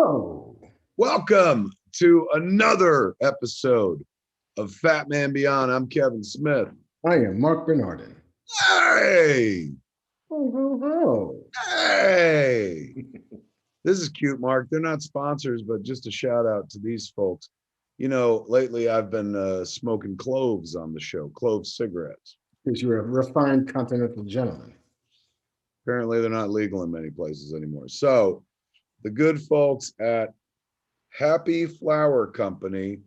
Oh, Welcome to another episode of Fat Man Beyond. I'm Kevin Smith. I am Mark Bernardin. Hey, Oh, ho, ho. hey. This is cute, Mark. They're not sponsors, but just a shout out to these folks. You know, lately I've been smoking cloves on the show, clove cigarettes. Because you're a refined continental gentleman. Apparently, they're not legal in many places anymore. So, the good folks at Happy Flower Company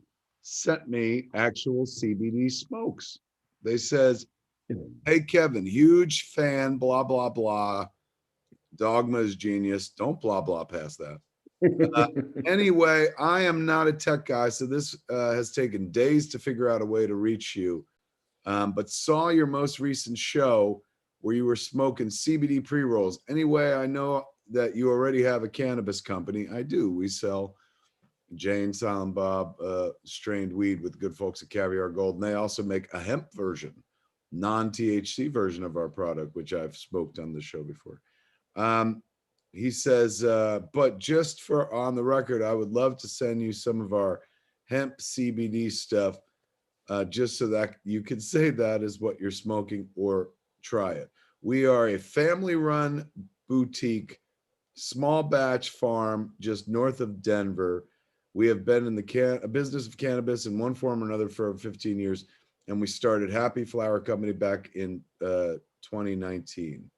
sent me actual CBD smokes. They says, "Hey Kevin, huge fan, blah blah blah. Dogma is genius. Don't blah blah past that. Uh, anyway, I am not a tech guy, so this has taken days to figure out a way to reach you. But saw your most recent show where you were smoking CBD pre-rolls. Anyway, I know that you already have a cannabis company. I do. We sell Jane, Silent Bob, strained weed with good folks at Caviar Gold. And they also make a hemp version, non-THC version of our product, which I've smoked on the show before. He says, but just for on the record, I would love to send you some of our hemp CBD stuff, just so that you can say that is what you're smoking or try it. We are a family-run boutique, small batch farm just north of Denver. We have been in the business of cannabis in one form or another for 15 years, and we started Happy Flower Company back in 2019.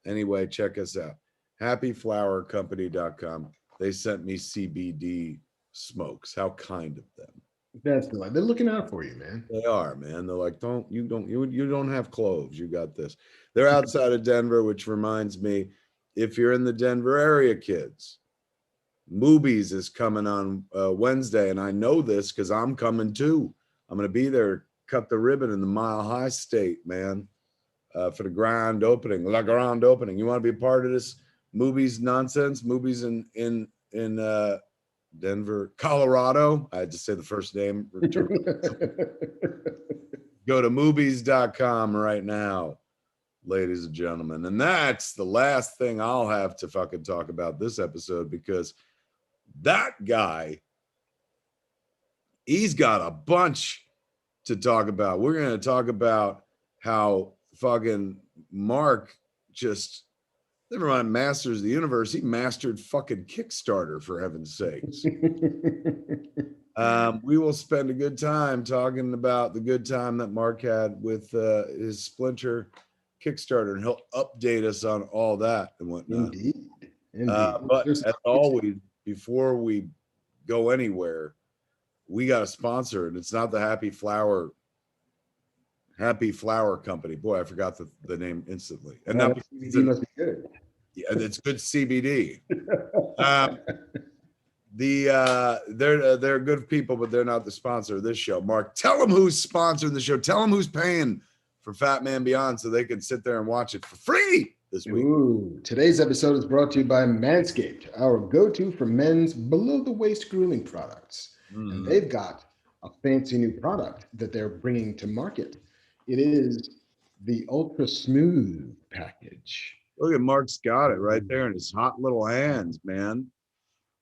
Anyway, check us out. happyflowercompany.com. They sent me CBD smokes. How kind of them. That's like they're looking out for you, man. They are, man. They're like, you don't have cloves. You got this. They're outside of Denver, which reminds me, if you're in the Denver area, kids, Movies is coming on Wednesday, and I know this because I'm coming too. I'm going to be there, cut the ribbon in the Mile High State, man, for the grand opening. La grand opening. You want to be a part of this Movies nonsense? Movies in Denver, Colorado. I had to say the first name. Go to movies.com right now, ladies and gentlemen. And that's the last thing I'll have to fucking talk about this episode, because that guy, he's got a bunch to talk about. We're going to talk about how fucking Mark just, never mind Masters of the Universe, he mastered fucking Kickstarter, for heaven's sakes. We will spend a good time talking about the good time that Mark had with his Splinter Kickstarter, and he'll update us on all that and whatnot. Indeed. But as always, before we go anywhere, we got a sponsor, and it's not the Happy Flower Company. Boy, I forgot the name instantly. And now CBD must be good. Yeah, it's good CBD. They're good people, but they're not the sponsor of this show. Mark, tell them who's sponsoring the show. Tell them who's paying for Fat Man Beyond so they can sit there and watch it for free this week. Ooh, today's episode is brought to you by Manscaped, our go-to for men's below-the-waist grooming products. And they've got a fancy new product that they're bringing to market. It is the Ultra Smooth package. Look at Mark's got it right there in his hot little hands, man.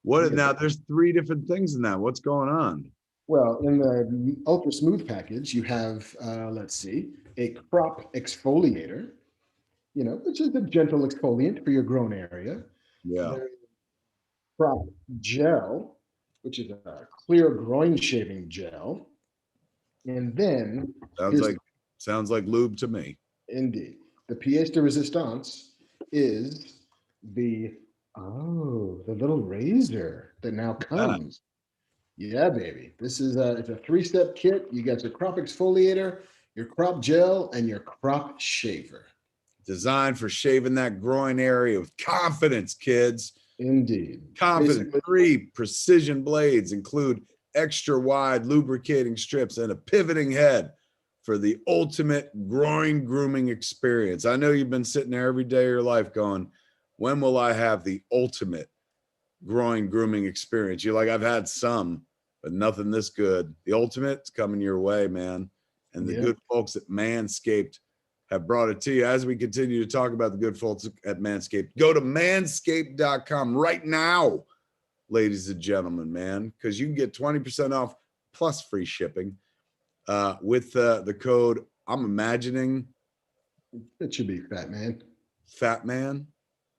What now? There's 3 different things in that. What's going on? Well, in the Ultra Smooth package, you have, let's see, a crop exfoliator, which is a gentle exfoliant for your groin area. Yeah. There's crop gel, which is a clear groin shaving gel. And then sounds like lube to me. Indeed. The pièce de résistance is the little razor that now comes. Yeah, baby. This is it's a 3-step kit. You got your crop exfoliator, your crop gel, and your crop shaver. Designed for shaving that groin area with confidence, kids. Indeed. Confident. 3 precision blades include extra wide lubricating strips and a pivoting head for the ultimate groin grooming experience. I know you've been sitting there every day of your life going, when will I have the ultimate groin grooming experience? You're like, I've had some, but nothing this good. The ultimate's coming your way, man. And the good folks at Manscaped have brought it to you. As we continue to talk about the good folks at Manscaped, go to manscaped.com right now ladies and gentlemen, man, because you can get 20% off plus free shipping with the code. I'm imagining It should be FatMan. FatMan.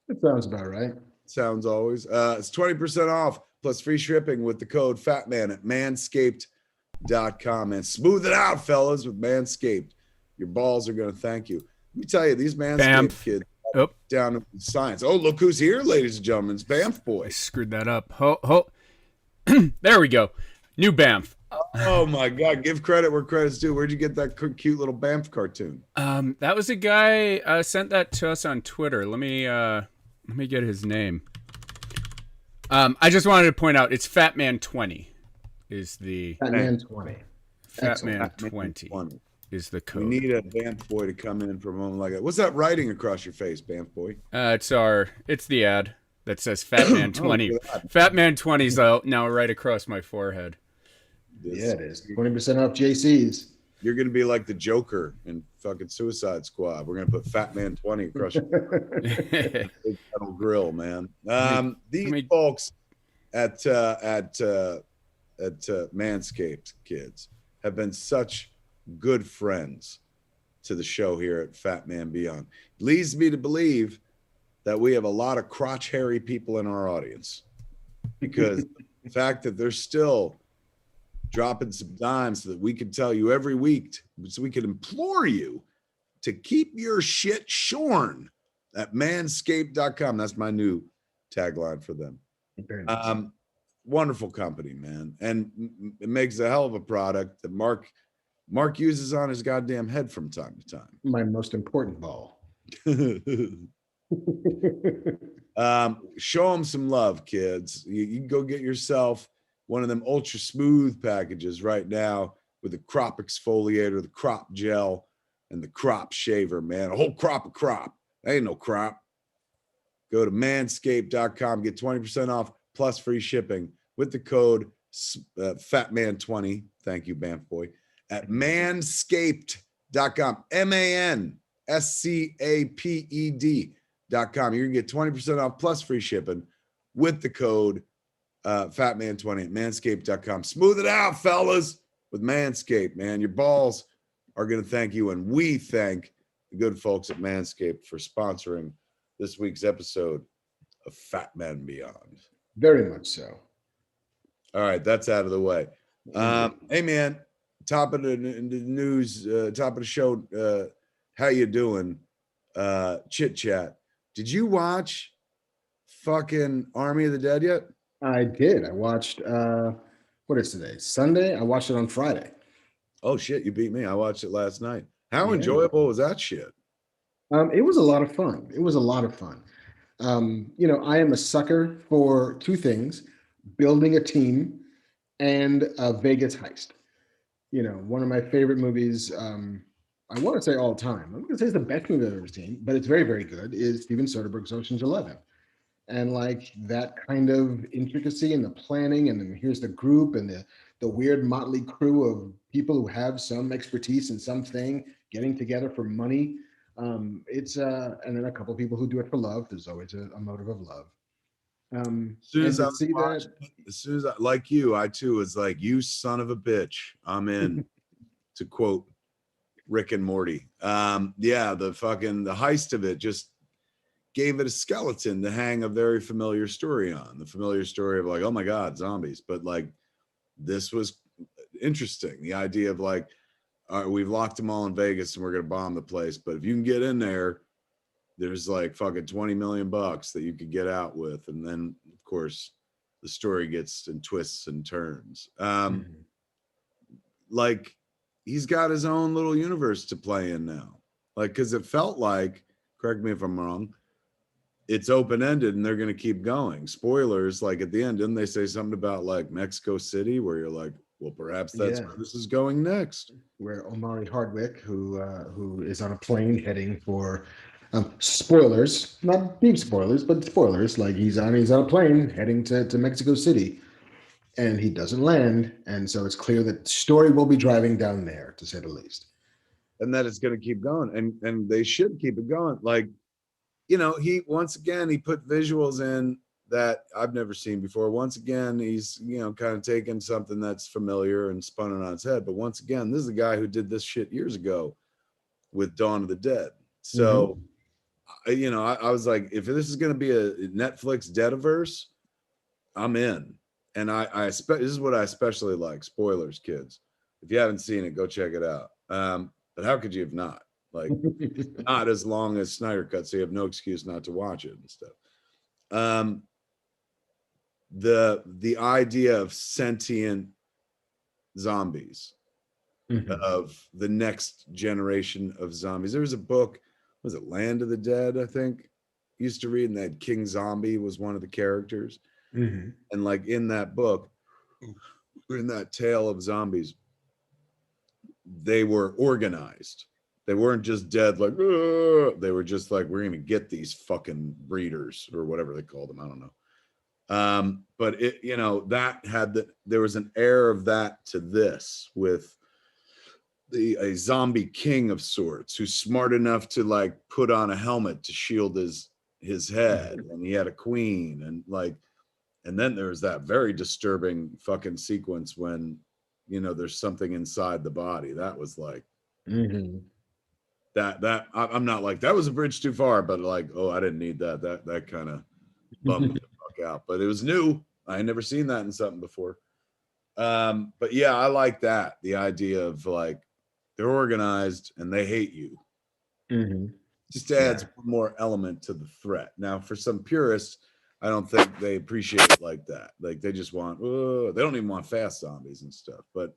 It sounds about right. Sounds always. It's 20% off plus free shipping with the code FatMan at manscaped.com. And smooth it out, fellas, with Manscaped. Your balls are going to thank you. Let me tell you, these Manscaped kids down to science. Oh, look who's here, ladies and gentlemen. It's Bamf Boy. I screwed that up. There we go. New Bamf. Oh my God! Give credit where credit's due. Where'd you get that cute little Bamf cartoon? That was a guy sent that to us on Twitter. Let me get his name. I just wanted to point out it's FatMan20 is the FatMan20. FatMan20 is the code. We need a Bamf Boy to come in for a moment like that. What's that writing across your face, Bamf Boy? It's the ad that says FatMan20. FatMan20's now right across my forehead. Yeah, it is. 20% off JC's. You're going to be like the Joker in fucking Suicide Squad. We're going to put FatMan20 across your big metal grill, man. These folks at Manscaped kids have been such good friends to the show here at Fat Man Beyond. Leads me to believe that we have a lot of crotch hairy people in our audience, because the fact that they're still dropping some dimes so that we can tell you every week, so we can implore you to keep your shit shorn at manscaped.com. That's my new tagline for them. Wonderful company, man. And it makes a hell of a product that Mark uses on his goddamn head from time to time. My most important ball. Show them some love, kids. You can go get yourself one of them ultra smooth packages right now with the crop exfoliator, the crop gel, and the crop shaver, man. A whole crop of crop. Ain't no crop. Go to manscaped.com, get 20% off plus free shipping with the code FATMAN20. Thank you, Bamf Boy. At manscaped.com, manscaped.com. You're going to get 20% off plus free shipping with the code FatMan20 at manscaped.com. Smooth it out, fellas, with Manscaped, man. Your balls are going to thank you, and we thank the good folks at Manscaped for sponsoring this week's episode of Fat Man Beyond. Very much so. All right, that's out of the way. Hey, man, top of the news, top of the show, how you doing? Chit chat. Did you watch fucking Army of the Dead yet? I did. I watched, what is today? Sunday? I watched it on Friday. Oh, shit, you beat me. I watched it last night. How enjoyable was that shit? It was a lot of fun. I am a sucker for two things: building a team and a Vegas heist. One of my favorite movies, I want to say all time. I'm going to say it's the best movie I've ever seen, but it's very, very good, is Steven Soderbergh's Ocean's 11. And like that kind of intricacy and the planning, and then here's the group and the weird motley crew of people who have some expertise in something getting together for money. And then a couple of people who do it for love. There's always a motive of love. As soon as like you, I too was like, you son of a bitch, I'm in. To quote Rick and Morty. The heist of it just gave it a skeleton to hang a very familiar story on. The familiar story of like, oh my God, zombies. But like, this was interesting. The idea of like, all right, we've locked them all in Vegas and we're going to bomb the place. But if you can get in there, there's like fucking $20 million that you could get out with. And then of course the story gets and twists and turns. Like he's got his own little universe to play in now. Like, cause it felt like, correct me if I'm wrong, it's open-ended and they're going to keep going. Spoilers, like at the end, didn't they say something about like Mexico City where you're like, well, perhaps that's where this is going next. Where Omari Hardwick, who is on a plane heading for spoilers, not deep spoilers, but spoilers, like he's on a plane heading to Mexico City and he doesn't land. And so it's clear that story will be driving down there, to say the least. And that it's going to keep going. And they should keep it going. Like, he once again, he put visuals in that I've never seen before. Once again, he's, kind of taken something that's familiar and spun it on its head. But once again, this is a guy who did this shit years ago with Dawn of the Dead. So, I was like, if this is going to be a Netflix Deadiverse, I'm in. And this is what I especially like. Spoilers, kids. If you haven't seen it, go check it out. But how could you have not? Like, not as long as Snyder Cut, so you have no excuse not to watch it and stuff. The idea of sentient zombies, of the next generation of zombies. There was a book, was it Land of the Dead, I think, used to read, and that King Zombie was one of the characters. And like in that book, in that tale of zombies, they were organized. They weren't just dead like, ugh. They were just like, we're gonna get these fucking breeders or whatever they called them. I don't know. But it, that had there was an air of that to this, with a zombie king of sorts who's smart enough to like put on a helmet to shield his head, and he had a queen, and then there's that very disturbing fucking sequence when there's something inside the body. That was like that I'm not like, that was a bridge too far, but like, oh, I didn't need that kind of bummed the fuck out. But it was new. I had never seen that in something before. But yeah, I like that, the idea of like, they're organized and they hate you. Just adds one more element to the threat. Now, for some purists, I don't think they appreciate it like that. Like, they just want, they don't even want fast zombies and stuff. But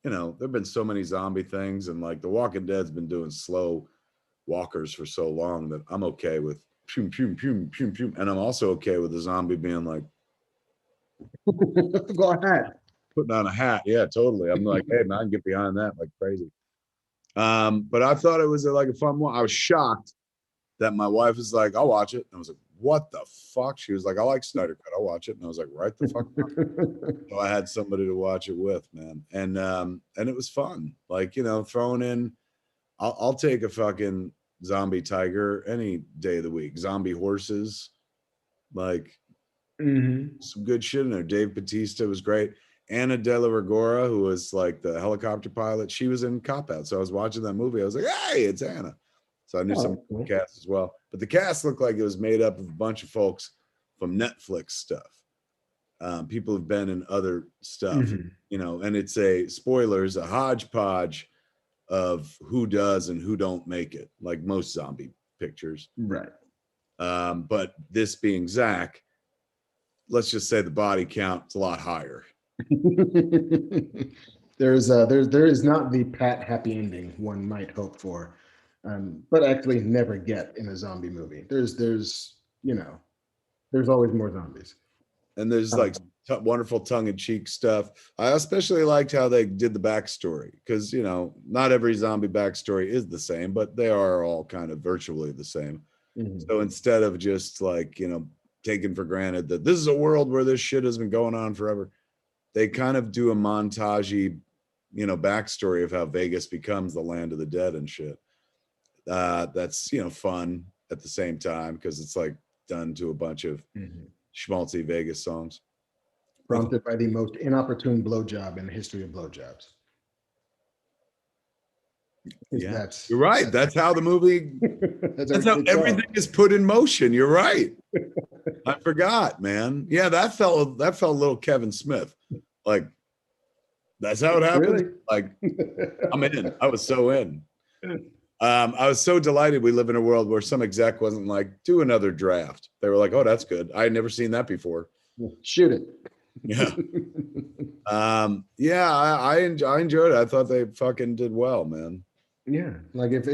there've been so many zombie things, and like The Walking Dead's been doing slow walkers for so long that I'm okay with pum pum pum pum pum, and I'm also okay with the zombie being like, go ahead, putting on a hat. Yeah, totally. I'm like, hey man, I can get behind that like crazy. But I thought it was like a fun one. I was shocked that my wife was like, I'll watch it. And I was like, what the fuck? She was like, I like Snyder Cut, I'll watch it. And I was like, right the fuck down. So I had somebody to watch it with, man. And it was fun. Like, throwing in, I'll take a fucking zombie tiger any day of the week. Zombie horses, like some good shit in there. Dave Bautista was great. Anna De La Regora, who was like the helicopter pilot, she was in Cop Out. So I was watching that movie. I was like, hey, it's Anna. So I knew some of the cast as well. But the cast looked like it was made up of a bunch of folks from Netflix stuff. People have been in other stuff, and it's spoilers, a hodgepodge of who does and who don't make it, like most zombie pictures. Right. But this being Zach, let's just say the body count is a lot higher. There is not the pat happy ending one might hope for, but actually never get in a zombie movie. There's always more zombies, and there's like wonderful tongue-in-cheek stuff. I especially liked how they did the backstory, because not every zombie backstory is the same, but they are all kind of virtually the same. So instead of just like taking for granted that this is a world where this shit has been going on forever, they kind of do a montagey, backstory of how Vegas becomes the land of the dead and shit. That's, fun at the same time, because it's like done to a bunch of schmaltzy Vegas songs. Prompted by the most inopportune blowjob in the history of blowjobs. Yeah, you're right. That's how the movie, that's how everything is put in motion. You're right. I forgot, man. Yeah, that felt a little Kevin Smith. Like, that's how it happens. Really? Like, I'm in. I was so in. I was so delighted we live in a world where some exec wasn't like, do another draft. They were like, oh, that's good. I had never seen that before. Shoot it. Yeah. Yeah, I enjoyed it. I thought they fucking did well, man. Yeah. Like if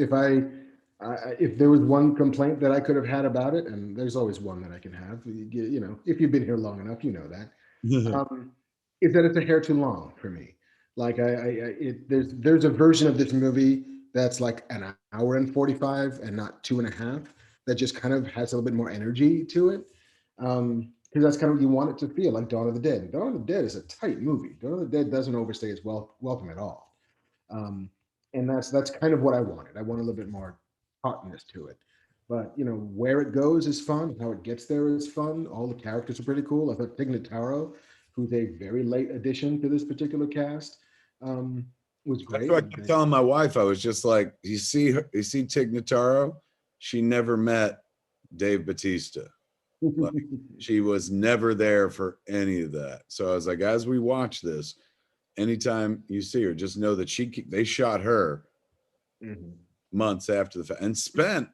there was one complaint that I could have had about it, and there's always one that I can have, if you've been here long enough, that, is that it's a hair too long for me. Like there's a version of this movie that's like an hour and 45 and not 2.5, that just kind of has a little bit more energy to it. Because that's kind of what you want it to feel, like Dawn of the Dead. Dawn of the Dead is a tight movie. Dawn of the Dead doesn't overstay its welcome at all. And that's kind of what I wanted. I want a little bit more tautness to it. But where it goes is fun. How it gets there is fun. All the characters are pretty cool. I thought Tig Notaro, who's a very late addition to this particular cast, was That's great. what I kept telling my wife. I was just like, you see Tig Notaro? She never met Dave Bautista. Like, she was never there for any of that. So I was like, as we watch this, anytime you see her, just know that they shot her months after the fact and spent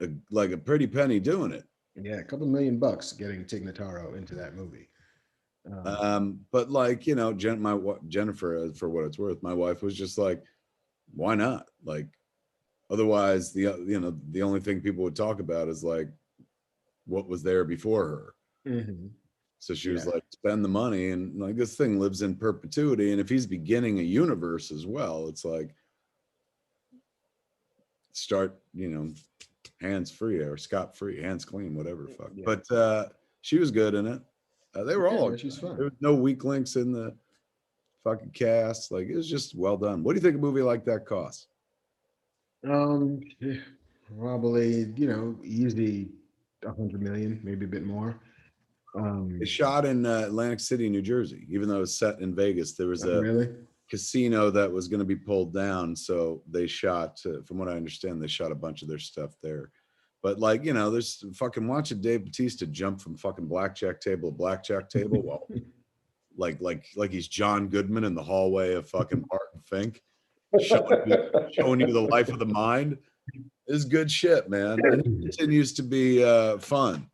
a pretty penny doing it. Yeah, a couple $1 million getting Tig Notaro into that movie. But like, Jennifer, for what it's worth, my wife was just like, why not? Like, otherwise, the only thing people would talk about is like what was there before her. So she was like, spend the money, and like this thing lives in perpetuity. And if he's beginning a universe as well, it's like start, hands free or scot free, hands clean, whatever. Fuck. Yeah. But she was good in it. They were all. She's fun. There was no weak links in the fucking cast. Like, it was just well done. What do you think a movie like that costs? Probably easy 100 million, maybe a bit more. It shot in Atlantic City, New Jersey, even though it was set in Vegas. There was a casino that was going to be pulled down, so they shot. From what I understand, they shot a bunch of their stuff there. But like, there's fucking watching Dave Bautista jump from fucking blackjack table to blackjack table while like he's John Goodman in the hallway of fucking Barton Fink, showing you the life of the mind. This is good shit, man. And it continues to be fun.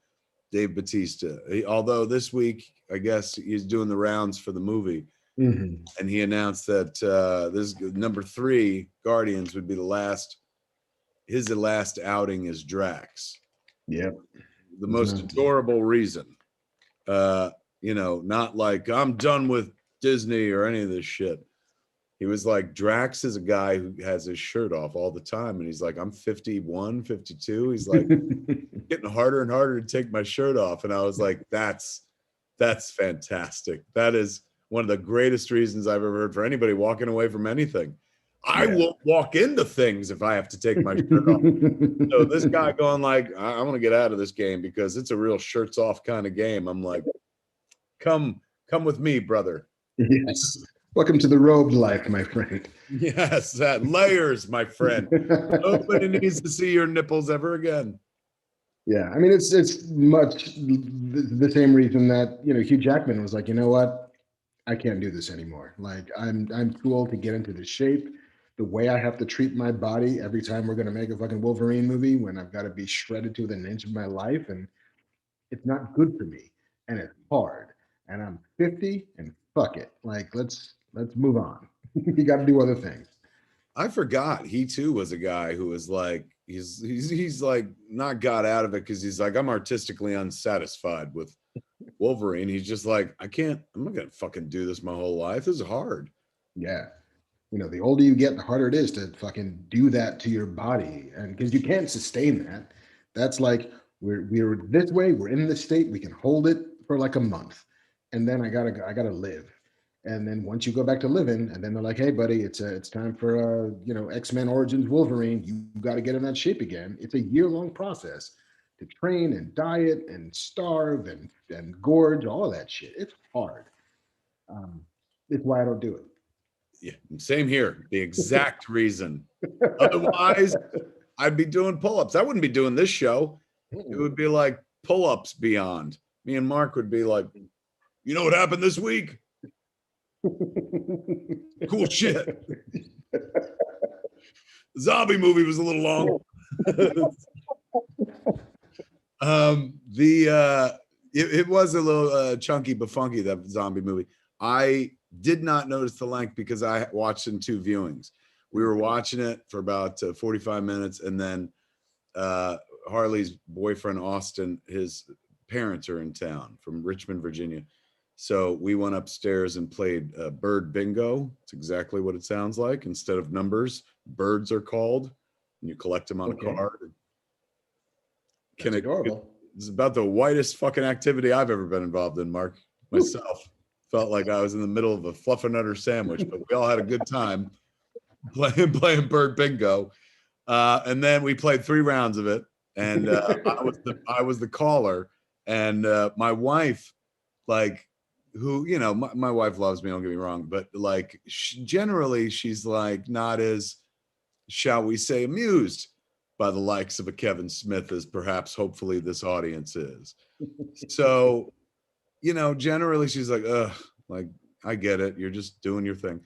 Dave Bautista. Although this week, I guess he's doing the rounds for the movie. And he announced that this number 3 Guardians would be his last outing as Drax. Yep. The most adorable reason. Not like I'm done with Disney or any of this shit. He was like, Drax is a guy who has his shirt off all the time. And he's like, I'm 51, 52. He's like, getting harder and harder to take my shirt off. And I was like, that's fantastic. That is one of the greatest reasons I've ever heard for anybody walking away from anything. I won't walk into things if I have to take my shirt off. So this guy going like, I want to get out of this game because it's a real shirts off kind of game. I'm like, come with me, brother. Yes. Welcome to the robed life, my friend. Yes, that layers, my friend. Nobody needs to see your nipples ever again. Yeah, I mean, it's much the same reason that Hugh Jackman was like, you know what, I can't do this anymore. Like, I'm too old to get into this shape. The way I have to treat my body every time we're gonna make a fucking Wolverine movie, when I've got to be shredded to within an inch of my life, and it's not good for me, and it's hard, and I'm 50, and fuck it. Like, let's move on. You got to do other things. I forgot he too was a guy who was like, he's like not got out of it because he's like, I'm artistically unsatisfied with Wolverine. He's just like, I'm not gonna fucking do this my whole life. This is hard. Yeah. The older you get, the harder it is to fucking do that to your body. And because you can't sustain that. That's like, we're this way, we're in this state, we can hold it for like a month. And then I gotta live. And then once you go back to living, and then they're like, hey, buddy, it's time for, X-Men Origins Wolverine. You got to get in that shape again. It's a year-long process to train and diet and starve and gorge, all of that shit. It's hard. It's why I don't do it. Yeah, same here. The exact reason. Otherwise, I'd be doing pull-ups. I wouldn't be doing this show. It would be like pull-ups beyond. Me and Mark would be like, you know what happened this week? Cool shit. The zombie movie was a little long. It was a little chunky but funky, that zombie movie. I did not notice the length because I watched in 2 viewings. We were watching it for about 45 minutes, and then Harley's boyfriend Austin, his parents are in town from Richmond, Virginia. So we went upstairs and played bird bingo. It's exactly what it sounds like. Instead of numbers, birds are called, and you collect them on a card. That's adorable. It's about the whitest fucking activity I've ever been involved in, Mark. Myself felt like I was in the middle of a Fluffernutter sandwich, but we all had a good time playing bird bingo. And then we played 3 rounds of it. and I was the caller, and my wife, like, who, you know, my wife loves me, don't get me wrong, but like generally she's like not as, shall we say, amused by the likes of a Kevin Smith as perhaps hopefully this audience is. So, you know, generally she's like, ugh, like, I get it, you're just doing your thing.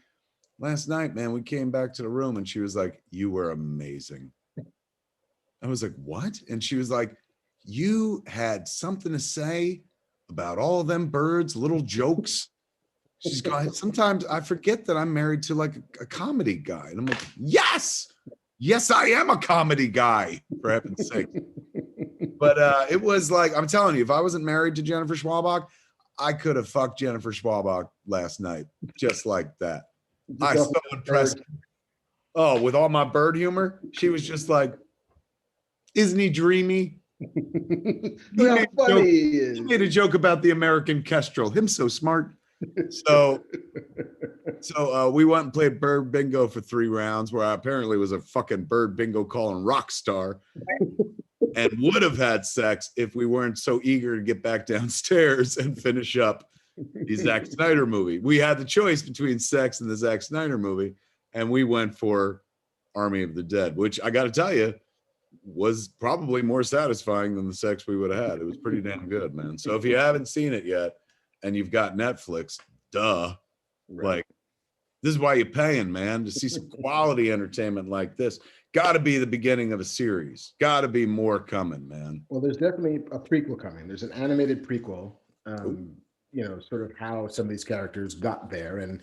Last night, man, we came back to the room and she was like, you were amazing. I was like, what? And she was like, you had something to say about all them birds, little jokes. She's going, sometimes I forget that I'm married to like a comedy guy. And I'm like, yes, I am a comedy guy, for heaven's sake. But it was like, I'm telling you, if I wasn't married to Jennifer Schwalbach, I could have fucked Jennifer Schwalbach last night, just like that. I so impressed. Oh, with all my bird humor, she was just like, isn't he dreamy? How funny he is. He made a joke about the American kestrel. Him so smart. So we went and played bird bingo for 3 rounds, where I apparently was a fucking bird bingo calling rock star, and would have had sex if we weren't so eager to get back downstairs and finish up the Zack Snyder movie. We had the choice between sex and the Zack Snyder movie, and we went for Army of the Dead, which I got to tell you was probably more satisfying than the sex we would have had. It was pretty damn good, man. So if you haven't seen it yet and you've got Netflix, right. Like, this is why you're paying, man, to see some quality entertainment like this. Got to be the beginning of a series. Got to be more coming, man. Well, there's definitely a prequel coming. There's an animated prequel, you know, sort of how some of these characters got there and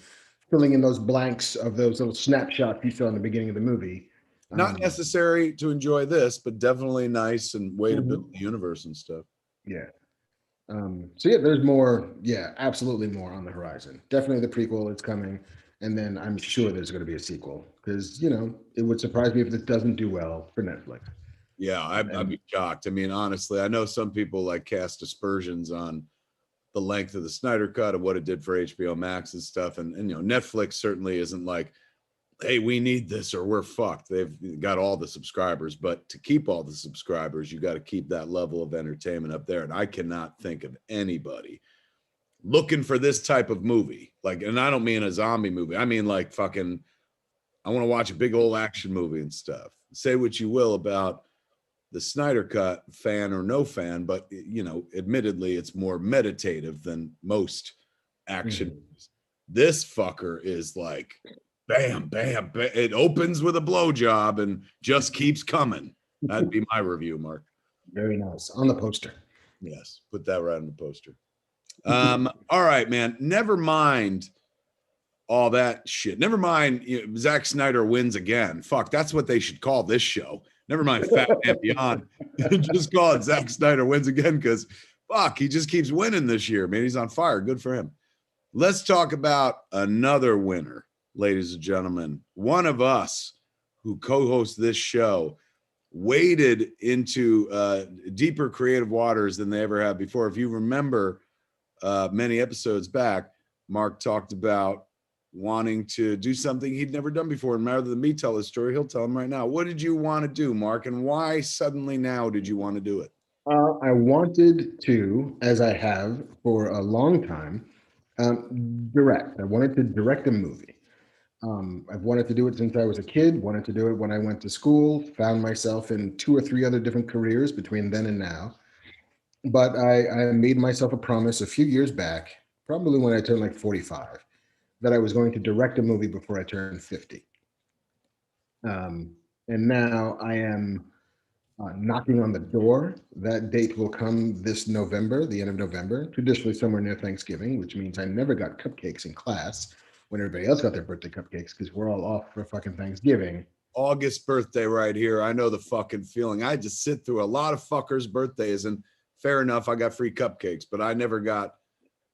filling in those blanks of those little snapshots you saw in the beginning of the movie. Not necessary to enjoy this, but definitely nice and way to build the universe and stuff. Yeah. So yeah, there's more. Yeah, absolutely more on the horizon. Definitely the prequel is coming. And then I'm sure there's going to be a sequel because, you know, it would surprise me if this doesn't do well for Netflix. Yeah, I'd be shocked. I mean, honestly, I know some people like cast aspersions on the length of the Snyder Cut and what it did for HBO Max and stuff. And you know, Netflix certainly isn't like, hey, we need this or we're fucked. They've got all the subscribers, but to keep all the subscribers, you got to keep that level of entertainment up there. And I cannot think of anybody looking for this type of movie. Like, and I don't mean a zombie movie. I mean like fucking, I want to watch a big old action movie and stuff. Say what you will about the Snyder Cut, fan or no fan, but you know, admittedly, it's more meditative than most action movies. This fucker is like, bam, bam, bam. It opens with a blowjob and just keeps coming. That'd be my review, Mark. Very nice. On the poster. Yes, put that right on the poster. All right, man. Never mind all that shit. Never mind, you know, Zack Snyder wins again. Fuck, that's what they should call this show. Never mind FatMan Beyond. Just call it Zack Snyder wins again, because fuck, he just keeps winning this year, man. He's on fire. Good for him. Let's talk about another winner, ladies and gentlemen. One of us who co-hosts this show waded into deeper creative waters than they ever have before. If you remember many episodes back, Mark talked about wanting to do something he'd never done before. And rather than me tell his story, he'll tell him right now. What did you want to do, Mark? And why suddenly now did you want to do it? I wanted to, as I have for a long time, direct. I wanted to direct a movie. I've wanted to do it since I was a kid, wanted to do it when I went to school, found myself in 2 or 3 other different careers between then and now. But I made myself a promise a few years back, probably when I turned like 45, that I was going to direct a movie before I turned 50. And now I am knocking on the door. That date will come this November, the end of November, traditionally somewhere near Thanksgiving, which means I never got cupcakes in class when everybody else got their birthday cupcakes because we're all off for fucking Thanksgiving. August birthday right here. I know the fucking feeling. I just sit through a lot of fuckers' birthdays, and fair enough, I got free cupcakes, but I never got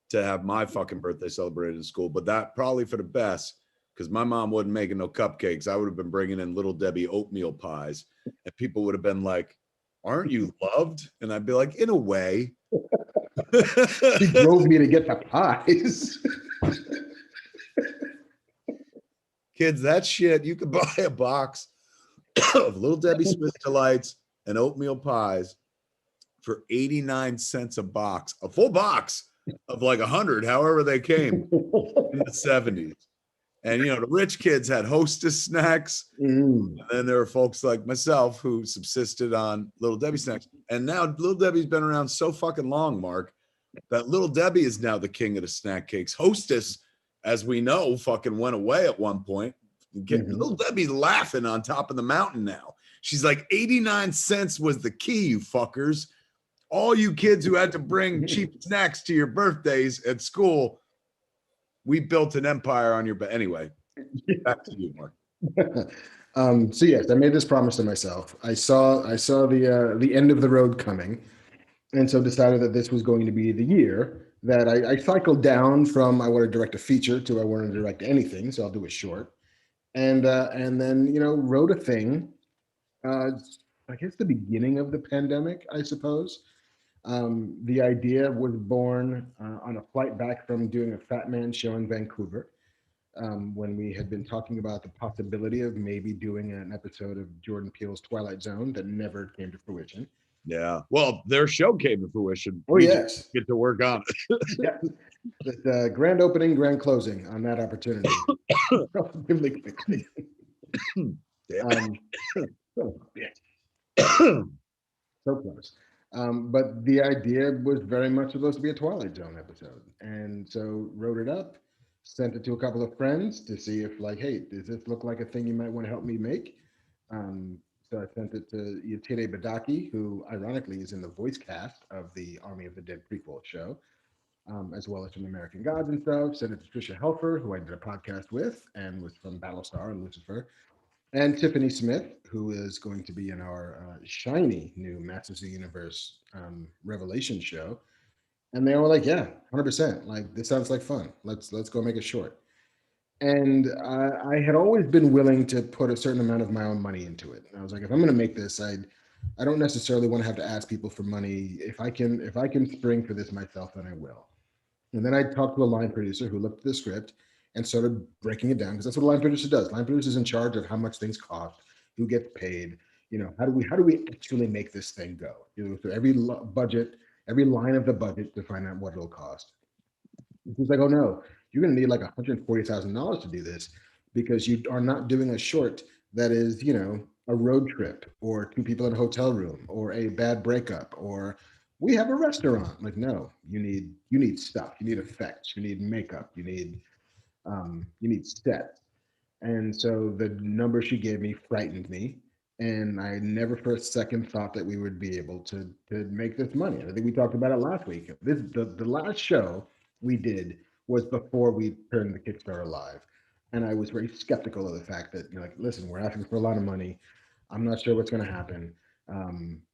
to have my fucking birthday celebrated in school. But that probably for the best, because my mom wasn't making no cupcakes. I would have been bringing in Little Debbie oatmeal pies, and people would have been like, aren't you loved? And I'd be like, in a way. She drove me to get the pies. Kids, that shit, you could buy a box of Little Debbie Smith Delights and oatmeal pies for 89 cents a box, a full box of like 100, however they came in the 70s. And, you know, the rich kids had Hostess snacks. And then there were folks like myself who subsisted on Little Debbie snacks. And now Little Debbie's been around so fucking long, Mark, that Little Debbie is now the king of the snack cakes. Hostess, as we know, fucking went away at one point. Little Debbie's laughing on top of the mountain now. She's like, 89 cents was the key, you fuckers. All you kids who had to bring cheap snacks to your birthdays at school, we built an empire on your back. Anyway, back to you, Mark. So yes, I made this promise to myself. I saw the end of the road coming, and so decided that this was going to be the year that I cycled down from I want to direct a feature to I want to direct anything. So I'll do a short, and then wrote a thing. I guess the beginning of the pandemic, I suppose. The idea was born on a flight back from doing a FatMan show in Vancouver, when we had been talking about the possibility of maybe doing an episode of Jordan Peele's Twilight Zone that never came to fruition. Yeah. Well, their show came to fruition. Oh, yes. Get to work on it. Yeah. The grand opening, grand closing on that opportunity. Relatively quickly. So close. But the idea was very much supposed to be a Twilight Zone episode. And so wrote it up, sent it to a couple of friends to see if like, hey, does this look like a thing you might want to help me make? So I sent it to Yetide Badaki, who ironically is in the voice cast of the Army of the Dead prequel show, as well as from American Gods and stuff. Sent it to Tricia Helfer, who I did a podcast with and was from Battlestar and Lucifer. And Tiffany Smith, who is going to be in our shiny new Masters of the Universe Revelation show. And they were like, yeah, 100%. Like, this sounds like fun. Let's go make a short. And I had always been willing to put a certain amount of my own money into it. And I was like, if I'm going to make this, I don't necessarily want to have to ask people for money. If I can spring for this myself, then I will. And then I talked to a line producer who looked at the script and started breaking it down, because that's what a line producer does. Line producer is in charge of how much things cost, who gets paid. How do we actually make this thing go? So every budget, every line of the budget to find out what it'll cost. He's like, oh no, you're going to need like $140,000 to do this, because you are not doing a short that is, a road trip or two people in a hotel room or a bad breakup or we have a restaurant. Like, no, you need stuff. You need effects. You need makeup. You need sets. And so the number she gave me frightened me. And I never for a second thought that we would be able to make this money. I think we talked about it last week. The last show we did was before we turned the Kickstarter live. And I was very skeptical of the fact that, listen, we're asking for a lot of money. I'm not sure what's going to happen.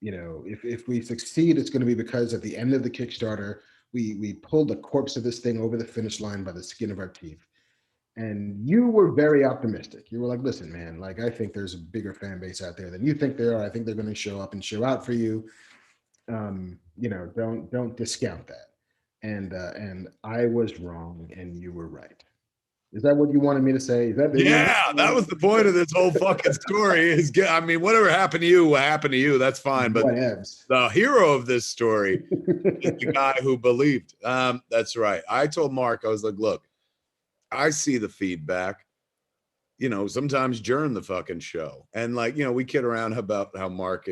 If we succeed, it's going to be because at the end of the Kickstarter, we pulled the corpse of this thing over the finish line by the skin of our teeth. And you were very optimistic. You were like, listen, man, like, I think there's a bigger fan base out there than you think there are. I think they're going to show up and show out for you. Don't discount that. And I was wrong and you were right. Is that what you wanted me to say? Is that that was the point of this whole fucking story. Whatever happened to you, that's fine. But the hero of this story is the guy who believed. That's right. I told Mark, I was like, look, I see the feedback, sometimes during the fucking show. And we kid around about how Mark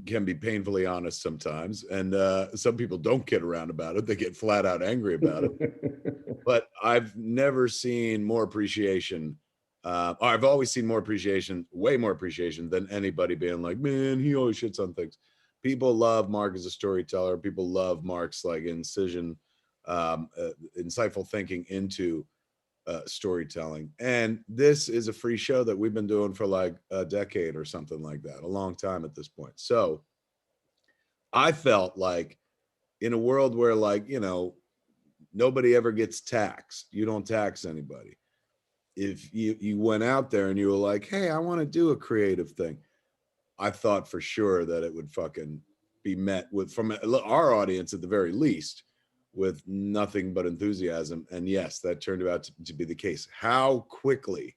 can be painfully honest sometimes. And some people don't kid around about it. They get flat out angry about it. But I've never seen more appreciation. I've always seen more appreciation, way more appreciation than anybody being like, man, he always shits on things. People love Mark as a storyteller. People love Mark's incision, insightful thinking into storytelling. And this is a free show that we've been doing for like a decade or something like that, a long time at this point. So I felt like in a world where nobody ever gets taxed, you don't tax anybody. If you went out there and you were like, hey, I want to do a creative thing, I thought for sure that it would fucking be met with, from our audience at the very least, with nothing but enthusiasm. And yes, that turned out to be the case. How quickly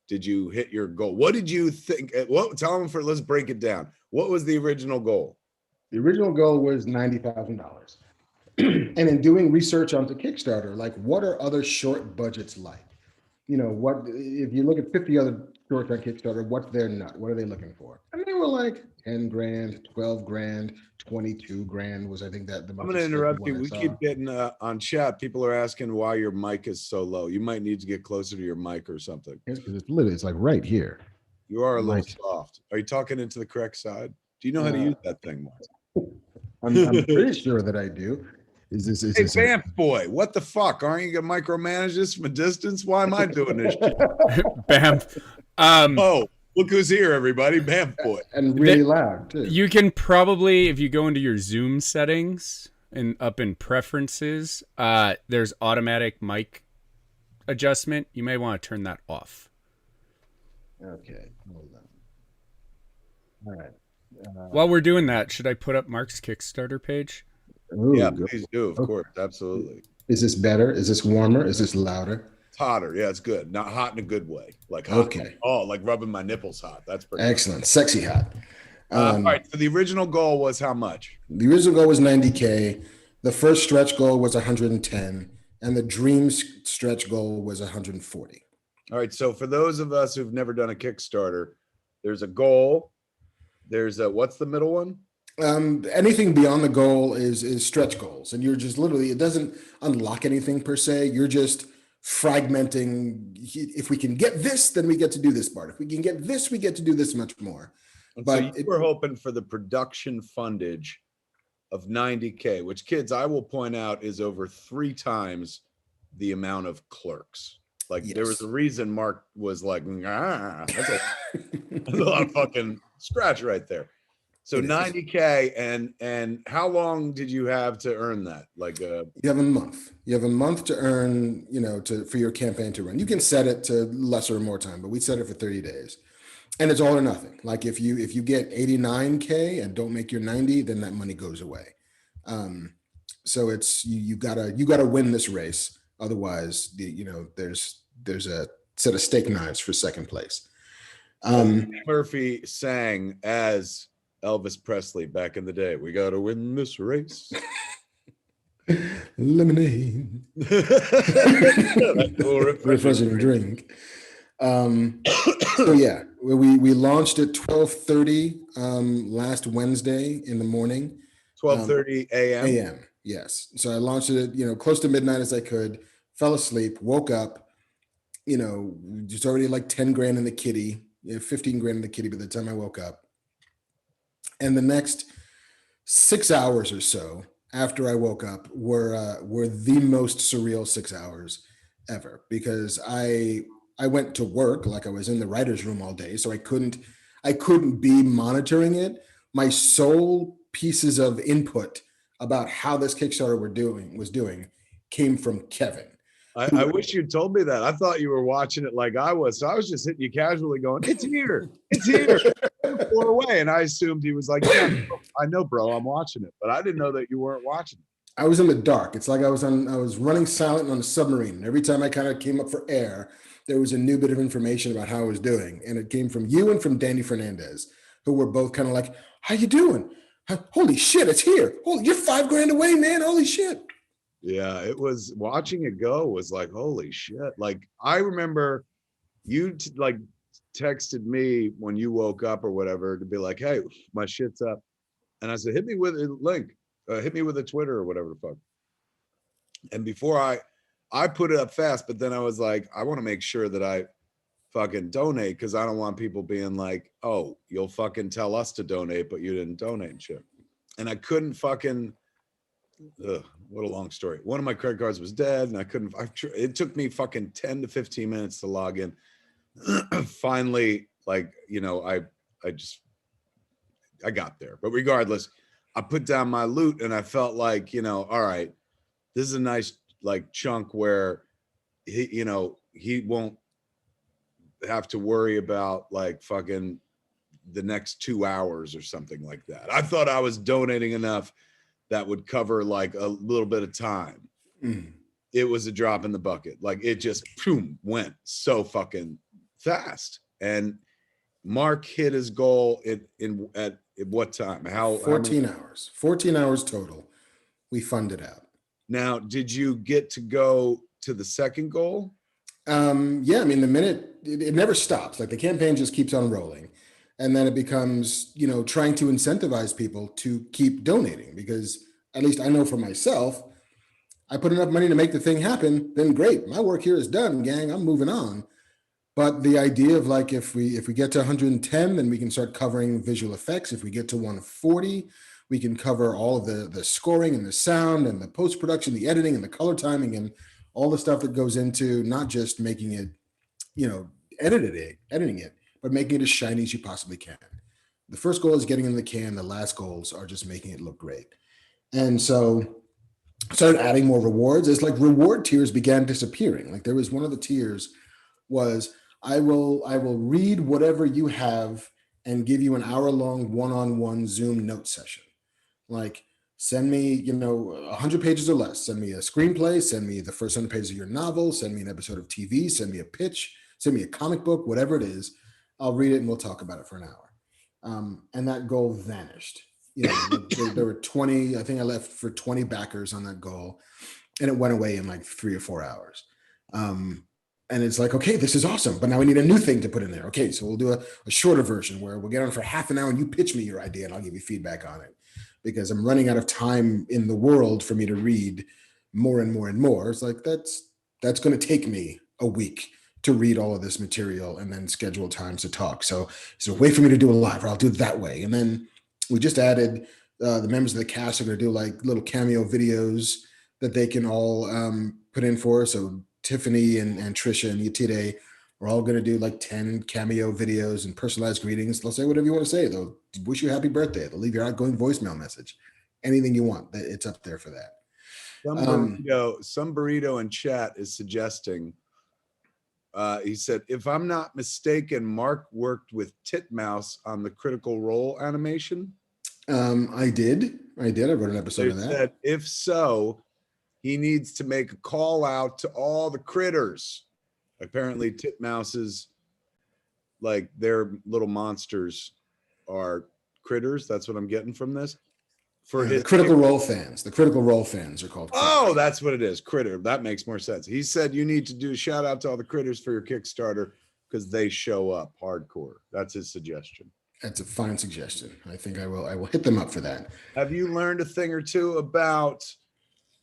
did you hit your goal? What did you think? Tell them let's break it down. What was the original goal? The original goal was $90,000. And in doing research onto Kickstarter, like what are other short budgets like? You know, what if you look at 50 other shorts on Kickstarter, what's their nut? What are they looking for? And they were like 10 grand, 12 grand, 22 grand was, I think, that the most. I'm going to interrupt you. We keep getting on chat. People are asking why your mic is so low. You might need to get closer to your mic or something. It's because it's literally, it's like right here. You are a little soft. Are you talking into the correct side? Do you know how to use that thing, Mark? I'm pretty sure that I do. Is this hey, Vamp boy, what the fuck? Aren't you gonna micromanage this from a distance? Why am I doing this shit? Bam. Oh, look who's here, everybody. Vamp boy. And really loud, too. You can probably, if you go into your Zoom settings and up in preferences, there's automatic mic adjustment. You may want to turn that off. Okay, hold on. All right. While we're doing that, should I put up Mark's Kickstarter page? Ooh, yeah, please do. Of course, absolutely. Is this better? Is this warmer? Is this louder? It's hotter. Yeah, it's good. Not hot in a good way. Like hot. Okay. Oh, like rubbing my nipples hot. That's pretty excellent. Hot. Sexy hot. All right. So the original goal was how much? The original goal was 90K. The first stretch goal was 110, and the dream stretch goal was 140. All right. So for those of us who've never done a Kickstarter, there's a goal. There's a, what's the middle one? Anything beyond the goal is stretch goals, and you're just literally, it doesn't unlock anything per se. You're just fragmenting. If we can get this, then we get to do this part. If we can get this, we get to do this much more. And but so we're hoping for the production fundage of 90K, which, kids, I will point out is over 3 times the amount of Clerks. Like yes. There was a reason Mark was like, that's a lot of fucking scratch right there. So 90K, and how long did you have to earn that? Like you have a month. You have a month to earn, for your campaign to run. You can set it to lesser or more time, but we set it for 30 days. And it's all or nothing. Like if you get 89K and don't make your 90, then that money goes away. So it's you gotta win this race. Otherwise, there's a set of steak knives for second place. Murphy sang as Elvis Presley back in the day. We got to win this race. Lemonade. Refreshing drink. So yeah, we launched at 12:30 last Wednesday in the morning. 12:30 a.m. a.m. Yes. So I launched it at close to midnight as I could. Fell asleep. Woke up. Just already like 10 grand in the kitty. 15 grand in the kitty by the time I woke up. And the next 6 hours or so after I woke up were the most surreal 6 hours ever, because I went to work like I was in the writer's room all day, so I couldn't be monitoring it. My sole pieces of input about how this Kickstarter was doing came from Kevin. I wish you told me that. I thought you were watching it like I was. So I was just hitting you casually going, it's here. It's here. 4 away. And I assumed he was like, yeah, I know, bro, I'm watching it. But I didn't know that you weren't watching it. I was in the dark. It's like I was running silent on a submarine. And every time I kind of came up for air, there was a new bit of information about how I was doing. And it came from you and from Danny Fernandez, who were both kind of like, how you doing? Holy shit, it's here. Holy, you're 5 grand away, man. Holy shit. Yeah, it was, watching it go was like, holy shit. Like, I remember you texted me when you woke up or whatever to be like, hey, my shit's up. And I said, hit me with a link, hit me with a Twitter or whatever the fuck. And before I put it up fast, but then I was like, I want to make sure that I fucking donate, because I don't want people being like, oh, you'll fucking tell us to donate, but you didn't donate and shit. And I couldn't fucking, what a long story. One of my credit cards was dead, and it took me fucking 10 to 15 minutes to log in. Finally, I got there. But regardless, I put down my loot, and I felt like, all right, this is a nice chunk where he won't have to worry about fucking the next 2 hours or something like that. I thought I was donating enough that would cover a little bit of time. It was a drop in the bucket. It just boom, went so fucking fast. And Mark hit his goal at what time? How 14 hours. 14 hours total. We funded out. Now, did you get to go to the second goal? Yeah, I mean, the minute it never stops. Like the campaign just keeps on rolling. And then it becomes, trying to incentivize people to keep donating, because at least I know for myself, I put enough money to make the thing happen, then great. My work here is done, gang. I'm moving on. But the idea of like, if we get to 110, then we can start covering visual effects. If we get to 140, we can cover all of the scoring and the sound and the post-production, the editing and the color timing and all the stuff that goes into not just making it, editing it, but making it as shiny as you possibly can. The first goal is getting in the can. The last goals are just making it look great. And so I started adding more rewards. It's like reward tiers began disappearing. Like there was one of the tiers was I will read whatever you have and give you an hour-long one-on-one Zoom note session. Like send me, 100 pages or less. Send me a screenplay, send me the first 100 pages of your novel, send me an episode of TV, send me a pitch, send me a comic book, whatever it is. I'll read it and we'll talk about it for an hour. And that goal vanished. There were 20, I think I left for 20 backers on that goal, and it went away in like 3 or 4 hours. And it's like, okay, this is awesome, but now we need a new thing to put in there. Okay, so we'll do a shorter version where we'll get on for half an hour and you pitch me your idea and I'll give you feedback on it, because I'm running out of time in the world for me to read more and more and more. It's like, that's going to take me a week to read all of this material and then schedule times to talk. So wait for me to do a live, or I'll do it that way. And then we just added the members of the cast are going to do like little cameo videos that they can all put in for. So Tiffany and Trisha and Yatide are all going to do like 10 cameo videos and personalized greetings. They'll say whatever you want to say. They'll wish you happy birthday. They'll leave your outgoing voicemail message. Anything you want, it's up there for that. Some burrito in chat is suggesting, he said, if I'm not mistaken, Mark worked with Titmouse on the Critical Role animation. I did. I wrote an episode of that. Said, if so, he needs to make a call out to all the critters. Apparently, Titmouses, like their little monsters, are critters. That's what I'm getting from this. For his Critical Role fans. The Critical Role fans are called critters. Oh, that's what it is. Critter. That makes more sense. He said you need to do a shout out to all the critters for your Kickstarter because they show up hardcore. That's his suggestion. That's a fine suggestion. I think I will hit them up for that. Have you learned a thing or two about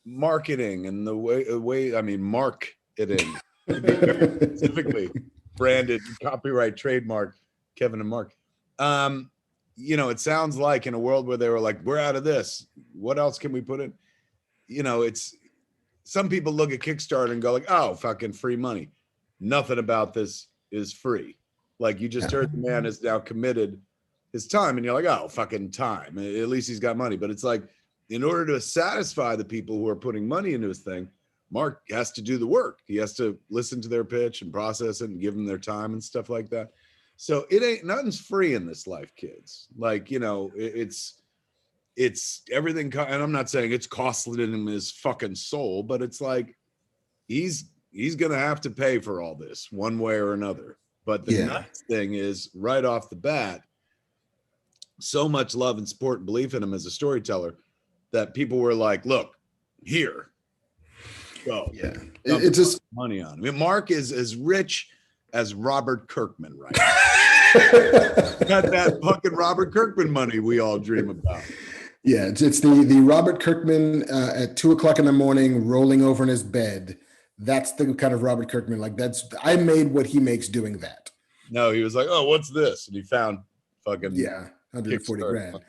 marketing and the way I mean, marketing, specifically branded copyright trademark, Kevin and Mark? It sounds like in a world where they were like, we're out of this, what else can we put in? It's some people look at Kickstarter and go like, oh, fucking free money. Nothing about this is free. Like you just heard the man has now committed his time and you're like, oh, fucking time. At least he's got money. But it's like, in order to satisfy the people who are putting money into his thing, Mark has to do the work. He has to listen to their pitch and process it and give them their time and stuff like that. So nothing's free in this life, kids. Like, it's everything. And I'm not saying it's costing him his fucking soul, but it's like, he's going to have to pay for all this one way or another. But the nice thing is right off the bat, so much love and support and belief in him as a storyteller that people were like, look, here. So it's just money on him. I mean, Mark is as rich as Robert Kirkman, right? Got that fucking Robert Kirkman money we all dream about. Yeah, it's the Robert Kirkman at 2:00 in the morning rolling over in his bed. That's the kind of Robert Kirkman. Like I made what he makes doing that. No, he was like, oh, what's this? And he found fucking 140 grand.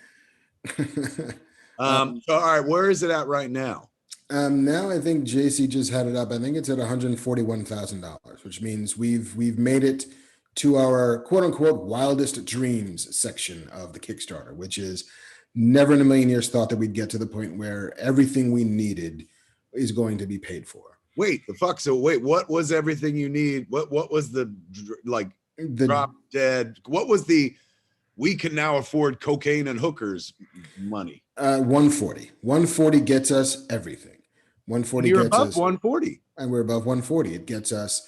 So all right, where is it at right now? Now I think JC just had it up. I think it's at $141,000, which means we've made it to our quote unquote wildest dreams section of the Kickstarter, which is never in a million years thought that we'd get to the point where everything we needed is going to be paid for. Wait, the fuck? So wait, what was everything you need? What was the drop dead? What was the we can now afford cocaine and hookers money? 140. 140 gets us everything. 140 You're gets above us 140. And we're above 140. It gets us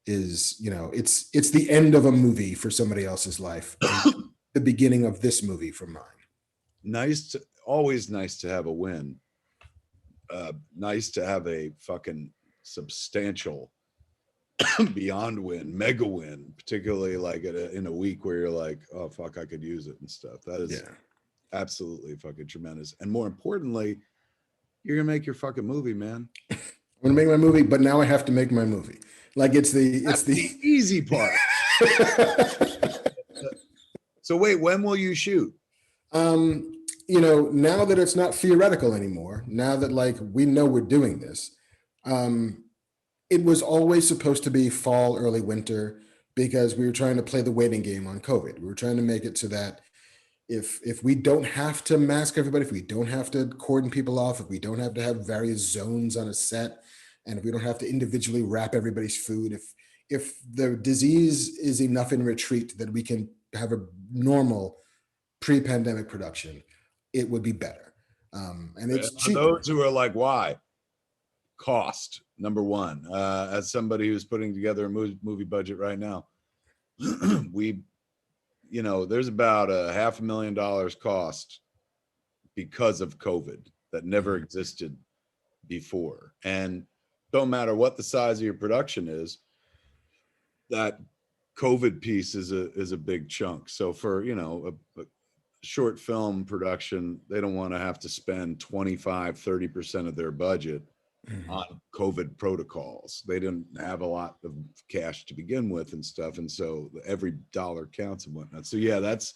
is, it's the end of a movie for somebody else's life, and the beginning of this movie for mine. Always nice to have a win. Nice to have a fucking substantial beyond win, mega win, particularly like in a week where you're like, oh fuck, I could use it and stuff. That is absolutely fucking tremendous. And more importantly, you're gonna make your fucking movie, man. I'm gonna make my movie, but now I have to make my movie. Like it's the easy part. So wait, when will you shoot? Now that it's not theoretical anymore, now that like we know we're doing this, it was always supposed to be fall, early winter, because we were trying to play the waiting game on COVID. We were trying to make it so that if we don't have to mask everybody, if we don't have to cordon people off, if we don't have to have various zones on a set, and if we don't have to individually wrap everybody's food, if the disease is enough in retreat that we can have a normal pre-pandemic production, it would be better. And it's cheaper. Those who are like, why? Cost, number one. As somebody who's putting together a movie budget right now, there's about $500,000 cost because of COVID that never existed before. And don't matter what the size of your production is, that COVID piece is a big chunk. So for, a short film production, they don't want to have to spend 25-30% of their budget on COVID protocols. They didn't have a lot of cash to begin with and stuff, and so every dollar counts and whatnot. So yeah, that's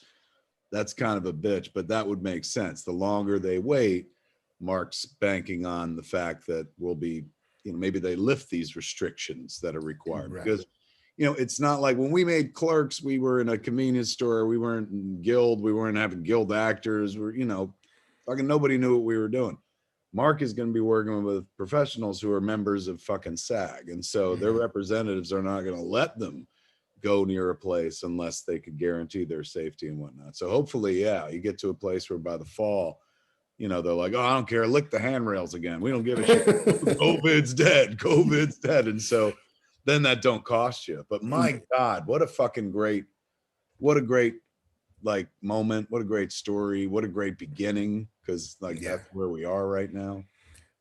kind of a bitch, but that would make sense. The longer they wait, Mark's banking on the fact that we'll be, maybe they lift these restrictions that are required. Right. Because it's not like when we made Clerks, we were in a convenience store, we weren't in Guild, we weren't having Guild actors, fucking nobody knew what we were doing. Mark is going to be working with professionals who are members of fucking SAG. And so their representatives are not going to let them go near a place unless they could guarantee their safety and whatnot. So hopefully, you get to a place where by the fall, they're like, oh, I don't care, lick the handrails again. We don't give a shit. COVID's dead. COVID's dead. And so then that don't cost you. But my God, what a great like moment. What a great story. What a great beginning. Because that's where we are right now.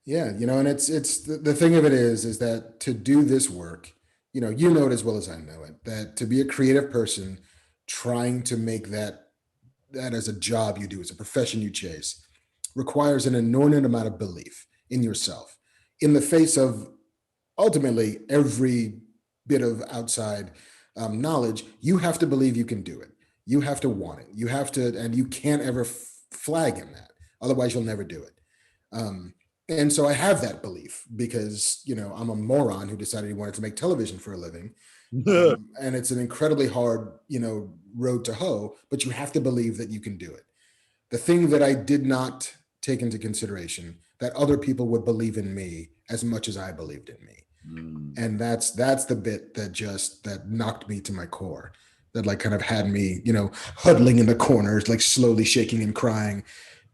Yeah. And it's the thing of it is that to do this work, you know it as well as I know it, that to be a creative person trying to make that as a job you do, as a profession you chase, requires an inordinate amount of belief in yourself in the face of ultimately every bit of outside knowledge. You have to believe you can do it. You have to want it. You have to, and you can't ever flag in that. Otherwise, you'll never do it. And so I have that belief because, I'm a moron who decided he wanted to make television for a living. And it's an incredibly hard, road to hoe, but you have to believe that you can do it. The thing that I did not take into consideration, that other people would believe in me as much as I believed in me. And that's the bit that knocked me to my core, that like kind of had me, huddling in the corners, like slowly shaking and crying,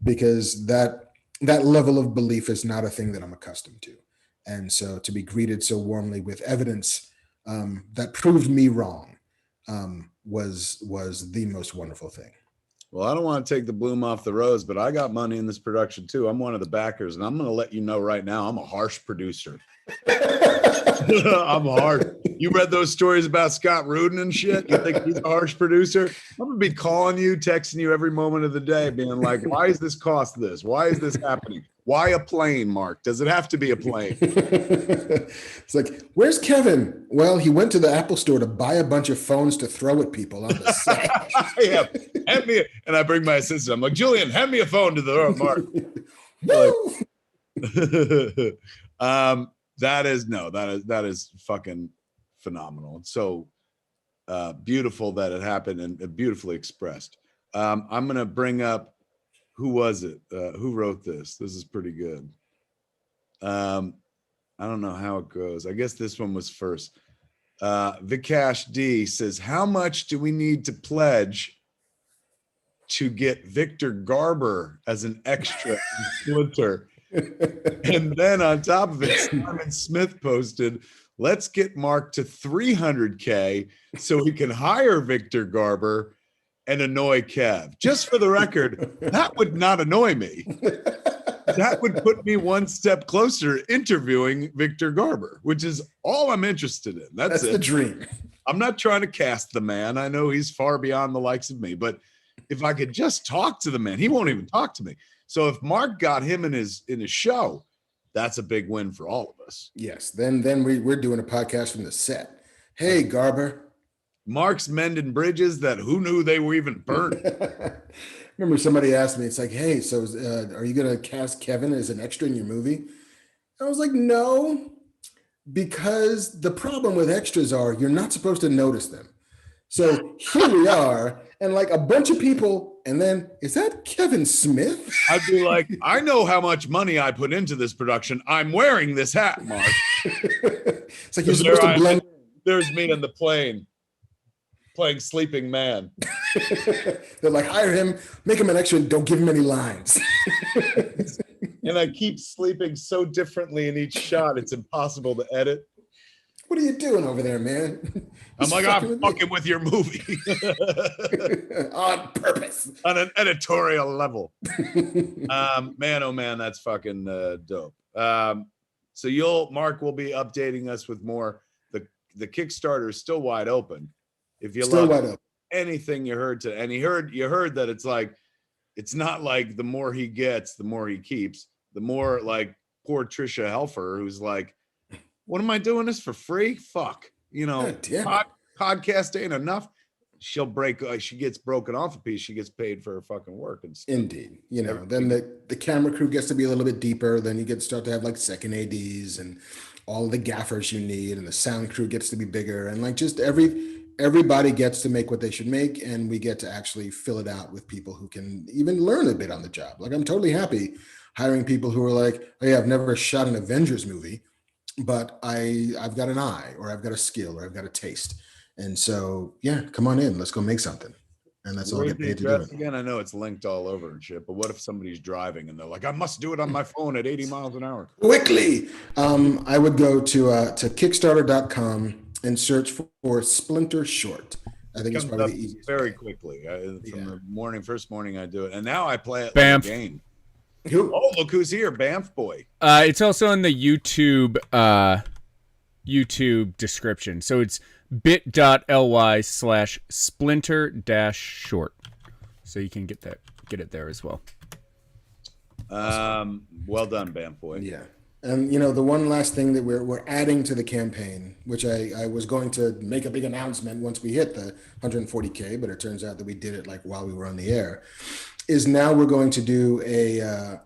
because that level of belief is not a thing that I'm accustomed to. And so to be greeted so warmly with evidence that proved me wrong was the most wonderful thing. Well, I don't want to take the bloom off the rose, but I got money in this production too. I'm one of the backers, and I'm going to let you know right now, I'm a harsh producer. I'm hard. You read those stories about Scott Rudin and shit? You think he's a harsh producer? I'm going to be calling you, texting you every moment of the day, being like, why is this cost this? Why is this happening? Why a plane, Mark? Does it have to be a plane? It's like, where's Kevin? Well, he went to the Apple store to buy a bunch of phones to throw at people on the set. Yeah, hand me, and I bring my assistant. I'm like, Julian, hand me a phone to the Mark. That is fucking phenomenal. It's so beautiful that it happened and beautifully expressed. I'm gonna bring up, who was it? Who wrote this? This is pretty good. I don't know how it goes. I guess this one was first. Vikash D says, how much do we need to pledge to get Victor Garber as an extra in Splinter? And then on top of it, Simon Smith posted, let's get Mark to 300K so he can hire Victor Garber and annoy Kev. Just for the record, that would not annoy me. That would put me one step closer interviewing Victor Garber, which is all I'm interested in. That's it. The dream. I'm not trying to cast the man. I know he's far beyond the likes of me, but if I could just talk to the man, he won't even talk to me. So if Mark got him in his show, that's a big win for all of us. Yes. Then we're doing a podcast from the set. Hey, Garber. Mark's mending bridges that who knew they were even burned. Remember somebody asked me, it's like, hey, so are you going to cast Kevin as an extra in your movie? I was like, no, because the problem with extras are you're not supposed to notice them. So here we are, and like a bunch of people, and then, is that Kevin Smith? I'd be like, I know how much money I put into this production. I'm wearing this hat, Mark. It's like you're supposed to blend. There's me on the plane playing sleeping man. They're like, hire him, make him an extra, and don't give him any lines. And I keep sleeping so differently in each shot, it's impossible to edit. What are you doing over there, man? I'm like, I'm fucking with your movie. On purpose. On an editorial level. Man, oh man, that's fucking dope. So Mark will be updating us with more. The Kickstarter is still wide open. If you love anything you heard and you heard that it's like, it's not like the more he gets, the more he keeps. The more like poor Trisha Helfer, who's like, what am I doing this for free? Fuck. Podcast ain't enough. She gets broken off a piece. She gets paid for her fucking work and stuff. Indeed. Then the camera crew gets to be a little bit deeper. Then you get to start to have like second ADs and all the gaffers you need, and the sound crew gets to be bigger, and like just everybody gets to make what they should make, and we get to actually fill it out with people who can even learn a bit on the job. Like I'm totally happy hiring people who are like, oh yeah, I've never shot an Avengers movie, but I've got an eye, or I've got a skill, or I've got a taste. And so, yeah, come on in, let's go make something. And that's all I get paid to do it. Again, I know it's linked all over and shit, but what if somebody's driving and they're like, I must do it on my phone at 80 miles an hour? Quickly. I would go to Kickstarter.com and search for Splinter Short. I think it's probably the easiest. Very quickly. The first morning I do it. And now I play it Bamf. like a game. Oh, look who's here, Banff boy. It's also in the YouTube description. So it's bit.ly/splinter-short. So you can get it there as well. Well done, Banff boy. Yeah. And the one last thing that we're adding to the campaign, which I was going to make a big announcement once we hit the 140K, but it turns out that we did it like while we were on the air, is now we're going to do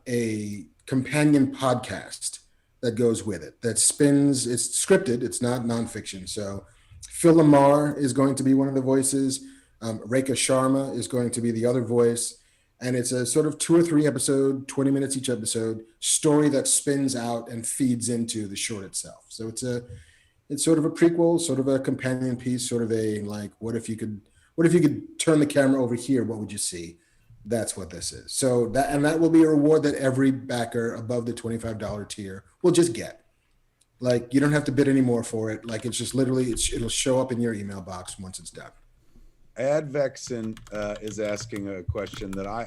a companion podcast that goes with it, that spins. It's scripted, it's not nonfiction. So Phil Lamar is going to be one of the voices. Rekha Sharma is going to be the other voice. And it's a sort of 2 or 3 episode, 20 minutes each episode, story that spins out and feeds into the short itself. So it's sort of a prequel, sort of a companion piece, sort of a like, what if you could turn the camera over here? What would you see? That's what this is. So that will be a reward that every backer above the $25 tier will just get. Like, you don't have to bid any more for it. Like, it's just literally, it'll show up in your email box once it's done. Advexen is asking a question that I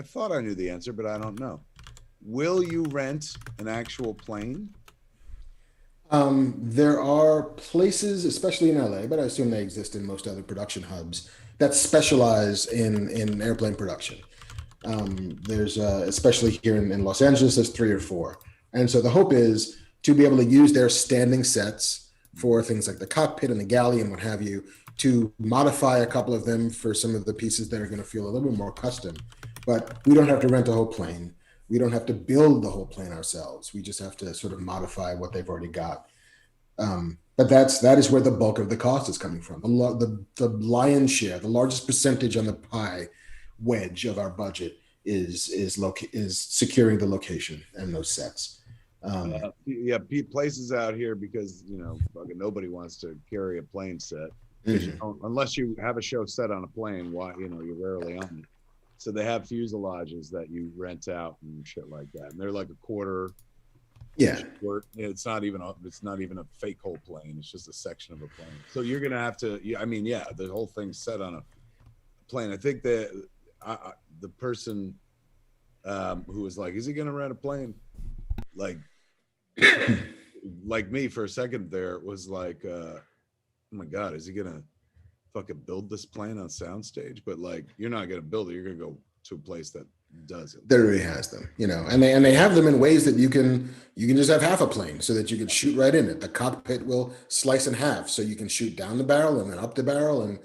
thought I knew the answer, but I don't know. Will you rent an actual plane? There are places, especially in LA, but I assume they exist in most other production hubs, that specialize in airplane production. There's especially here in Los Angeles, there's 3 or 4. And so the hope is to be able to use their standing sets for things like the cockpit and the galley and what have you, to modify a couple of them for some of the pieces that are going to feel a little bit more custom. But we don't have to rent a whole plane. We don't have to build the whole plane ourselves. We just have to sort of modify what they've already got. But that is where the bulk of the cost is coming from. The lion's share, the largest percentage on the pie wedge of our budget is securing the location and those sets. Places out here, because fucking nobody wants to carry a plane set. Mm-hmm. Unless you have a show set on a plane, you're rarely on it. So they have fuselages that you rent out and shit like that, and they're like a quarter. Yeah. It's not even a fake whole plane. It's just a section of a plane. So you're gonna have to. I mean, yeah, the whole thing's set on a plane. I think that the person who was like, "Is he gonna rent a plane?" Like, like me for a second there was like, "Oh my god, is he gonna fucking build this plane on soundstage?" But like, you're not gonna build it. You're gonna go to a place that does it. That already has them, and they have them in ways that you can just have half a plane so that you can shoot right in it. The cockpit will slice in half, so you can shoot down the barrel and then up the barrel. And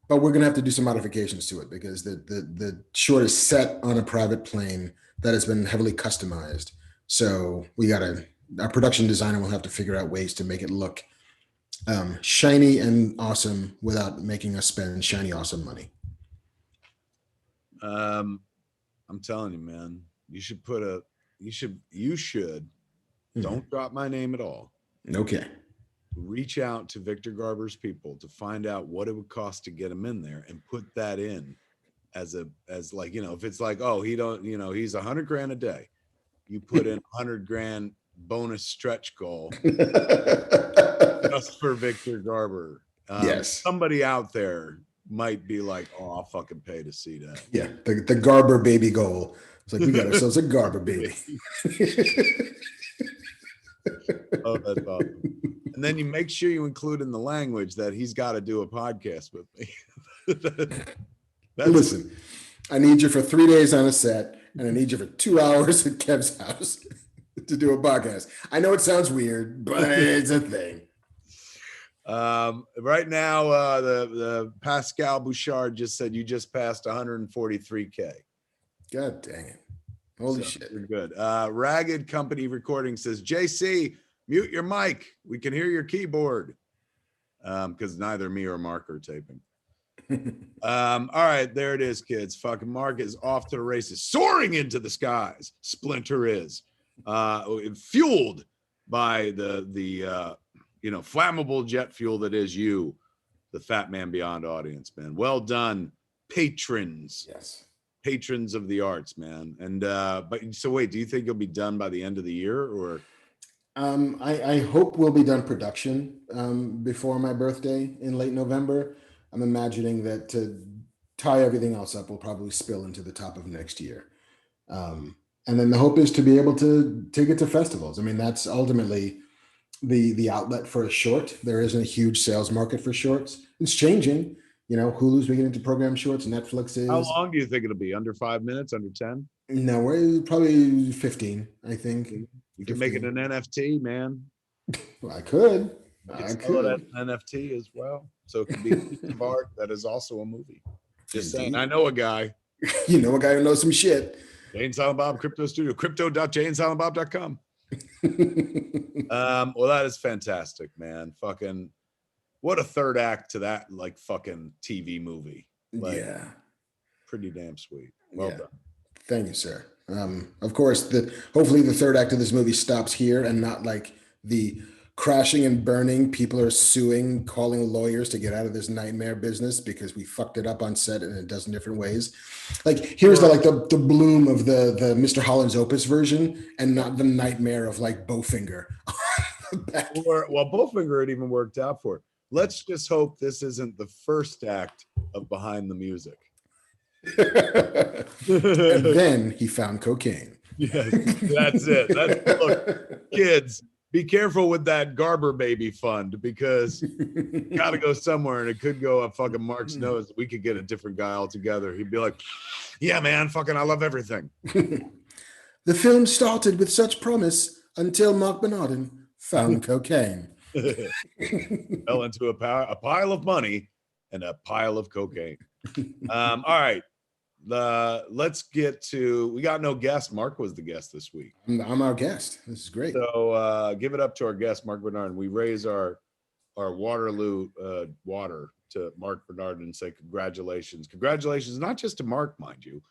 but we're gonna have to do some modifications to it because the short is set on a private plane that has been heavily customized. So our production designer will have to figure out ways to make it look shiny and awesome without making us spend shiny awesome money. I'm telling you, man, you should don't drop my name at all. Okay. Reach out to Victor Garber's people to find out what it would cost to get him in there and put that in as like, if it's like, oh, he's $100,000 a day, you put in $100,000 bonus stretch goal just for Victor Garber. Yes. Somebody out there might be like, oh, I'll fucking pay to see that. Yeah, the Garber baby goal. It's like, we got ourselves a Garber baby. Oh, that's awesome. And then you make sure you include in the language that he's got to do a podcast with me. Listen, I need you for 3 days on a set, and I need you for 2 hours at Kev's house to do a podcast. I know it sounds weird, but it's a thing. Right now, the Pascal Bouchard just said you just passed 143K. God dang it. Holy shit. You're good. Ragged Company Recording says, JC, mute your mic. We can hear your keyboard. Because neither me or Mark are taping. All right, there it is, kids. Fucking Mark is off to the races, soaring into the skies. Splinter is fueled by the flammable jet fuel that is you, the Fat Man Beyond audience, man. Well done, patrons. Yes. Patrons of the arts, man. And but so wait, do you think you'll be done by the end of the year, or? I hope we'll be done production before my birthday in late November. I'm imagining that to tie everything else up will probably spill into the top of next year. And then the hope is to be able to take it to festivals. I mean, that's ultimately the outlet for a short. There isn't a huge sales market for shorts. It's changing. Hulu's beginning to program shorts. Netflix is. How long do you think it'll be? Under 5 minutes? Under 10? No, we're probably 15, I think. You can make it an NFT, man. Well, I could. I could. An NFT as well. So it could be a piece of art that is also a movie. Just saying. I know a guy. You know a guy who knows some shit. Jane Silent Bob Crypto Studio. Crypto.janesilentbob.com. Well, that is fantastic, man. Fucking what a third act to that like fucking TV movie. Like, yeah. Pretty damn sweet. Well done. Thank you, sir. Of course, hopefully the third act of this movie stops here and not like the crashing and burning. People are suing, calling lawyers to get out of this nightmare business because we fucked it up on set in a dozen different ways. Like here's the bloom of the Mr. Holland's Opus version and not the nightmare of like Bowfinger. Well, Bowfinger it even worked out for it. Let's just hope this isn't the first act of Behind the Music. And then he found cocaine. Yes, that's it. Look, kids, be careful with that Garber baby fund because you gotta go somewhere and it could go up fucking Mark's nose. We could get a different guy altogether. He'd be like, yeah, man, fucking I love everything. The film started with such promise until Mark Bernardin found cocaine. Fell into a pile of money and a pile of cocaine. All right. Let's get to, we got no guest. Mark was the guest this week. I'm our guest. This is great. So give it up to our guest, Mark Bernard. We raise our Waterloo water to Mark Bernard and say congratulations. Congratulations, not just to Mark, mind you,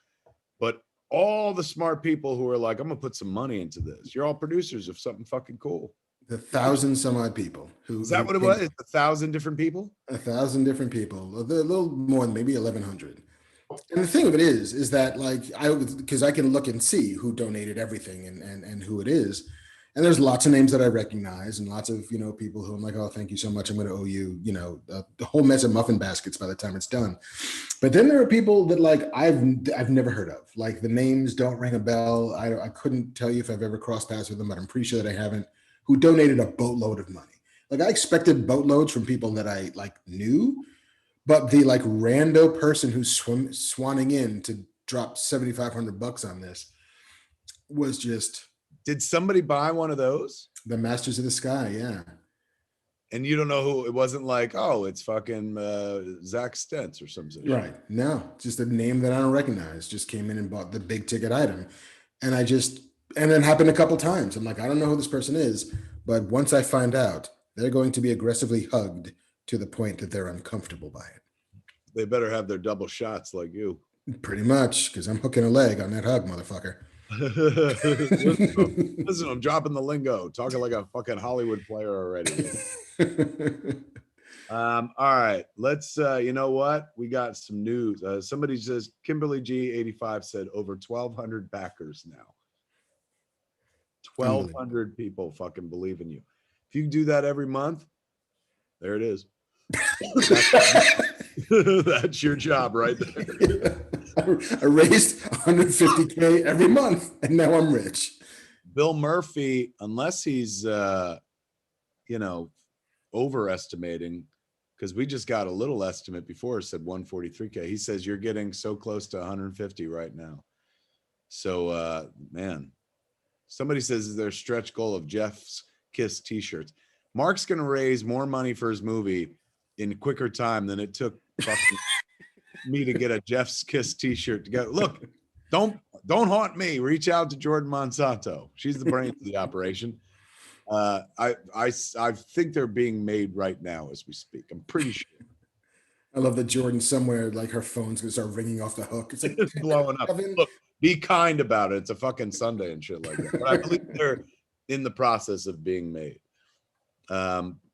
but all the smart people who are like, I'm gonna put some money into this. You're all producers of something fucking cool. The 1,000 some odd people. Is that what it was? It's 1,000 different people? 1,000 different people. A little more, maybe 1,100. And the thing of it is that like because I can look and see who donated everything and who it is. And there's lots of names that I recognize and lots of, people who I'm like, oh, thank you so much. I'm going to owe you, the whole mess of muffin baskets by the time it's done. But then there are people that like I've never heard of. Like the names don't ring a bell. I couldn't tell you if I've ever crossed paths with them, but I'm pretty sure that I haven't. Who donated a boatload of money. Like I expected boatloads from people that I like knew, but the like rando person who's swanning in to drop $7,500 on this was just. Did somebody buy one of those? The Masters of the Sky, yeah. And you don't know who? It wasn't like, oh, it's fucking Zach Stentz or something. Right. No, just a name that I don't recognize. Just came in and bought the big ticket item. And then happened a couple times. I'm like, I don't know who this person is, but once I find out, they're going to be aggressively hugged to the point that they're uncomfortable by it. They better have their double shots like you. Pretty much, because I'm hooking a leg on that hug, motherfucker. Listen, I'm dropping the lingo, talking like a fucking Hollywood player already. All right, let's you know what, we got some news. Somebody says Kimberly G85 said over 1,200 backers now. 1,200 people fucking believe in you. If you can do that every month, there it is. That's your job right there. I raised 150K every month, and now I'm rich. Bill Murphy, unless he's, overestimating, because we just got a little estimate before, said 143K. He says you're getting so close to 150 right now. So, man, somebody says is there a stretch goal of Jeff's Kiss t-shirts. Mark's going to raise more money for his movie in quicker time than it took fucking me to get a Jeff's Kiss t-shirt together. Look, don't haunt me. Reach out to Jordan Monsanto. She's the brains of the operation. I think they're being made right now as we speak. I'm pretty sure. I love that Jordan somewhere, like her phone's gonna start ringing off the hook. It's like It's blowing up. Look, be kind about it. It's a fucking Sunday and shit like that. But I believe they're in the process of being made.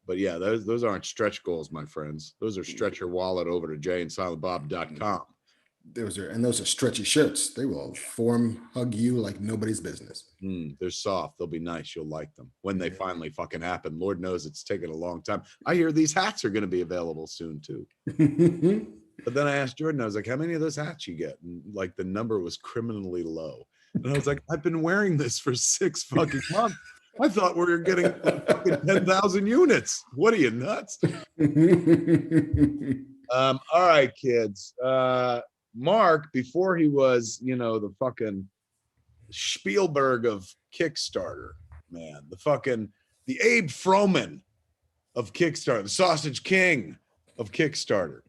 But yeah, those aren't stretch goals, my friends. Those are stretch your wallet over to jayandsilentbob.com. Those are stretchy shirts. They will hug you like nobody's business. They're soft. They'll be nice. You'll like them when they finally fucking happen. Lord knows it's taken a long time. I hear these hats are going to be available soon too. But then I asked Jordan, I was like, how many of those hats you get? And like the number was criminally low. And I was like, I've been wearing this for 6 fucking months. I thought we were getting fucking 10,000 units. What are you, nuts? All right, kids. Mark, before he was, the fucking Spielberg of Kickstarter, man, the Abe Froman of Kickstarter, the Sausage King of Kickstarter.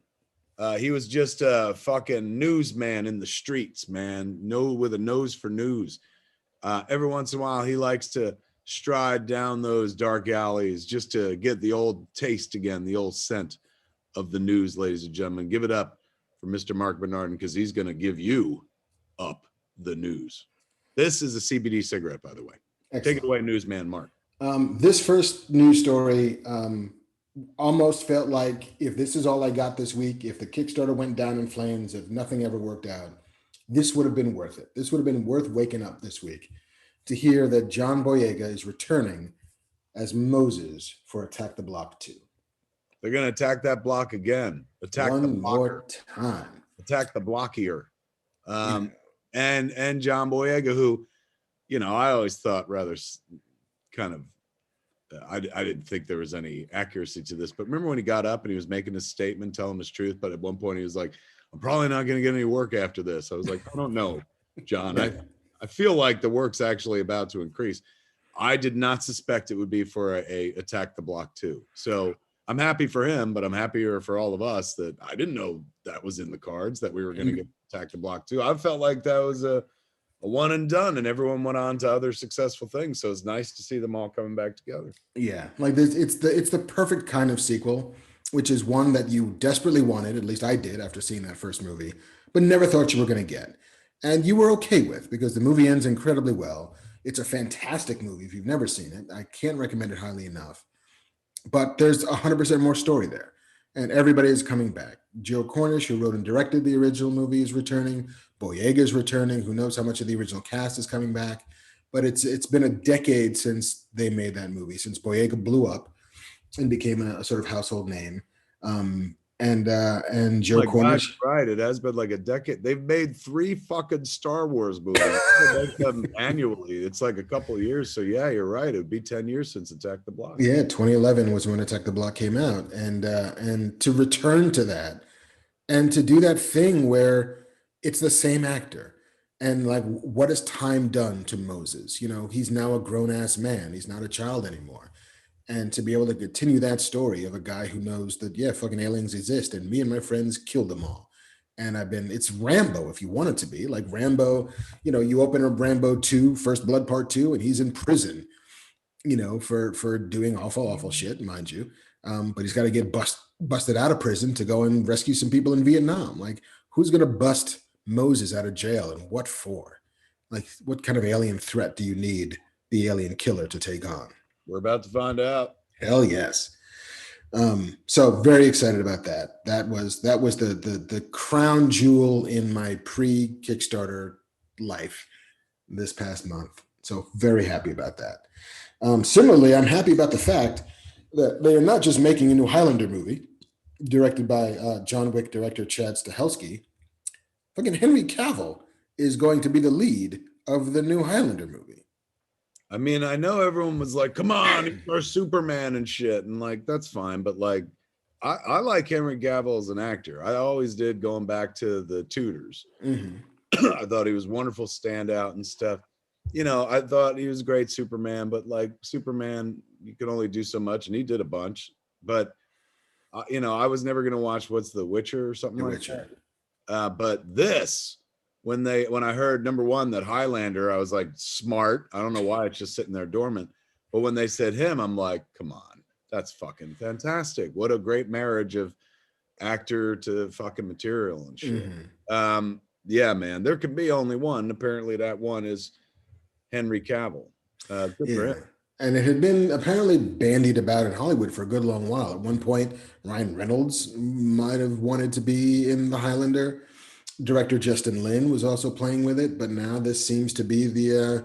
He was just a fucking newsman in the streets, man. With a nose for news. Every once in a while, he likes to stride down those dark alleys just to get the old taste again, the old scent of the news, ladies and gentlemen. Give it up for Mr. Mark Bernardin, because he's going to give you up the news. This is a CBD cigarette, by the way. Excellent. Take it away, newsman Mark. This first news story almost felt like if this is all I got this week, if the Kickstarter went down in flames, if nothing ever worked out, this would have been worth it. This would have been worth waking up this week to hear that John Boyega is returning as Moses for Attack the Block 2. They're going to attack that block again. Attack one the blocker. More time. Attack the blockier. And John Boyega, who, I always thought rather kind of, I didn't think there was any accuracy to this, but remember when he got up and he was making his statement, telling his truth, but at one point he was like, I'm probably not going to get any work after this. I was like, I don't know, John. I feel like the work's actually about to increase. I did not suspect it would be for a Attack the Block 2. So I'm happy for him, but I'm happier for all of us that I didn't know that was in the cards, that we were going to get Attack the Block 2. I felt like that was a one and done, and everyone went on to other successful things. So it's nice to see them all coming back together. Yeah, like this, it's the perfect kind of sequel, which is one that you desperately wanted, at least I did after seeing that first movie, but never thought you were going to get. And you were okay with, because the movie ends incredibly well. It's a fantastic movie. If you've never seen it, I can't recommend it highly enough. But there's 100% more story there. and everybody is coming back. Joe Cornish, who wrote and directed the original movie, is returning. Boyega's returning. Who knows how much of the original cast is coming back? But it's been a decade since they made that movie, since Boyega blew up and became a sort of household name. And Joe My God, Cornish. you're right. It has been like a decade. They've made 3 fucking Star Wars movies. They make them annually. It's like a couple of years. So yeah, you're right. It would be 10 years since Attack the Block. Yeah, 2011 was when Attack the Block came out, and to return to that, and to do that thing where it's the same actor, and like, what has time done to Moses? You know, he's now a grown ass man. He's not a child anymore. And to be able to continue that story of a guy who knows that, yeah, fucking aliens exist, and me and my friends killed them all. And it's Rambo, if you want it to be like Rambo. You know, you open up Rambo 2, First Blood Part 2, and he's in prison, you know, for doing awful shit, mind you. But he's got to get busted out of prison to go and rescue some people in Vietnam. Like, who's going to bust Moses out of jail, and what for? Like, what kind of alien threat do you need the alien killer to take on? We're about to find out. Hell yes. So very excited about that. That was the crown jewel in my pre-Kickstarter life this past month. So very happy about that. Similarly, I'm happy about the fact that they are not just making a new Highlander movie directed by John Wick director Chad Stahelski. Fucking Henry Cavill is going to be the lead of the new Highlander movie. I mean, I know everyone was like, come on, he's our Superman and shit. And like, that's fine. But like, I like Henry Cavill as an actor. I always did, going back to the Tudors. Mm-hmm. I thought he was wonderful standout and stuff. You know, I thought he was a great Superman, but like Superman, you could only do so much, and he did a bunch. But, you know, I was never going to watch What's the Witcher or something like that. But this, when I heard, number one, that Highlander, I was like, smart. I don't know why it's just sitting there dormant. But when they said him, I'm like, come on, that's fucking fantastic. What a great marriage of actor to fucking material and shit. Mm-hmm. Yeah, man, there can be only one. Apparently that one is Henry Cavill. Good for him. And it had been apparently bandied about in Hollywood for a good long while. At one point, Ryan Reynolds might have wanted to be in the Highlander. Director Justin Lin was also playing with it, but now this seems to be the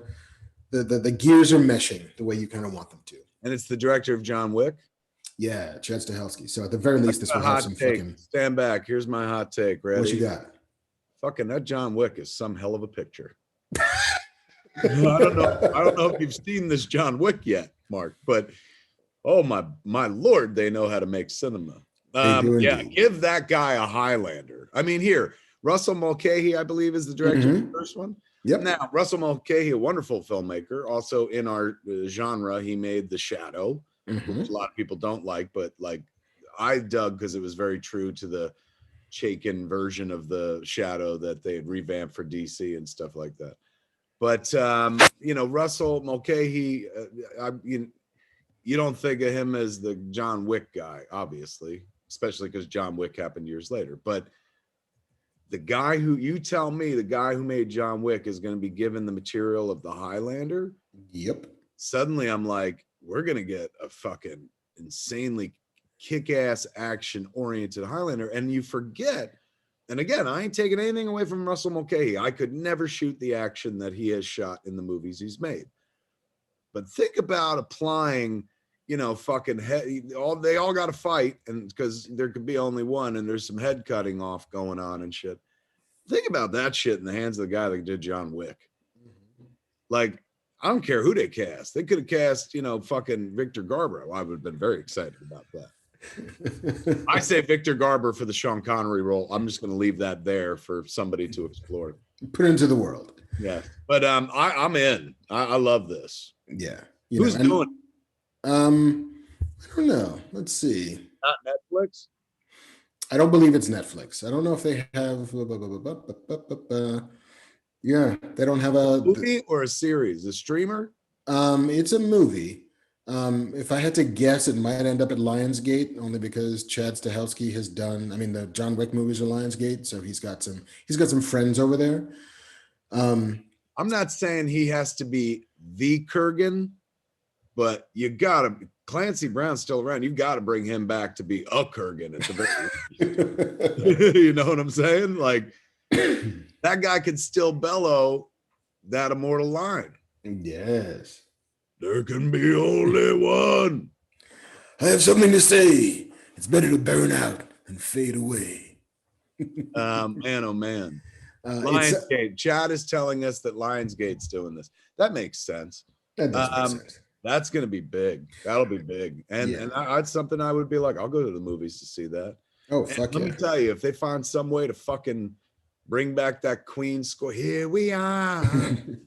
gears are meshing the way you kind of want them to. And it's the director of John Wick? Yeah, Chad Stahelski. So at the very least, this will have some fucking... Stand back. Here's my hot take. Ready? What you got? Fucking that John Wick is some hell of a picture. I don't know if you've seen this John Wick yet, Mark, but oh my Lord, they know how to make cinema. Yeah, give that guy a Highlander. I mean, here, Russell Mulcahy, I believe, is the director of the first one. Yep. Now, Russell Mulcahy, a wonderful filmmaker, also in our genre, he made The Shadow, which a lot of people don't like, but like I dug because it was very true to the Chaykin version of The Shadow that they had revamped for DC and stuff like that. But you know, Russell Mulcahy, you don't think of him as the John Wick guy, obviously, especially because John Wick happened years later. But the guy who made John Wick is going to be given the material of the Highlander. Yep. Suddenly I'm like, we're going to get a fucking insanely kick-ass action-oriented Highlander. And you forget, and again, I ain't taking anything away from Russell Mulcahy. I could never shoot the action that he has shot in the movies he's made. But think about applying, you know, fucking they all got to fight, and because there could be only one, and there's some head cutting off going on and shit. Think about that shit in the hands of the guy that did John Wick. Like, I don't care who they cast. They could have cast, you know, fucking Victor Garber. Well, I would have been very excited about that. I say Victor Garber for the Sean Connery role. I'm just going to leave that there for somebody to explore. Put it into the world. Yeah, but I'm in. I love this. Yeah. Who's doing? I don't know. Let's see. Not Netflix? I don't believe it's Netflix. I don't know if they have. Yeah, they don't have a movie or a series. A streamer? It's a movie. If I had to guess, it might end up at Lionsgate, only because Chad Stahelski has done. I mean, the John Wick movies are Lionsgate, so he's got some friends over there. I'm not saying he has to be the Kurgan, but you gotta Clancy Brown's still around. You've got to bring him back to be a Kurgan at the very You know what I'm saying? Like that guy could still bellow that immortal line. Yes. There can be only one. I have something to say. It's better to burn out than fade away. Man, oh man. It's, Lionsgate. Chad is telling us that Lionsgate's doing this. That makes sense. that does make sense. That's gonna be big. That'll be big. And Yeah. that's something I would be like, I'll go to the movies to see that. Oh, And fuck let yeah. me tell you, if they find some way to fucking bring back that Queen score, here we are,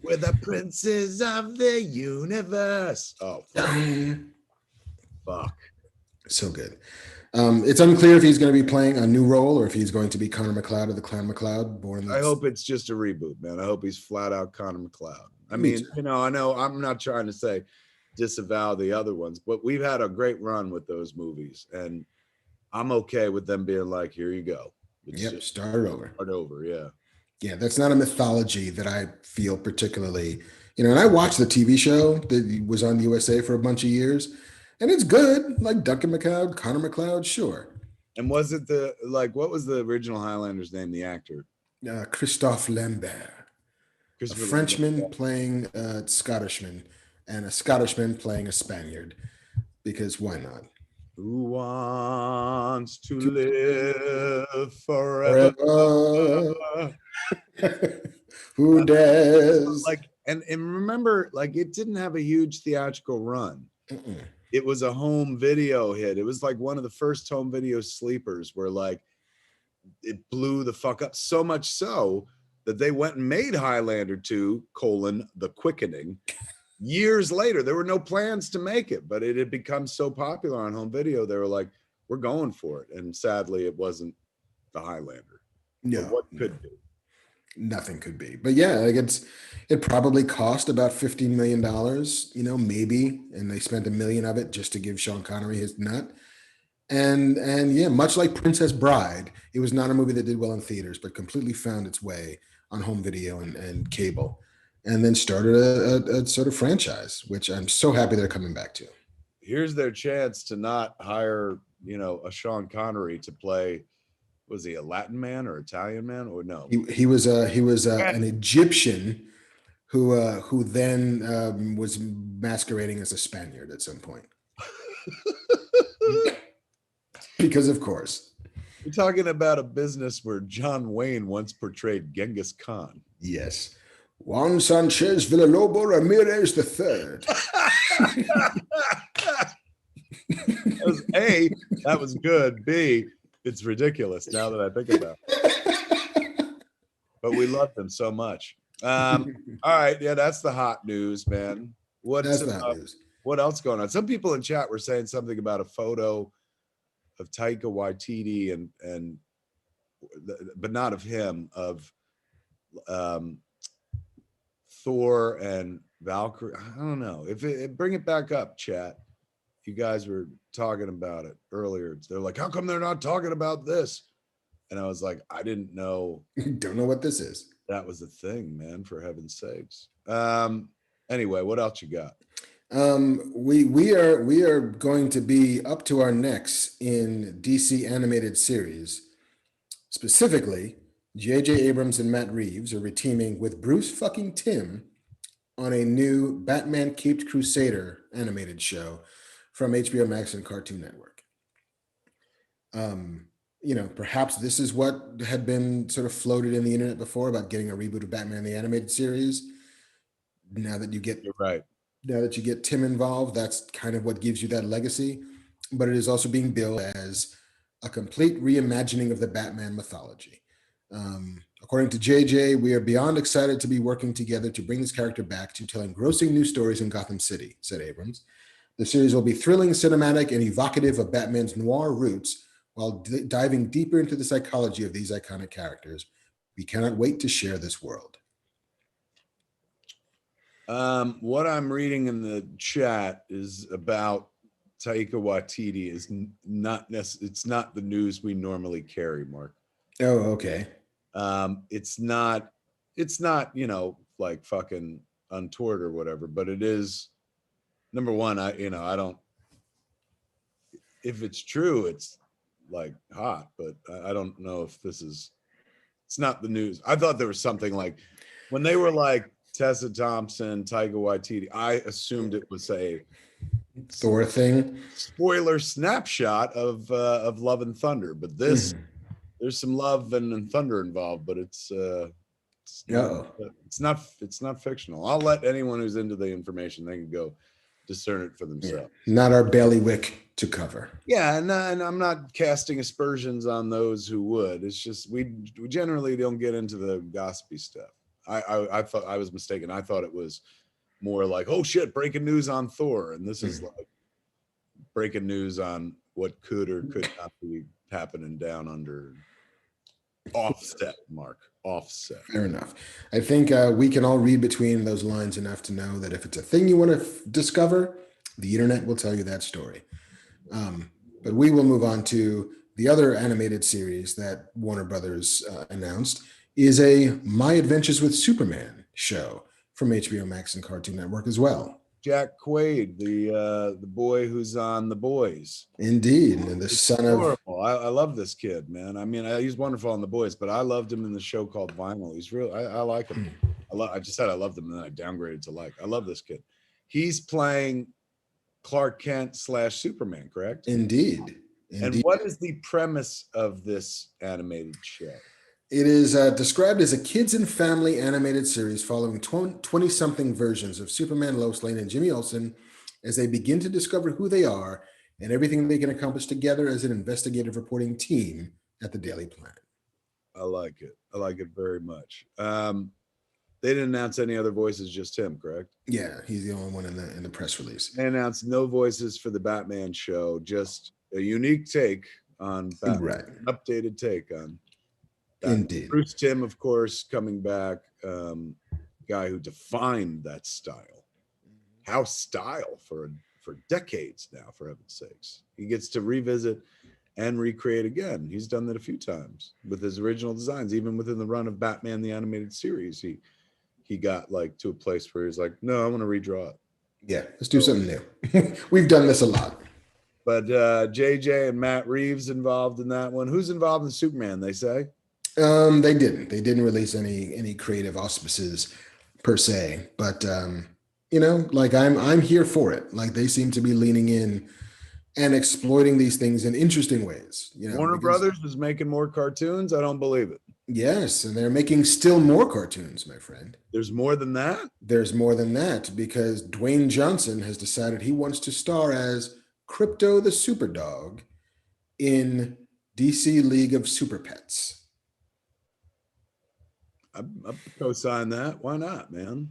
we're the princes of the universe. Oh, fuck. So good. It's unclear if he's going to be playing a new role or if he's going to be Connor McLeod of the Clan McLeod. Born. I hope it's just a reboot, man. I hope he's flat out Connor McLeod. I Me mean, too. you know, I know I'm not trying to say disavow the other ones, but we've had a great run with those movies, and I'm okay with them being like, here you go. It's Yep, just start over. start over, yeah. Yeah, that's not a mythology that I feel particularly, and I watched the TV show that was on USA for a bunch of years, and it's good. Like Duncan MacLeod, Connor McLeod, sure. And was it what was the original Highlander's name, the actor? Christophe Lambert, a Frenchman playing a Scottishman, and a Scottishman playing a Spaniard, because why not? Who wants to live forever? Who dares? And remember, like, it didn't have a huge theatrical run. Mm-mm. It was a home video hit. It was like one of the first home video sleepers where like it blew the fuck up, so much so that they went and made Highlander 2, The Quickening. Years later, there were no plans to make it, but it had become so popular on home video. They were like, we're going for it. And sadly, it wasn't the Highlander. No, but what could be? Nothing could be. But yeah, like it probably cost about $15 million, maybe. And they spent $1 million of it just to give Sean Connery his nut. And yeah, much like Princess Bride, it was not a movie that did well in theaters, but completely found its way on home video and cable. And then started a sort of franchise, which I'm so happy they're coming back to. Here's their chance to not hire, a Sean Connery to play. Was he a Latin man or Italian man or no? He was an Egyptian who then was masquerading as a Spaniard at some point. Because of course. We're talking about a business where John Wayne once portrayed Genghis Khan. Yes. Juan Sanchez Villalobos Ramirez III. That was good. B, it's ridiculous now that I think about it. But we loved him so much. All right. Yeah, that's the hot news, man. That's the hot news. What else going on? Some people in chat were saying something about a photo of Taika Waititi and but not of him, of Thor and Valkyrie. I don't know. Bring it back up, chat. You guys were talking about it earlier. They're like, how come they're not talking about this? And I was like, I didn't know. Don't know what this is. That was the thing, man, for heaven's sakes. Anyway, what else you got? We are going to be up to our necks in DC animated series. Specifically, J.J. Abrams and Matt Reeves are reteaming with Bruce fucking Timm on a new Batman Caped Crusader animated show from HBO Max and Cartoon Network. Perhaps this is what had been sort of floated in the internet before about getting a reboot of Batman the Animated Series. Now that you get Timm involved, that's kind of what gives you that legacy. But it is also being billed as a complete reimagining of the Batman mythology. According to JJ, we are beyond excited to be working together to bring this character back to telling grossing new stories in Gotham City, said Abrams. The series will be thrilling, cinematic, and evocative of Batman's noir roots while diving deeper into the psychology of these iconic characters. We cannot wait to share this world. What I'm reading in the chat is about Taika Waititi is it's not the news we normally carry, Mark. Oh, okay. It's not, like fucking untoward or whatever, but it is. Number one, I don't if it's true, it's like hot, but I don't know if this is. It's not the news. I thought there was something like when they were like Tessa Thompson, Taika Waititi. I assumed it was a Thor thing. spoiler snapshot of Love and Thunder, but this there's some love and thunder involved, but it's not fictional. I'll let anyone who's into the information, they can go discern it for themselves. Yeah. Not our bailiwick to cover. Yeah, and I'm not casting aspersions on those who would. It's just we generally don't get into the gossipy stuff. I thought I was mistaken. I thought it was more like, oh shit, breaking news on Thor, and this is like breaking news on what could or could not be happening down under offset. Fair enough. I think we can all read between those lines enough to know that if it's a thing you want to discover, the internet will tell you that story. But we will move on to the other animated series that Warner Brothers announced is a My Adventures with Superman show from HBO Max and Cartoon Network as well. Jack Quaid, the boy who's on The Boys. Indeed, and the son of. I love this kid, man. I mean, he's wonderful on The Boys, but I loved him in the show called Vinyl. He's real. I like him. I just said I loved him, and then I downgraded to like. I love this kid. He's playing Clark Kent / Superman, correct? Indeed. And what is the premise of this animated show? It is described as a kids and family animated series following 20-something versions of Superman, Lois Lane, and Jimmy Olsen as they begin to discover who they are and everything they can accomplish together as an investigative reporting team at the Daily Planet. I like it. I like it very much. They didn't announce any other voices, just him, correct? Yeah, he's the only one in the press release. They announced no voices for the Batman show, just a unique take on Batman, right. Updated take on Indeed. Bruce Timm, of course, coming back, guy who defined that style. House style for decades now, for heaven's sakes. He gets to revisit and recreate again. He's done that a few times with his original designs. Even within the run of Batman the Animated Series, he got like to a place where he's like, no, I want to redraw it. Yeah, let's do something new. We've done this a lot. But JJ and Matt Reeves involved in that one. Who's involved in Superman, they say? They didn't release any creative auspices per se, but like I'm here for it. Like they seem to be leaning in and exploiting these things in interesting ways. Warner Brothers is making more cartoons. I don't believe it. Yes, and they're making still more cartoons, my friend. There's more than that? There's more than that because Dwayne Johnson has decided he wants to star as Crypto the Superdog in DC League of Super Pets. I co-sign that. Why not, man?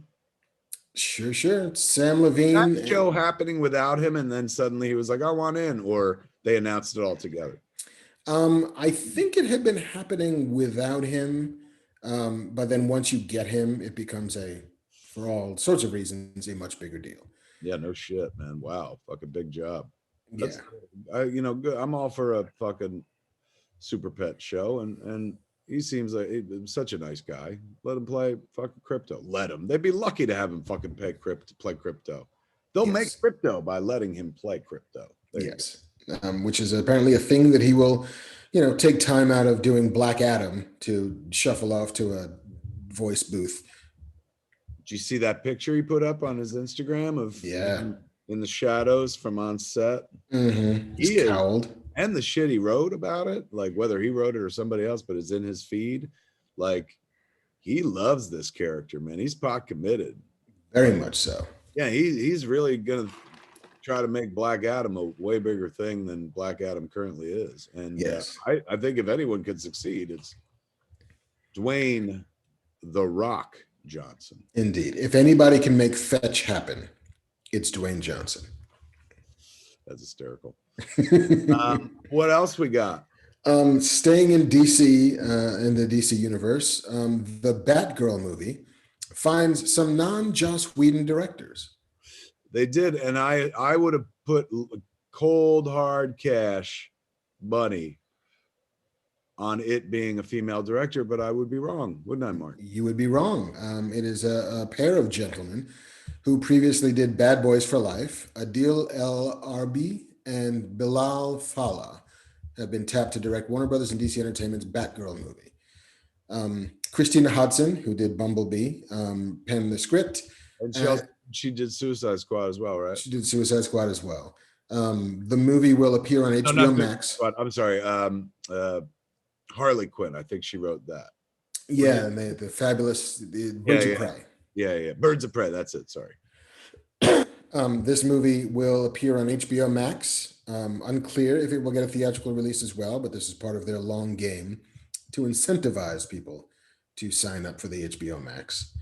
Sure. Sam Levine. That show happening without him, and then suddenly he was like, I want in, or they announced it all together? I think it had been happening without him, but then once you get him, it becomes for all sorts of reasons, a much bigger deal. Yeah, no shit, man. Wow, fucking big job. Yeah. Good. I'm all for a fucking super pet show, and he seems like such a nice guy. Let him play fucking Crypto. Let him. They'd be lucky to have him fucking play Crypto. They'll make Crypto by letting him play Crypto. Yes. Which is apparently a thing that he will, take time out of doing Black Adam to shuffle off to a voice booth. Did you see that picture he put up on his Instagram of in the shadows from on set? Mm-hmm. He's cowled. And the shit he wrote about it, like whether he wrote it or somebody else, but it's in his feed. Like he loves this character, man. He's pot committed. Very much so. Yeah, he's really gonna try to make Black Adam a way bigger thing than Black Adam currently is. And yes, I think if anyone could succeed, it's Dwayne The Rock Johnson. Indeed. If anybody can make fetch happen, it's Dwayne Johnson. That's hysterical. What else we got? Staying in DC, in the DC universe, the Batgirl movie finds some non-Joss Whedon directors. They did, and I would have put cold hard cash money on it being a female director, but I would be wrong, wouldn't I, Mark? You would be wrong. It is a pair of gentlemen who previously did Bad Boys for Life, Adil El Arbi and Bilal Fallah have been tapped to direct Warner Brothers and DC Entertainment's Batgirl movie. Christina Hodson, who did Bumblebee, penned the script. And she did Suicide Squad as well, right? She did Suicide Squad as well. The movie will appear on HBO Max. I'm sorry, Harley Quinn. I think she wrote that. Yeah, and the fabulous Birds of Prey. Yeah. Birds of Prey. That's it. Sorry. This movie will appear on HBO Max. Unclear if it will get a theatrical release as well, but this is part of their long game to incentivize people to sign up for the HBO Max.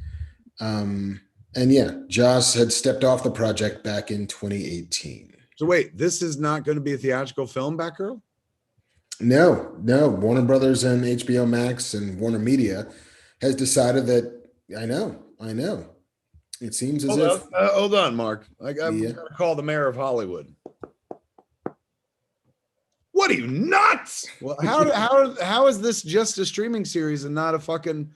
And yeah, Joss had stepped off the project back in 2018. So wait, this is not going to be a theatrical film, Batgirl? No. Warner Brothers and HBO Max and Warner Media has decided that, I know. It seems as if... hold on, Mark. I'm going to call the mayor of Hollywood. What are you, nuts? Well, how is this just a streaming series and not a fucking...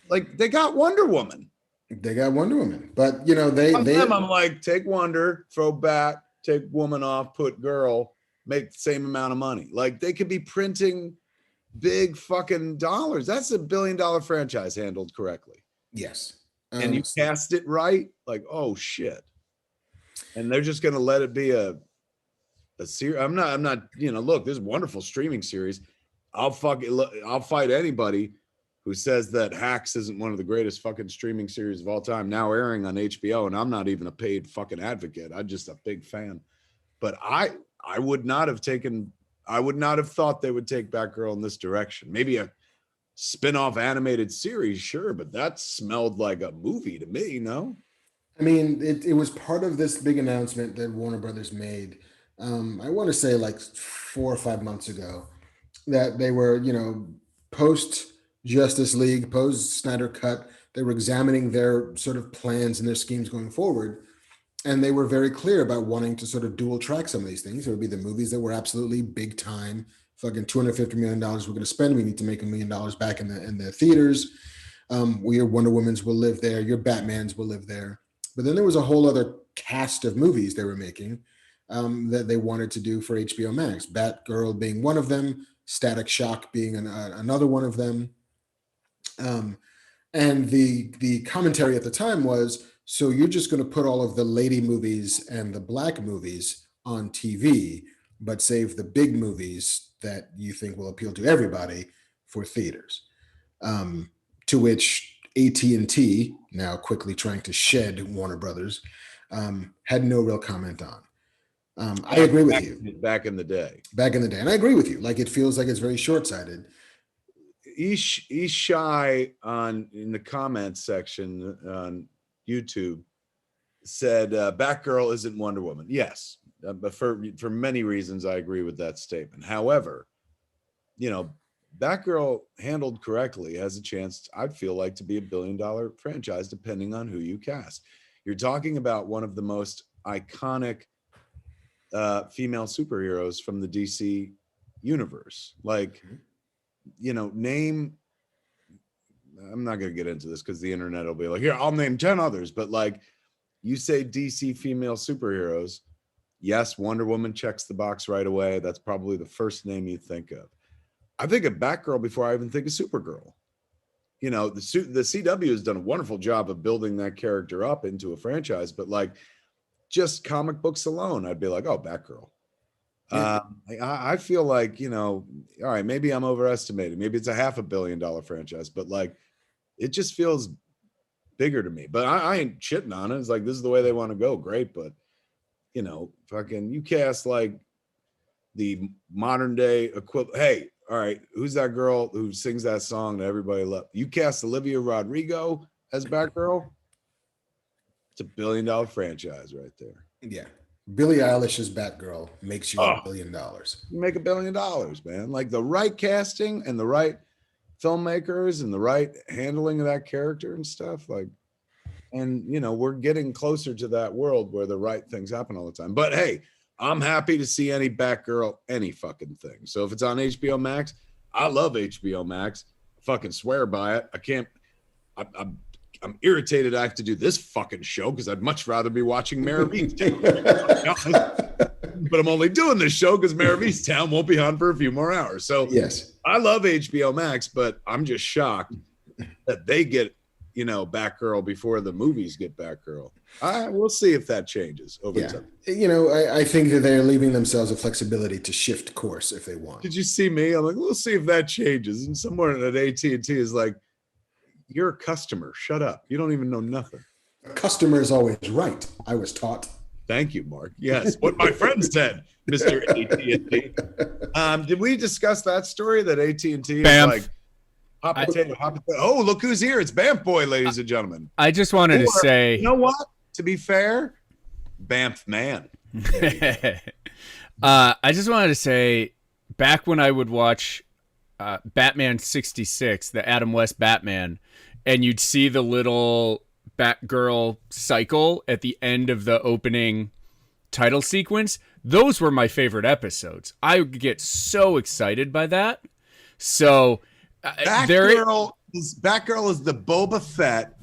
Like, they got Wonder Woman. They got Wonder Woman. But, you know, I'm like, take Wonder, throw Bat, take Woman off, put Girl, make the same amount of money. Like, they could be printing big fucking dollars. That's $1 billion franchise handled correctly. Yes. And you cast it right, like, oh shit. And they're just gonna let it be a series. I'm not, you know, look, this is a wonderful streaming series. I'll fight anybody who says that Hacks isn't one of the greatest fucking streaming series of all time, now airing on HBO, and I'm not even a paid fucking advocate. I'm just a big fan. But I would not have thought they would take Batgirl in this direction. Maybe a spin-off animated series, sure, but that smelled like a movie to me, no? I mean, it was part of this big announcement that Warner Brothers made, I want to say like 4 or 5 months ago, that they were, you know, post Justice League, post Snyder Cut, they were examining their sort of plans and their schemes going forward. And they were very clear about wanting to sort of dual track some of these things. It would be the movies that were absolutely big time, fucking $250 million we're going to spend. We need to make $1 million back in the theaters. Your Wonder Woman's will live there. Your Batman's will live there. But then there was a whole other cast of movies they were making that they wanted to do for HBO Max. Batgirl being one of them, Static Shock being another one of them. And the commentary at the time was, so you're just going to put all of the lady movies and the black movies on TV, but save the big movies that you think will appeal to everybody for theaters. To which AT&T, now quickly trying to shed Warner Brothers, had no real comment on. I agree with you. Back in the day. And I agree with you. Like, it feels like it's very short-sighted. S.h.i.e.L.D. in the comments section on YouTube said Batgirl isn't Wonder Woman. Yes, but for many reasons, I agree with that statement. However, you know, Batgirl handled correctly has a chance, I'd feel like, to be $1 billion franchise, depending on who you cast. You're talking about one of the most iconic female superheroes from the DC universe. Like, you know, I'm not going to get into this because the internet will be like, here, I'll name 10 others. But like, you say DC female superheroes. Yes, Wonder Woman checks the box right away. That's probably the first name you think of. I think of Batgirl before I even think of Supergirl. You know, the CW has done a wonderful job of building that character up into a franchise, but like, just comic books alone, I'd be like, oh, Batgirl. Yeah. I feel like, you know, all right, maybe I'm overestimating. Maybe it's a $500 million franchise, but like, it just feels bigger to me. But I ain't shitting on it. It's like, this is the way they want to go. Great. But, you know, fucking, you cast like the modern day equivalent. Hey, all right, who's that girl who sings that song that everybody loves? You cast Olivia Rodrigo as Batgirl. It's $1 billion franchise right there. Yeah. Billie Eilish's Batgirl makes you $1 billion. You make $1 billion, man. Like, the right casting and the right filmmakers and the right handling of that character and stuff. Like, and you know, we're getting closer to that world where the right things happen all the time. But hey, I'm happy to see any Batgirl, any fucking thing. So if it's on HBO Max, I love HBO Max. I fucking swear by it. I can't. I'm irritated I have to do this fucking show because I'd much rather be watching Mayor of East. but I'm only doing this show because Mayor of Easttown won't be on for a few more hours. So Yes. I love HBO Max, but I'm just shocked that they get, Batgirl before the movies get Batgirl. We'll see if that changes over time. I think that they're leaving themselves a flexibility to shift course if they want. Did you see me? I'm like, we'll see if that changes. And someone at AT&T is like, you're a customer. Shut up. You don't even know nothing. A customer is always right. I was taught. Thank you, Mark. Yes, what my friend said, Mr. AT&T. Did we discuss that story that AT&T is like hot potato? Oh, look who's here! It's Banff Boy, ladies and gentlemen. I just wanted to say, you know what? To be fair, Banff man. I just wanted to say, back when I would watch Batman 66, the Adam West Batman, and you'd see the little Batgirl cycle at the end of the opening title sequence, those were my favorite episodes. I would get so excited by that. So Batgirl is the Boba Fett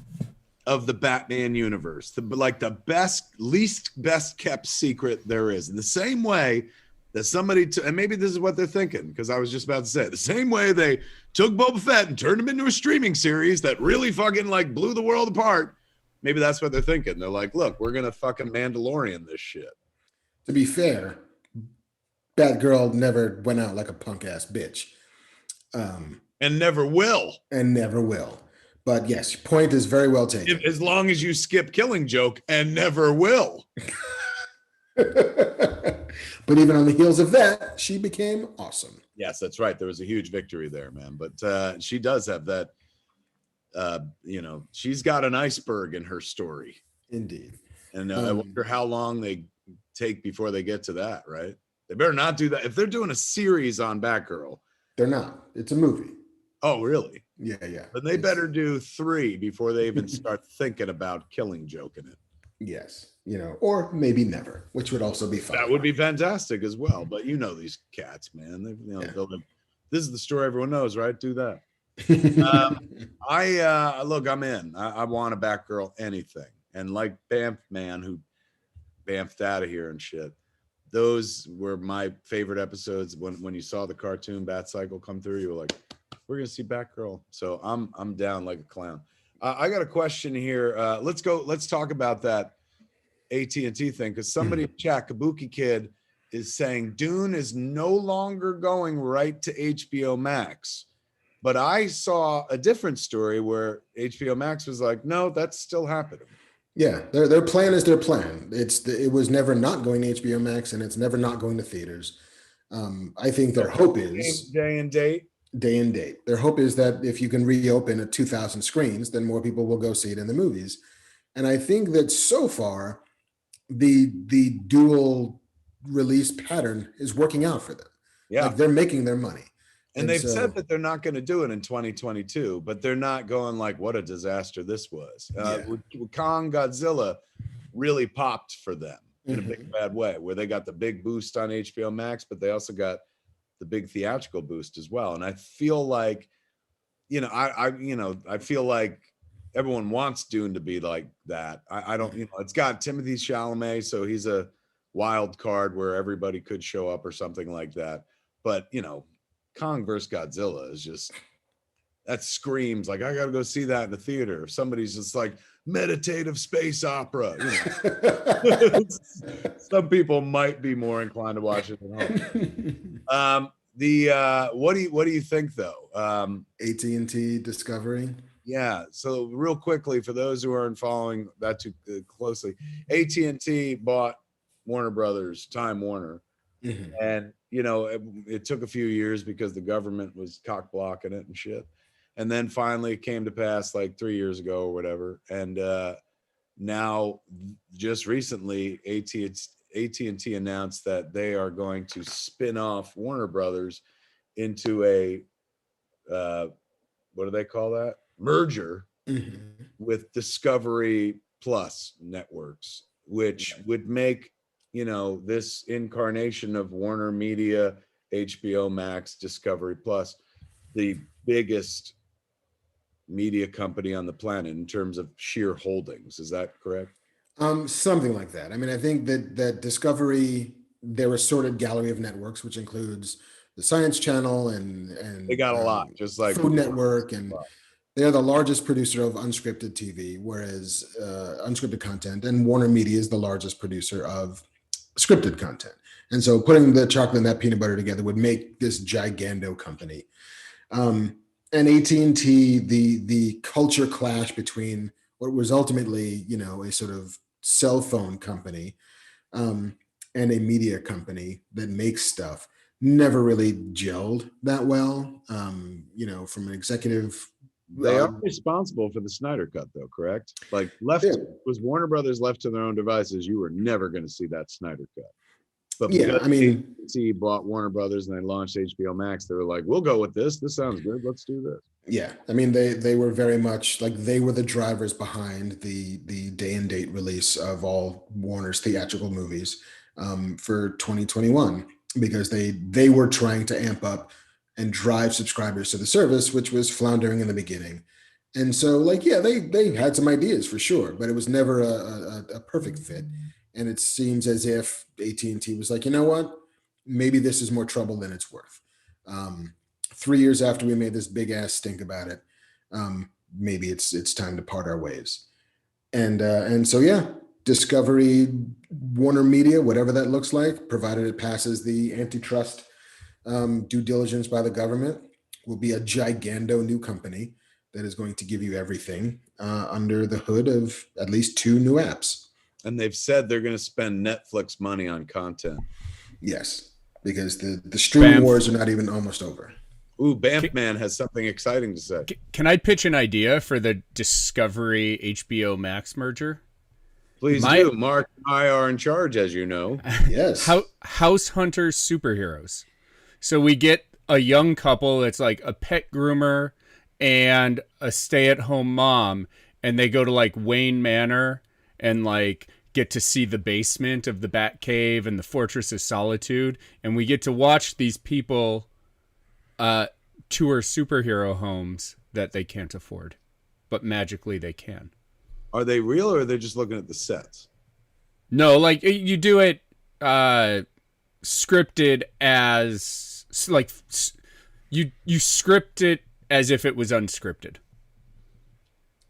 of the Batman universe, the least best kept secret there is. In the same way that somebody, and maybe this is what they're thinking, because I was just about to say, the same way they took Boba Fett and turned him into a streaming series that really fucking blew the world apart. Maybe that's what they're thinking. They're like, look, we're going to fucking Mandalorian this shit. To be fair, Batgirl never went out like a punk ass bitch. And never will. But yes, your point is very well taken. As long as you skip Killing Joke, and never will. But even on the heels of that, she became awesome. Yes, that's right. There was a huge victory there, man. But she does have that, she's got an iceberg in her story. Indeed. And I wonder how long they take before they get to that, right? They better not do that. If they're doing a series on Batgirl. They're not. It's a movie. Oh, really? Yeah. But they better do 3 before they even start thinking about Killing Joke in it. Yes. Or maybe never, which would also be fun. That would be fantastic as well. But these cats, man. This is the story everyone knows, right? Do that. I'm in. I want a Batgirl anything. And like Banff man who bamfed out of here and shit. Those were my favorite episodes. When you saw the cartoon Bat Cycle come through, you were like, we're gonna see Batgirl. So I'm down like a clown. I got a question here. Let's talk about that AT&T thing, because somebody in chat, Kabuki Kid, is saying Dune is no longer going right to HBO Max. But I saw a different story where HBO Max was like, no, that's still happening. Yeah, their plan is their plan. It was never not going to HBO Max, and it's never not going to theaters. I think their hope is day and date. Their hope is that if you can reopen at 2,000 screens, then more people will go see it in the movies. And I think that so far, the dual release pattern is working out for them. Yeah, they're making their money. And they've said that they're not going to do it in 2022, but they're not going like, what a disaster this was. Kong Godzilla really popped for them in a big bad way, where they got the big boost on HBO Max, but they also got the big theatrical boost as well. And I feel like, I feel like everyone wants Dune to be like that. I don't, it's got Timothée Chalamet, so he's a wild card where everybody could show up or something like that. But, Kong versus Godzilla is just, that screams like, I gotta go see that in the theater. If somebody's just like meditative space opera, some people might be more inclined to watch it at home. What do you think though? AT&T Discovery. Yeah. So real quickly, for those who aren't following that too closely, AT&T bought Warner Brothers, Time Warner. And it took a few years because the government was cock blocking it and shit, and then finally it came to pass like 3 years ago or whatever. And now just recently AT&T announced that they are going to spin off Warner Brothers into a what do they call that, merger with Discovery Plus networks, which would make this incarnation of Warner Media, HBO Max, Discovery Plus, the biggest media company on the planet in terms of sheer holdings. Is that correct? Something like that. I mean, I think that Discovery their assorted gallery of networks, which includes the Science Channel and They got a lot, just like Food Network, and they are the largest producer of unscripted TV, whereas unscripted content, and Warner Media is the largest producer of scripted content. And so putting the chocolate and that peanut butter together would make this gigando company. And AT&T, the culture clash between what was ultimately, a sort of cell phone company and a media company that makes stuff never really gelled that well. From an executive. They are responsible for the Snyder Cut, though, correct? Like was Warner Brothers left to their own devices, you were never going to see that Snyder Cut. But yeah, I mean, AT&T bought Warner Brothers and they launched HBO Max. They were like, "We'll go with this. This sounds good. Let's do this." Yeah, I mean, they were very much like they were the drivers behind the day and date release of all Warner's theatrical movies for 2021 because they were trying to amp up and drive subscribers to the service, which was floundering in the beginning. And so, they had some ideas for sure, but it was never a perfect fit. And it seems as if AT&T was like, you know what? Maybe this is more trouble than it's worth. 3 years after we made this big ass stink about it, maybe it's time to part our ways. And so Discovery, Warner Media, whatever that looks like, provided it passes the antitrust due diligence by the government, will be a gigando new company that is going to give you everything under the hood of at least 2 new apps. And they've said they're going to spend Netflix money on content. Yes, because the streaming wars are not even almost over. Ooh, FatMan has something exciting to say. Can I pitch an idea for the Discovery HBO Max merger? Please do. Mark and I are in charge, as you know. Yes. House Hunters superheroes. So we get a young couple that's like a pet groomer and a stay-at-home mom, and they go to like Wayne Manor and like get to see the basement of the Batcave and the Fortress of Solitude, and we get to watch these people tour superhero homes that they can't afford, but magically they can. Are they real, or are they just looking at the sets? No, like you do it scripted as like you script it as if it was unscripted.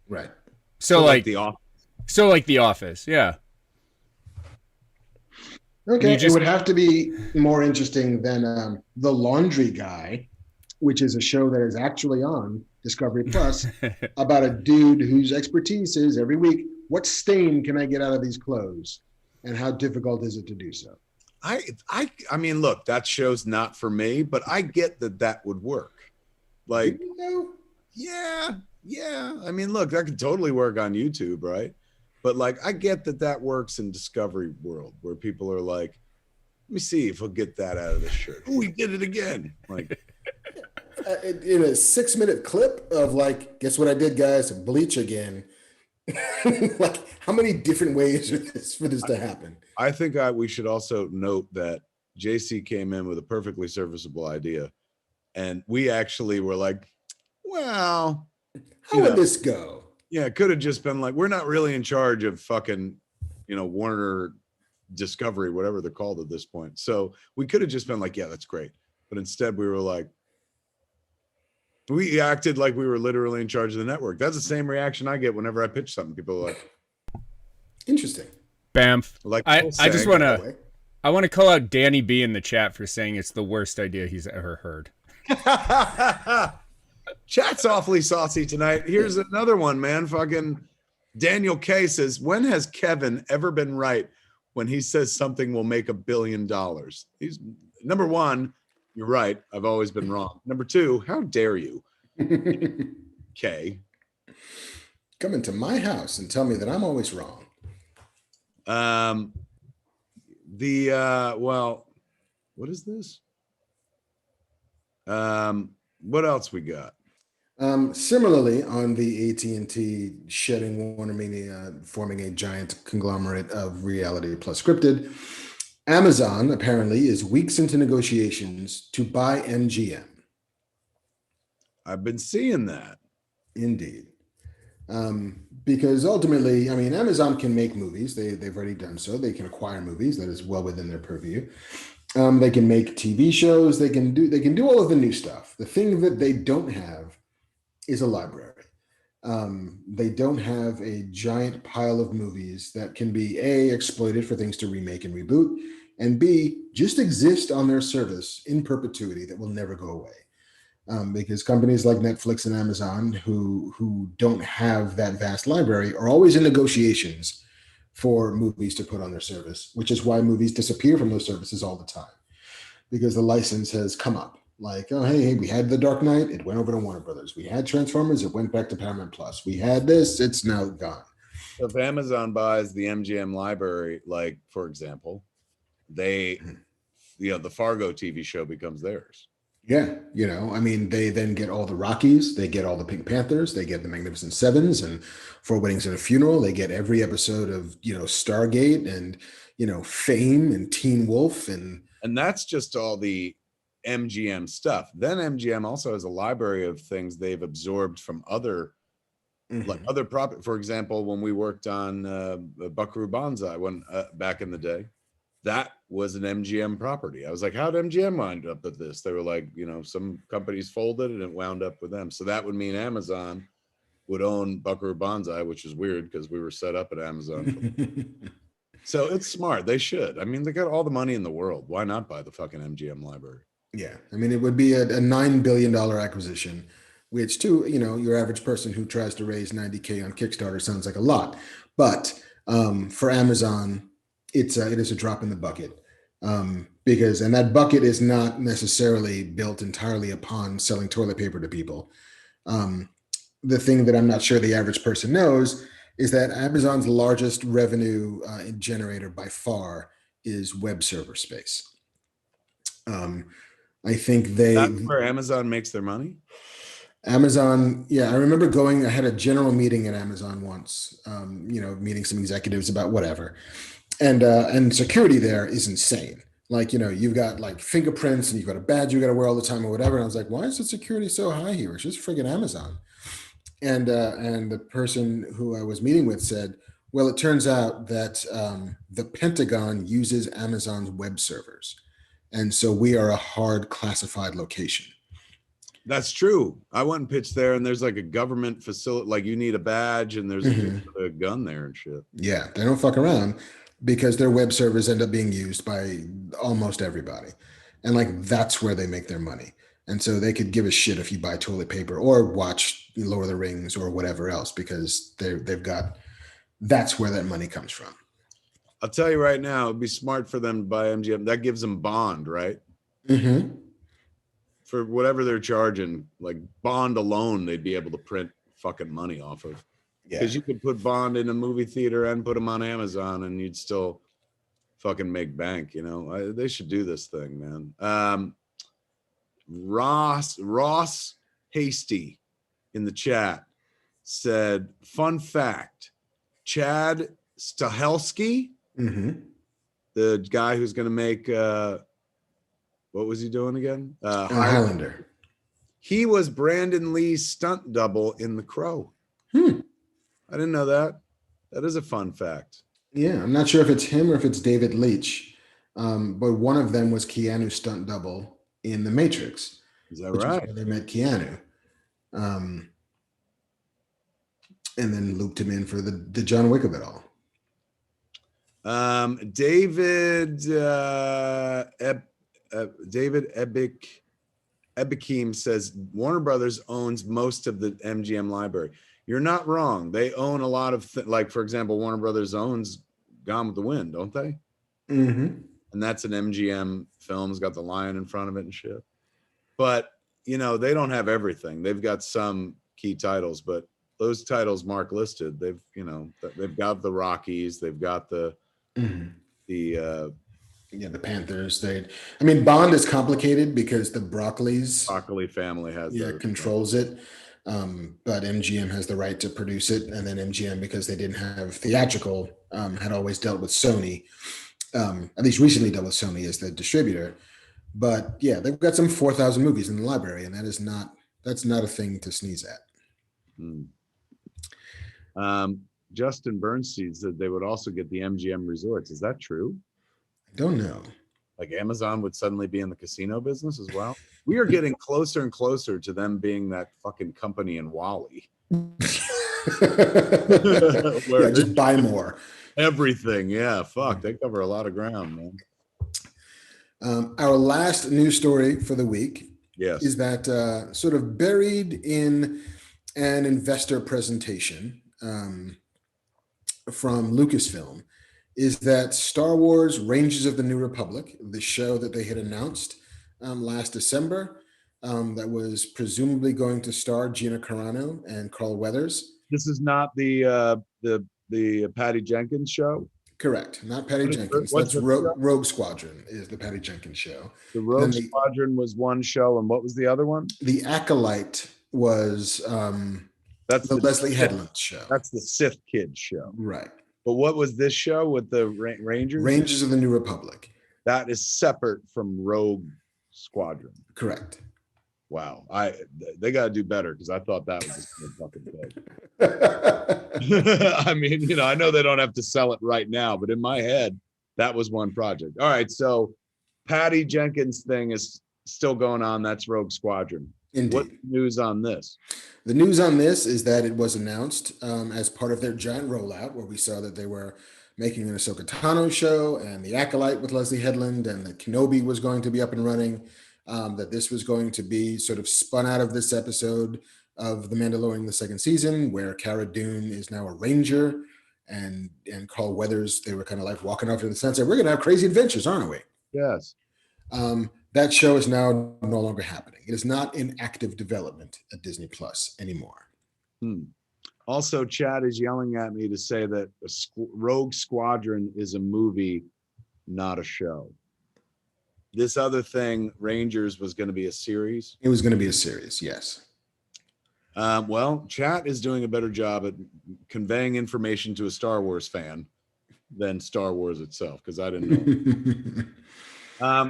Right. So like The Office. So like The Office, yeah. Okay, it would have to be more interesting than The Laundry Guy, which is a show that is actually on Discovery Plus about a dude whose expertise is every week, what stain can I get out of these clothes? And how difficult is it to do so? I mean, look, that show's not for me, but I get that would work. Like, yeah. I mean, look, that could totally work on YouTube, right? But like, I get that works in Discovery World, where people are like, let me see if we'll get that out of this shirt. Oh, we did it again. Like, in a 6-minute clip of like, guess what I did, guys? Bleach again. Like, how many different ways for this to happen? I think we should also note that JC came in with a perfectly serviceable idea, and we actually were like, well, how would this go? Yeah, it could have just been like, we're not really in charge of fucking, Warner Discovery, whatever they're called at this point. So we could have just been like, yeah, that's great. But instead we were like, we acted like we were literally in charge of the network. That's the same reaction I get whenever I pitch something. People are like, interesting. Bamf. Like, I just want to call out Danny B in the chat for saying it's the worst idea he's ever heard. Chat's awfully saucy tonight. Here's another one, man. Fucking Daniel K says, when has Kevin ever been right when he says something will make $1 billion? He's number one, you're right. I've always been wrong. Number two, how dare you? K. Come into my house and tell me that I'm always wrong. Well, what is this? What else we got? Similarly, on the AT&T shedding Warner Media, forming a giant conglomerate of reality plus scripted, Amazon apparently is weeks into negotiations to buy MGM. I've been seeing that. Indeed. Because ultimately, I mean, Amazon can make movies. They've already done so. They can acquire movies. That is well within their purview. They can make TV shows. They can do all of the new stuff. The thing that they don't have is a library. They don't have a giant pile of movies that can be A, exploited for things to remake and reboot, and B, just exist on their service in perpetuity that will never go away. Because companies like Netflix and Amazon, who don't have that vast library, are always in negotiations for movies to put on their service, which is why movies disappear from those services all the time because the license has come up. Like, oh, hey, we had The Dark Knight, it went over to Warner Brothers. We had Transformers, it went back to Paramount Plus. We had this, it's now gone. So if Amazon buys the MGM library, like for example, they, the Fargo TV show becomes theirs. Yeah, I mean, they then get all the Rockies, they get all the Pink Panthers, they get the Magnificent Sevens, and Four Weddings and a Funeral. They get every episode of Stargate and Fame and Teen Wolf And that's just all the MGM stuff. Then MGM also has a library of things they've absorbed from other like other property. For example, when we worked on Buckaroo Banzai back in the day, that was an MGM property. I was like, how'd MGM wind up with this? They were like, some companies folded and it wound up with them. So that would mean Amazon would own Buckaroo Banzai, which is weird because we were set up at Amazon. So it's smart. They should. I mean, they got all the money in the world. Why not buy the fucking MGM library? Yeah. I mean, it would be a $9 billion acquisition, which to, your average person who tries to raise 90K on Kickstarter sounds like a lot. But for Amazon, it is a drop in the bucket and that bucket is not necessarily built entirely upon selling toilet paper to people. The thing that I'm not sure the average person knows is that Amazon's largest revenue generator by far is web server space. I think that's where Amazon makes their money. Amazon, yeah, I remember I had a general meeting at Amazon once, meeting some executives about whatever. And security there is insane. Like, you've got like fingerprints and you've got a badge you got to wear all the time or whatever. And I was like, why is the security so high here? It's just friggin' Amazon. And the person who I was meeting with said, well, it turns out that the Pentagon uses Amazon's web servers. And so we are a hard classified location. That's true. I went and pitched there and there's like a government facility, like you need a badge and there's a gun there and shit. Yeah, they don't fuck around because their web servers end up being used by almost everybody. And like, that's where they make their money. And so they could give a shit if you buy toilet paper or watch Lord of the Rings or whatever else, because that's where that money comes from. I'll tell you right now, it'd be smart for them to buy MGM. That gives them bond, right? For whatever they're charging, like bond alone, they'd be able to print fucking money off of. Because you could put bond in a movie theater and put them on Amazon and you'd still fucking make bank, They should do this thing, man. Ross Hasty in the chat said, fun fact, Chad Stahelski, the guy who's going to make, what was he doing again? Highlander. He was Brandon Lee's stunt double in The Crow. I didn't know that. That is a fun fact. Yeah, I'm not sure if it's him or if it's David Leitch, but one of them was Keanu's stunt double in The Matrix. Is that right? They met Keanu, and then looped him in for the John Wick of it all. David Ebikim says Warner Brothers owns most of the MGM library. You're not wrong. They own a lot of like, for example, Warner Brothers owns Gone with the Wind, don't they? And that's an MGM film. It's got the lion in front of it and shit. But they don't have everything. They've got some key titles, but those titles Mark listed, they've got the Rockies, they've got the Panthers. Bond is complicated because the Broccoli family has controls it. But MGM has the right to produce it, and then MGM, because they didn't have theatrical, had always dealt with Sony, at least recently dealt with Sony as the distributor. But yeah, they've got some 4,000 movies in the library, and that's not a thing to sneeze at. Justin Bernstein said they would also get the MGM resorts. Is that true? I don't know. Like Amazon would suddenly be in the casino business as well? We are getting closer and closer to them being that fucking company in Wall-E. Yeah, just buy more. Everything. Yeah, fuck. They cover a lot of ground, man. Our last news story for the week Yes. is that sort of buried in an investor presentation from Lucasfilm is that Star Wars Rangers of the New Republic, the show that they had announced last December, that was presumably going to star Gina Carano and Carl Weathers. This is not the Patty Jenkins show? Correct. Not Patty Jenkins. What's That's the show? Rogue Squadron is the Patty Jenkins show. The Rogue Squadron was one show, and what was the other one? The Acolyte was that's the Leslie Headland show. That's the Sith Kid show. Right. But what was this show with the Rangers? Rangers of the New Republic. That is separate from Rogue Squadron. Correct. Wow. They got to do better because I thought that was a fucking thing. I mean, I know they don't have to sell it right now, but in my head, that was one project. All right. So Patty Jenkins thing is still going on. That's Rogue Squadron. Indeed. What's the news on this? The news on this is that it was announced as part of their giant rollout where we saw that they were making an Ahsoka Tano show and the Acolyte with Leslie Headland and that Kenobi was going to be up and running, that this was going to be sort of spun out of this episode of The Mandalorian, the second season, where Cara Dune is now a ranger and Carl Weathers, they were kind of like walking off to the sunset. We're going to have crazy adventures, aren't we? Yes. That show is now no longer happening. It is not in active development at Disney Plus anymore. Also, Chad is yelling at me to say that Rogue Squadron is a movie, not a show. This other thing, Rangers, was going to be a series. It was going to be a series, yes. Well, Chat is doing a better job at conveying information to a Star Wars fan than Star Wars itself, because I didn't know.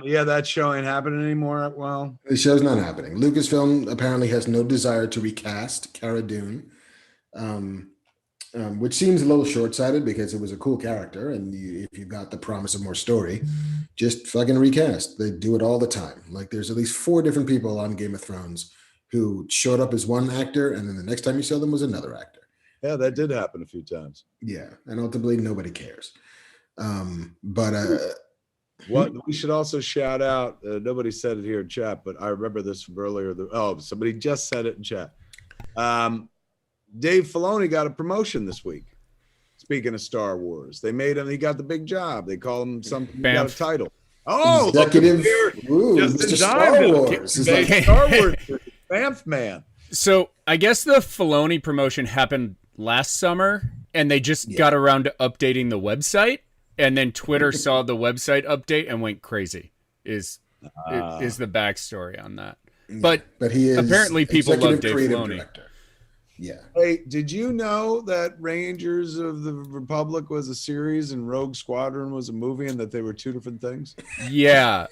Yeah, that show ain't happening anymore. Well, the show's not happening. Lucasfilm apparently has no desire to recast Cara Dune, which seems a little short-sighted because it was a cool character, and if you got the promise of more story, just fucking recast. They do it all the time. Like there's at least 4 different people on Game of Thrones who showed up as one actor, and then the next time you saw them was another actor. Yeah, that did happen a few times. Yeah, and ultimately nobody cares. What we should also shout out, nobody said it here in chat, but I remember this from earlier. Somebody just said it in chat. Dave Filoni got a promotion this week. Speaking of Star Wars, they made him, he got the big job. They call him something, he got a title. Oh, executive, Mr. Star Wars. Star Wars, Banff man. So I guess the Filoni promotion happened last summer, and they just got around to updating the website. And then Twitter saw the website update and went crazy. Is the backstory on that? Yeah, but he is apparently people love Dave Filoni. Director. Yeah. Hey, did you know that Rangers of the Republic was a series and Rogue Squadron was a movie, and that they were 2 different things? Yeah,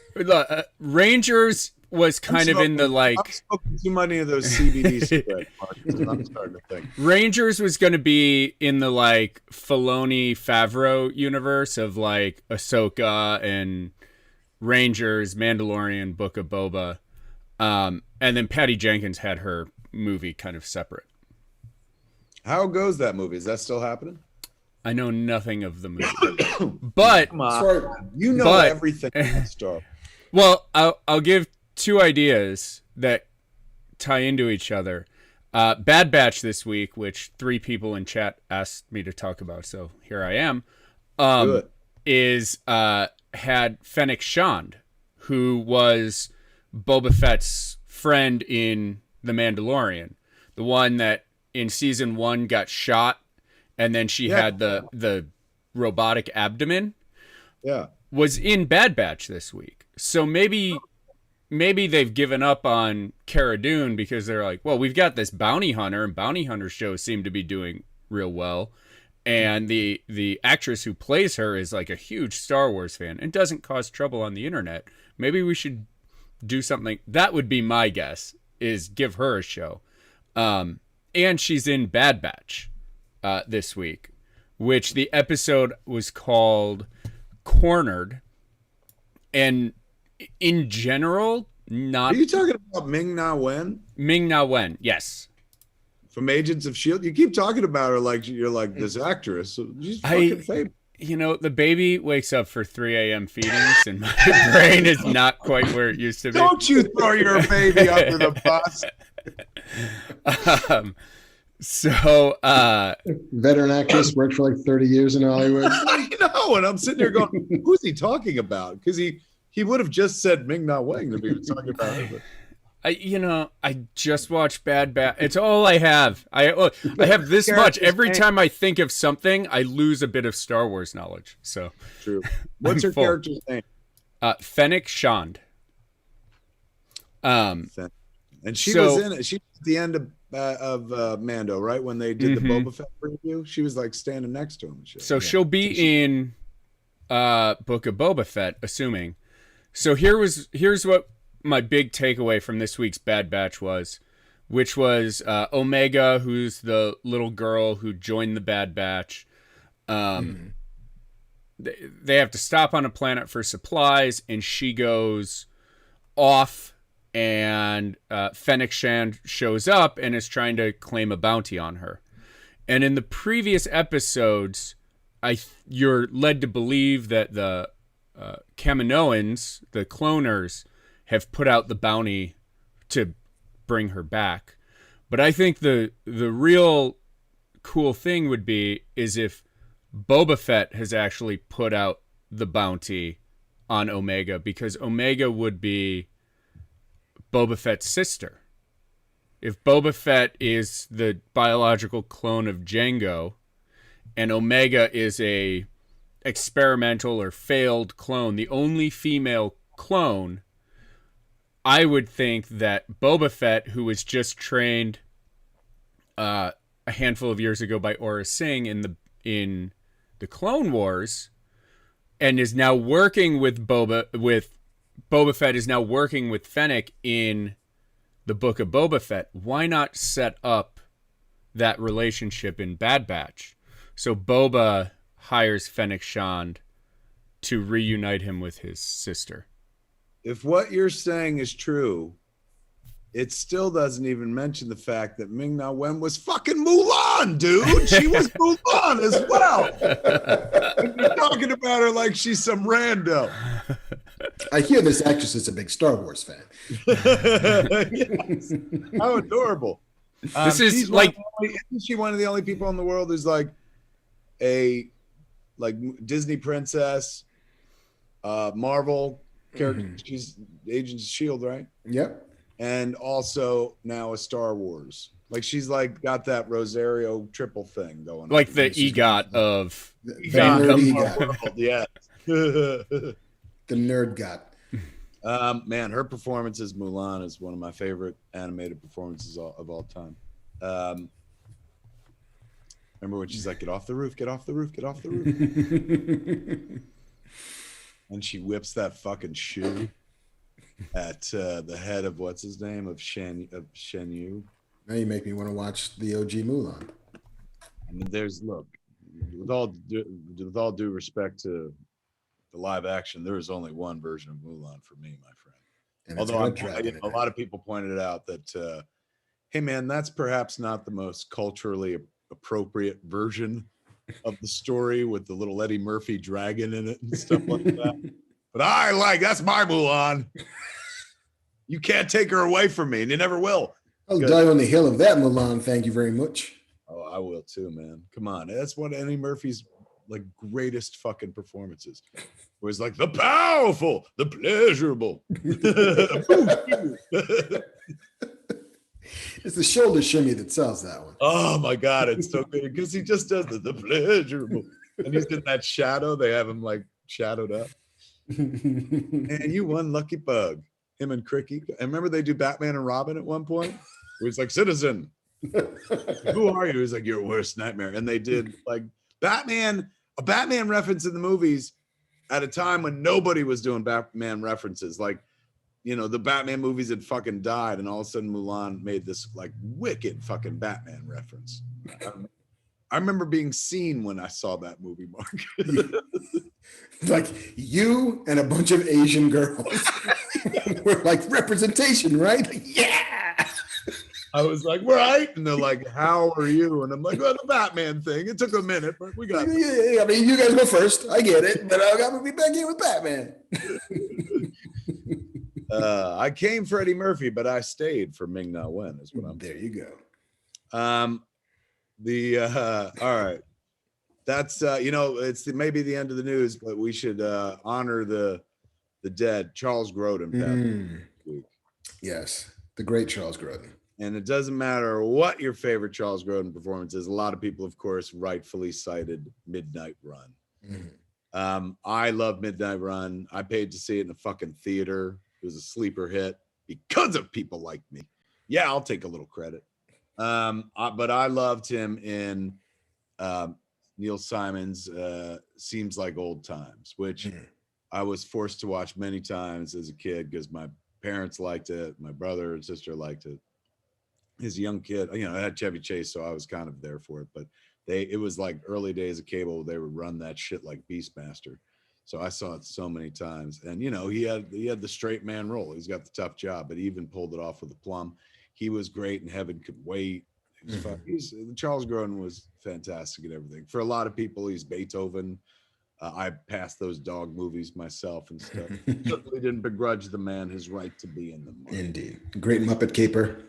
Rangers was kind of in the like. I'm smoking too many of those CBD cigarettes. I'm starting to think. Rangers was going to be in the like Filoni Favreau universe of like Ahsoka and Rangers, Mandalorian, Book of Boba, and then Patty Jenkins had her movie kind of separate. How goes that movie? Is that still happening? I know nothing of the movie, but you know everything about Star Wars. Well, I'll give 2 ideas that tie into each other. Bad Batch this week, which 3 people in chat asked me to talk about, so here I am. Had Fennec Shand, who was Boba Fett's friend in The Mandalorian, the one that in season 1 got shot, and then she had the robotic abdomen. Yeah, was in Bad Batch this week. So maybe they've given up on Cara Dune because they're like, well, we've got this bounty hunter, and bounty hunter shows seem to be doing real well. And the actress who plays her is like a huge Star Wars fan and doesn't cause trouble on the internet. Maybe we should do something. That would be my guess, is give her a show. And she's in Bad Batch. this week, which the episode was called Cornered. And in general, not... Are you talking about Ming-Na Wen? Ming-Na Wen, yes. From Agents of S.h.i.e.L.D.? You keep talking about her like you're like this actress. So she's fucking famous. You know, the baby wakes up for 3 a.m. feedings, and my brain is not quite where it used to be. Don't you throw your baby under the bus. Veteran actress, worked for like 30 years in Hollywood. I know, and I'm sitting there going, who's he talking about? Because he would have just said Ming-Na Wen if he was talking about her. I just watched Bad Batch. It's all I have. I have this much. Every time I think of something, I lose a bit of Star Wars knowledge. So true. What's her character's name? Fennec Shand. And she was in it. She was at the end of Mando, right? When they did the Boba Fett preview, she was like standing next to him and shit. So she'll be in Book of Boba Fett, assuming. So here's what my big takeaway from this week's Bad Batch was, which was Omega, who's the little girl who joined the Bad Batch. They have to stop on a planet for supplies, and she goes off, and Fennec Shand shows up and is trying to claim a bounty on her. And in the previous episodes, you're led to believe that the Kaminoans, the cloners, have put out the bounty to bring her back. But I think the real cool thing would be is if Boba Fett has actually put out the bounty on Omega, because Omega would be Boba Fett's sister. If Boba Fett is the biological clone of Jango and Omega is a experimental or failed clone, the only female clone, I would think that Boba Fett, who was just trained a handful of years ago by Aura Singh in the Clone Wars, and is now working with Boba Fett is now working with Fennec in the Book of Boba Fett. Why not set up that relationship in Bad Batch? So Boba hires Fennec Shand to reunite him with his sister. If what you're saying is true, it still doesn't even mention the fact that Ming-Na Wen was fucking Mulan, dude. She was Mulan as well. And you're talking about her like she's some rando. I hear this actress is a big Star Wars fan. Yes. How adorable. This is like, isn't she one of the only people in the world who's like a Disney princess, Marvel character? She's Agents of S.h.i.e.L.D., right? Yep. And also now a Star Wars. Like she's like got that Rosario triple thing going on. Like the EGOT of the nerd EGOT. Yeah. The nerd got. Man, her performance as Mulan is one of my favorite animated performances of all time. Remember when she's like, get off the roof, get off the roof, get off the roof. And she whips that fucking shoe at the head of what's his name of Shen Yu. Now you make me want to watch the OG Mulan. I mean, with all due respect to the live action, there is only one version of Mulan for me, my friend. And although a lot of people pointed out that, hey man, that's perhaps not the most culturally appropriate version of the story with the little Eddie Murphy dragon in it and stuff like that. But that's my Mulan. You can't take her away from me, and you never will. I'll die on the hill of that Mulan. Thank you very much. Oh, I will too, man. Come on. That's one of Eddie Murphy's like greatest fucking performances. Where it's like the powerful, the pleasurable. It's the shoulder shimmy that sells that one. Oh my God, it's so good because he just does the pleasurable. And he's in that shadow. They have him like shadowed up. And you one lucky bug. Him and Cricky. And remember they do Batman and Robin at one point? Where he's like, citizen, who are you? He's like, your worst nightmare. And they did like a Batman reference in the movies at a time when nobody was doing Batman references. Like, you know, the Batman movies had fucking died, and all of a sudden Mulan made this like wicked fucking Batman reference. I remember being seen when I saw that movie, Mark. Like you and a bunch of Asian girls were like representation, right? Yeah. I was like, right. And they're like, how are you? And I'm like, well, the Batman thing. It took a minute, but we got it. Yeah, I mean, you guys go first. I get it, but I got to be back in with Batman. I came for Eddie Murphy, but I stayed for Ming Na Wen, is what I'm There you go. All right. That's it's maybe the end of the news, but we should honor the dead. Charles Grodin passed this week. Yes, the great Charles Grodin. And it doesn't matter what your favorite Charles Grodin performance is. A lot of people, of course, rightfully cited Midnight Run. I love Midnight Run. I paid to see it in a fucking theater. It was a sleeper hit because of people like me. Yeah, I'll take a little credit. But I loved him in Neil Simon's Seems Like Old Times, which I was forced to watch many times as a kid because my parents liked it. My brother and sister liked it. As a young kid, I had Chevy Chase, so I was kind of there for it. But it was like early days of cable. They would run that shit like Beastmaster. So I saw it so many times. And, he had the straight man role. He's got the tough job, but he even pulled it off with a plum. He was great, and Heaven Could Wait. Charles Grodin was fantastic at everything. For a lot of people, he's Beethoven. I passed those dog movies myself and stuff. Certainly didn't begrudge the man his right to be in them. Indeed. Great Muppet caper.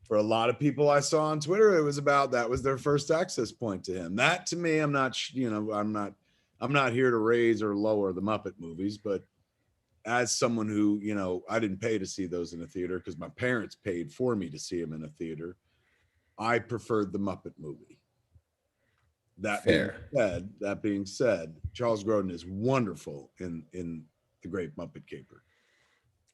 For a lot of people I saw on Twitter, that was their first access point to him. That to me, I'm not here to raise or lower the Muppet movies, but as someone who, I didn't pay to see those in a theater because my parents paid for me to see them in a theater. I preferred the Muppet movie. That being said, Charles Grodin is wonderful in The Great Muppet Caper.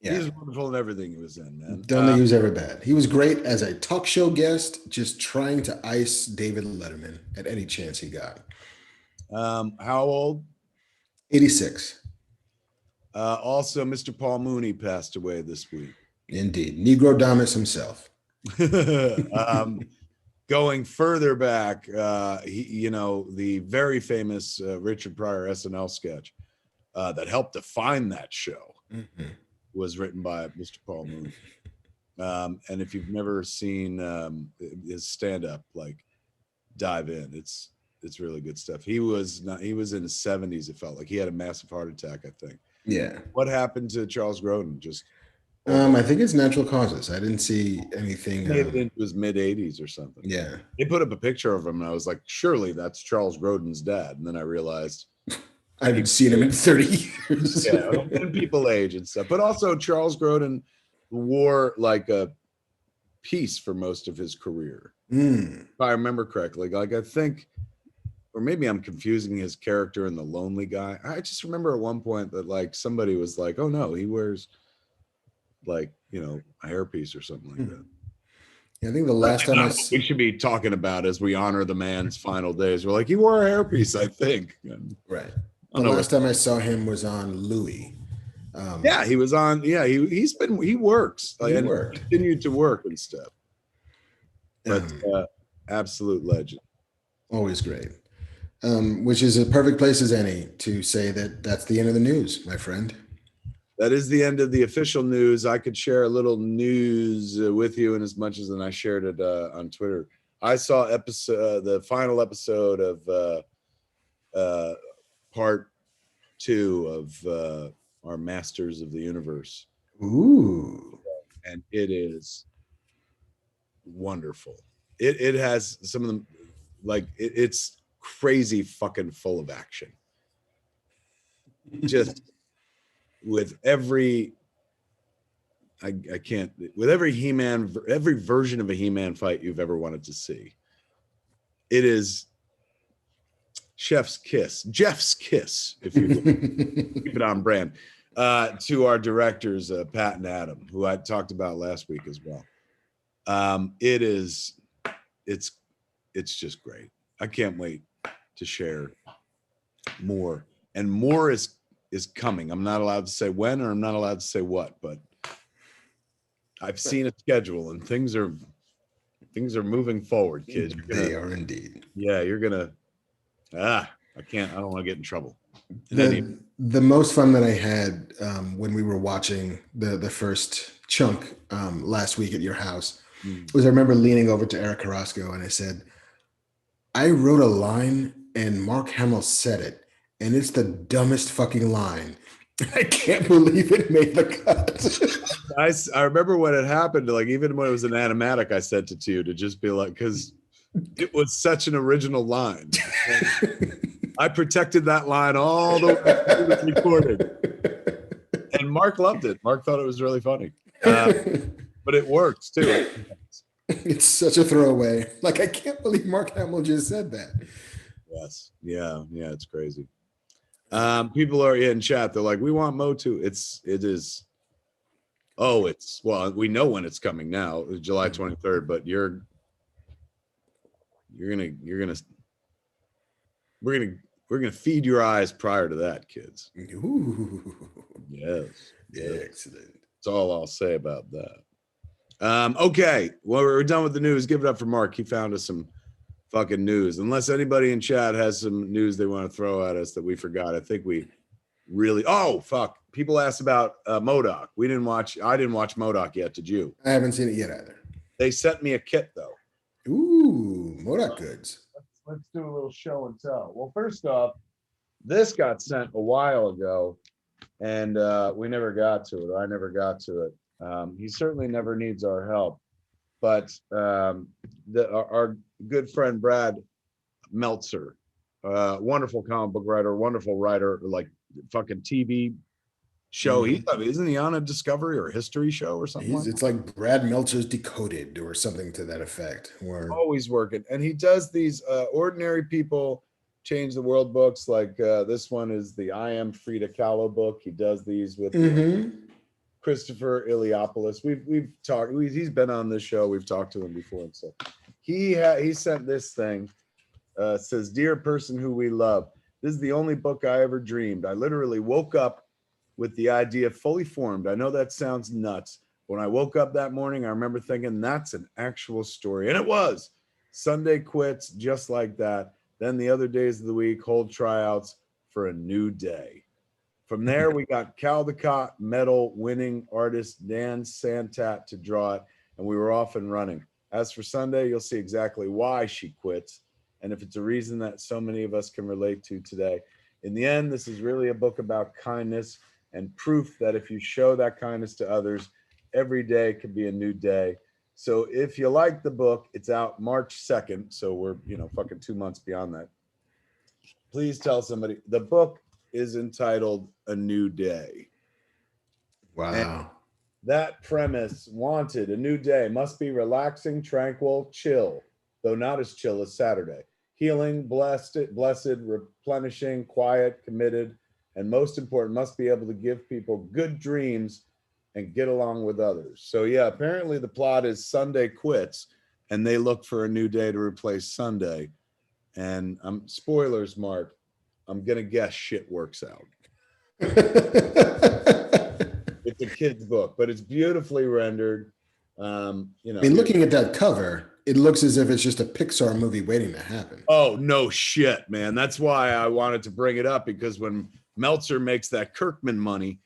Yeah. He's wonderful in everything he was in, man. Don't think he was ever bad. He was great as a talk show guest, just trying to ice David Letterman at any chance he got. How old? 86. Also, Mr. Paul Mooney passed away this week. Indeed. Negro Domus himself. Going further back, the very famous Richard Pryor SNL sketch that helped define that show was written by Mr. Paul Mooney. And if you've never seen his stand-up, dive in. It's really good stuff. He was in his 70s. It felt like he had a massive heart attack, I think. Yeah. What happened to Charles Grodin? I think it's natural causes. I didn't see anything. Maybe it was mid 80s or something. Yeah. They put up a picture of him and I was like, surely that's Charles Grodin's dad. And then I realized I haven't seen him in 30 years. Yeah, and people age and stuff. But also Charles Grodin wore like a piece for most of his career. If I remember correctly. I think, or maybe I'm confusing his character in The Lonely Guy. I just remember at one point that somebody was like, oh no, he wears a hairpiece or something like that. Yeah, I think the last time we should be talking about as we honor the man's final days. We're like, he wore a hairpiece, I think. Right. The last time I saw him was on Louis. He was on. Yeah, he works. He continued to work and stuff. But absolute legend. Always great. Which is a perfect place as any to say that's the end of the news, my friend. That is the end of the official news. I could share a little news with you, in as much as I shared it on Twitter. I saw the final episode of part 2 of our Masters of the Universe. Ooh. And it is wonderful. It has some of them, it's crazy fucking full of action. Just with every He-Man, every version of a He-Man fight you've ever wanted to see. It is Jeff's kiss, if you keep it on brand, to our directors, Pat and Adam, who I talked about last week as well. It's just great. I can't wait to share more, and more is coming. I'm not allowed to say when, or I'm not allowed to say what, but I've seen a schedule and things are things are moving forward, kids. They are indeed. Yeah, you're gonna. I don't want to get in trouble. The most fun that I had when we were watching the first chunk last week at your house was I remember leaning over to Eric Carrasco and I said, I wrote a line and Mark Hamill said it, and it's the dumbest fucking line. I can't believe it made the cut. I remember when it happened, like even when it was an animatic, I sent it to you to just be like, because it was such an original line. I protected that line all the way it was recorded. And Mark loved it. Mark thought it was really funny. But it works too. It's such a throwaway. Like, I can't believe Mark Hamill just said that. Yes. Yeah, it's crazy. People are in chat. They're like, we want Motu. It is. Oh, we know when it's coming now, July 23rd, but we're gonna feed your eyes prior to that, kids. Ooh. Yes. Excellent. That's all I'll say about that. Okay. Well, we're done with the news. Give it up for Mark. He found us some fucking news. Unless anybody in chat has some news they want to throw at us that we forgot. I think we really. Oh fuck! People asked about MODOK. I didn't watch MODOK yet. Did you? I haven't seen it yet either. They sent me a kit though. Ooh, MODOK goods. Let's do a little show and tell. Well, first off, this got sent a while ago, and we never got to it. Or I never got to it. He certainly never needs our help, but our good friend Brad Meltzer, wonderful comic book writer, wonderful writer, like fucking TV show. Isn't he on a Discovery or History show or something? It's like Brad Meltzer's Decoded or something to that effect. Always working, and he does these ordinary people change the world books. Like this one is the I Am Frida Kahlo book. He does these with Christopher Iliopoulos. We've talked. He's been on this show. We've talked to him before, and so he sent this thing. Says, "Dear person who we love, this is the only book I ever dreamed. I literally woke up with the idea fully formed. I know that sounds nuts. When I woke up that morning, I remember thinking that's an actual story, and it was. Sunday quits just like that. Then the other days of the week hold tryouts for a new day." From there, we got Caldecott medal winning artist Dan Santat to draw it, and we were off and running. As for Sunday, you'll see exactly why she quits, and if it's a reason that so many of us can relate to today. In the end, this is really a book about kindness and proof that if you show that kindness to others, every day could be a new day. So if you like the book, it's out March 2nd. So we're, fucking 2 months beyond that. Please tell somebody. The book is entitled A New Day. Wow. And that premise, wanted, a new day, must be relaxing, tranquil, chill, though not as chill as Saturday. Healing, blessed, replenishing, quiet, committed, and most important, must be able to give people good dreams and get along with others. So yeah, apparently the plot is Sunday quits and they look for a new day to replace Sunday. And spoilers, Mark, I'm gonna guess shit works out. It's a kid's book, but it's beautifully rendered. Looking at that cover, it looks as if it's just a Pixar movie waiting to happen. Oh, no shit, man. That's why I wanted to bring it up, because when Meltzer makes that Kirkman money,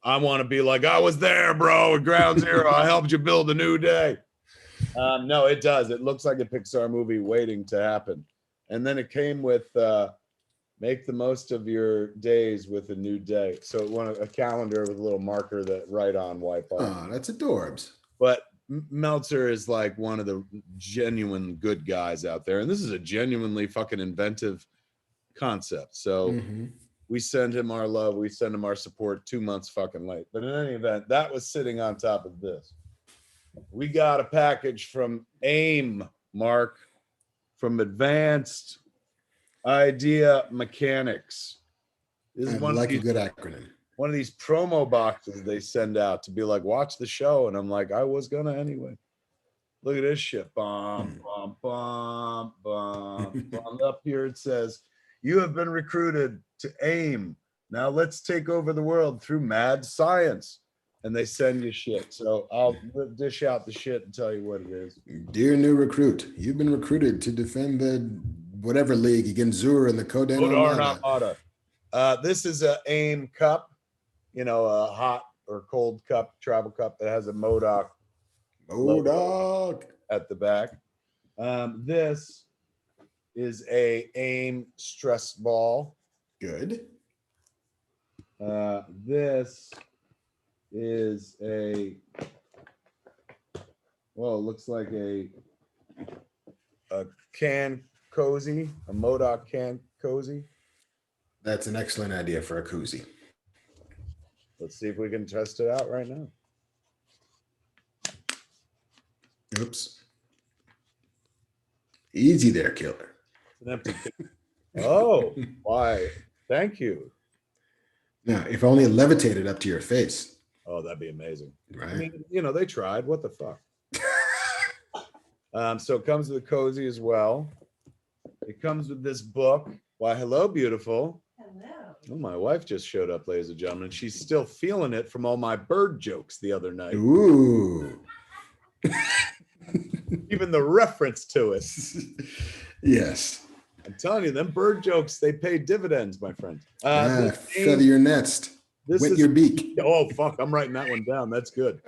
I want to be like, I was there, bro, at Ground Zero. I helped you build a new day. No, it does. It looks like a Pixar movie waiting to happen. And then it came with make the most of your days with a new day. So it wanted a calendar with a little marker that write on, wipe off. Oh, that's adorbs. But Meltzer is like one of the genuine good guys out there. And this is a genuinely fucking inventive concept. So we send him our love. We send him our support 2 months fucking late. But in any event, that was sitting on top of this. We got a package from AIM, Mark, from Advanced Idea Mechanics. This is a good acronym. One of these promo boxes they send out to be like, watch the show. And I'm like, I was gonna anyway. Look at this shit. Bum, bum, bum, bum, bum. Up here it says, you have been recruited to AIM. Now let's take over the world through mad science. and they send you shit. So I'll dish out the shit and tell you what it is. Dear new recruit, you've been recruited to defend the whatever league against Zur and the Coden Armada. This is a AIM cup, you know, a hot or cold cup, travel cup that has a MODOK MODOK at the back. This is a AIM stress ball. Good. This is a, well, it looks like a can cozy, a MODOK can cozy. That's an excellent idea for a koozie. Let's see if we can test it out right now. Oops. Easy there, killer. It's an empty. Oh, why? Thank you. Now, if only it levitated up to your face. Oh, that'd be amazing. Right. I mean, you know, they tried. What the fuck? So it comes with a cozy as well. It comes with this book. Why, hello, beautiful. Hello. Oh, my wife just showed up, ladies and gentlemen. She's still feeling it from all my bird jokes the other night. Ooh. Even the reference to it. Yes. I'm telling you, them bird jokes, they pay dividends, my friend. Feather your nest. Wet your beak. Oh, fuck. I'm writing that one down. That's good.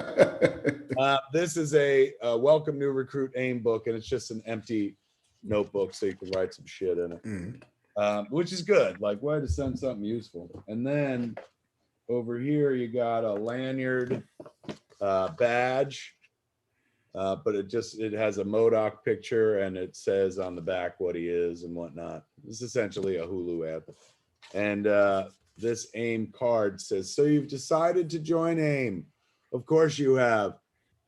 This is a welcome new recruit AIM book, and it's just an empty notebook so you can write some shit in it, which is good. Like, way to send something useful. And then over here, you got a lanyard badge, but it has a MODOK picture, and it says on the back what he is and whatnot. It's essentially a Hulu ad. And this AIM card says, so you've decided to join AIM. Of course you have.